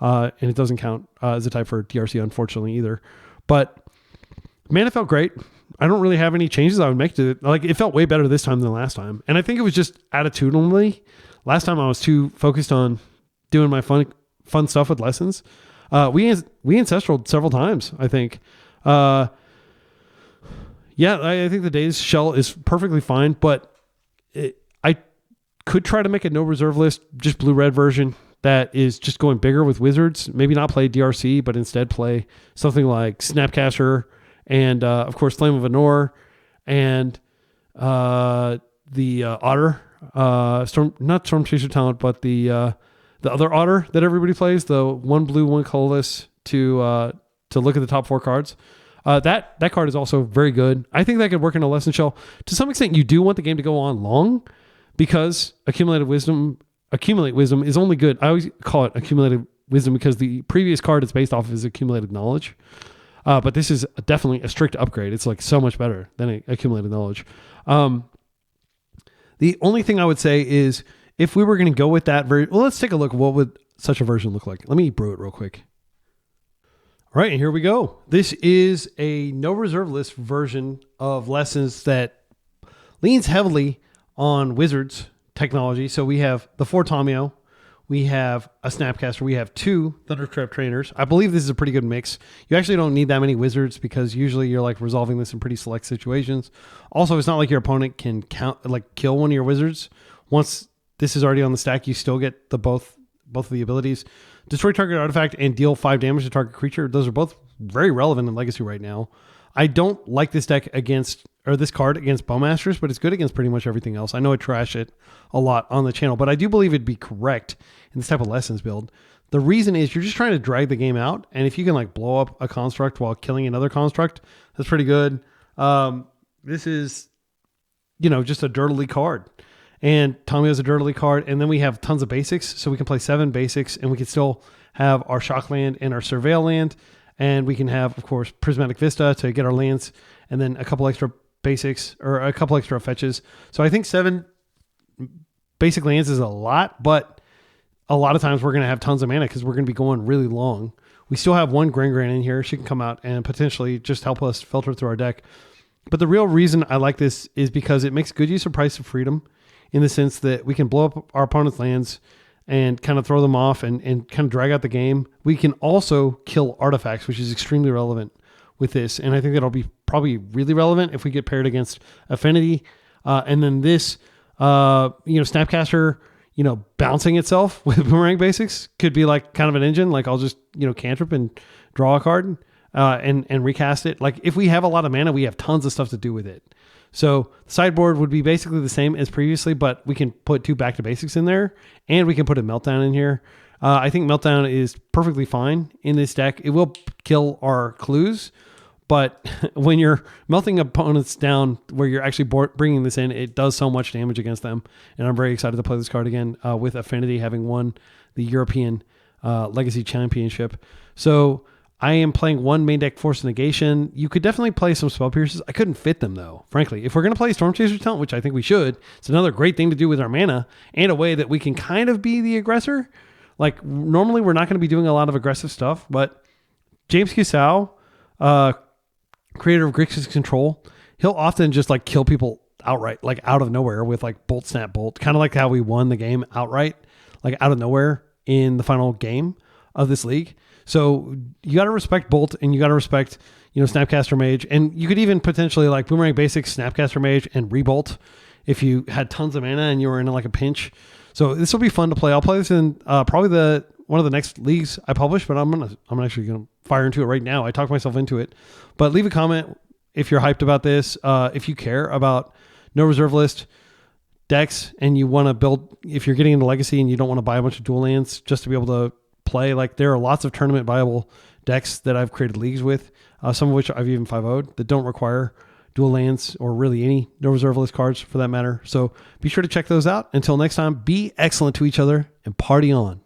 and it doesn't count as a type for DRC, unfortunately, either. But man, it felt great. I don't really have any changes I would make to it. Like, it felt way better this time than last time. And I think it was just attitudinally. Last time I was too focused on doing my fun stuff with Lessons. We ancestraled several times, I think. Yeah, I think the Daze shell is perfectly fine, but I could try to make a no reserve list, just blue-red version that is just going bigger with wizards. Maybe not play DRC, but instead play something like Snapcaster and, of course, Flame of Anor and the Otter. Not Storm Chaser Talent, but the other Otter that everybody plays, the one blue, one colorless to look at the top 4 cards. That card is also very good. I think that could work in a Lesson Shell. To some extent, you do want the game to go on long because Accumulate Wisdom is only good. I always call it Accumulated Wisdom because the previous card it's based off is Accumulated Knowledge. But this is definitely a strict upgrade. It's like so much better than Accumulated Knowledge. The only thing I would say is if we were going to go with that well, let's take a look. What would such a version look like? Let me brew it real quick. All right, and here we go. This is a no reserve list version of Lessons that leans heavily on Wizards technology. So we have the 4 Tomio, we have a Snapcaster, we have 2 Thundertrap Trainers. I believe this is a pretty good mix. You actually don't need that many Wizards because usually you're like resolving this in pretty select situations. Also, it's not like your opponent can kill one of your Wizards. Once this is already on the stack, you still get the both of the abilities. Destroy target artifact and deal 5 damage to target creature. Those are both very relevant in Legacy right now. I don't like this deck this card against Bowmasters, but it's good against pretty much everything else. I know I trash it a lot on the channel, but I do believe it'd be correct in this type of Lessons build. The reason is you're just trying to drag the game out, and if you can like blow up a construct while killing another construct, that's pretty good. This is, just a dirtily card. And Tommy has a dirtily card, and then we have tons of basics, so we can play 7 basics, and we can still have our Shock land and our Surveil land, and we can have, of course, Prismatic Vista to get our lands, and then a couple extra basics, or a couple extra fetches. So I think 7 basic lands is a lot, but a lot of times we're going to have tons of mana because we're going to be going really long. We still have 1 GRAN-GRAN in here. She can come out and potentially just help us filter through our deck. But the real reason I like this is because it makes good use of Price of Freedom, in the sense that we can blow up our opponent's lands and kind of throw them off and kind of drag out the game. We can also kill artifacts, which is extremely relevant with this. And I think that'll be probably really relevant if we get paired against Affinity. And then this, Snapcaster, bouncing itself with Boomerang Basics could be like kind of an engine. Like I'll just, cantrip and draw a card and recast it. Like if we have a lot of mana, we have tons of stuff to do with it. So the sideboard would be basically the same as previously, but we can put 2 back to basics in there, and we can put a Meltdown in here. I think Meltdown is perfectly fine in this deck. It will kill our clues, but when you're melting opponents down where you're actually bringing this in, it does so much damage against them. And I'm very excited to play this card again with Affinity having won the European Legacy Championship. So I am playing 1 main deck Force Negation. You could definitely play some Spell Pierces. I couldn't fit them though, frankly. If we're going to play Storm Chaser's Talent, which I think we should, it's another great thing to do with our mana and a way that we can kind of be the aggressor. Like normally we're not going to be doing a lot of aggressive stuff, but James Cusau, creator of Grixis Control, he'll often just like kill people outright, like out of nowhere with like Bolt Snap Bolt, kind of like how we won the game outright, like out of nowhere in the final game of this league. So you got to respect Bolt, and you got to respect, Snapcaster Mage, and you could even potentially like Boomerang Basics, Snapcaster Mage, and Rebolt if you had tons of mana and you were in like a pinch. So this will be fun to play. I'll play this in probably one of the next leagues I publish, but I'm actually gonna fire into it right now. I talked myself into it. But leave a comment if you're hyped about this. If you care about no reserve list decks and you want to build, if you're getting into Legacy and you don't want to buy a bunch of dual lands just to be able to play, like there are lots of tournament viable decks that I've created leagues with, some of which I've even 5-0'd that don't require dual lands or really any no reserve list cards for that matter. So be sure to check those out. Until next time, be excellent to each other and party on.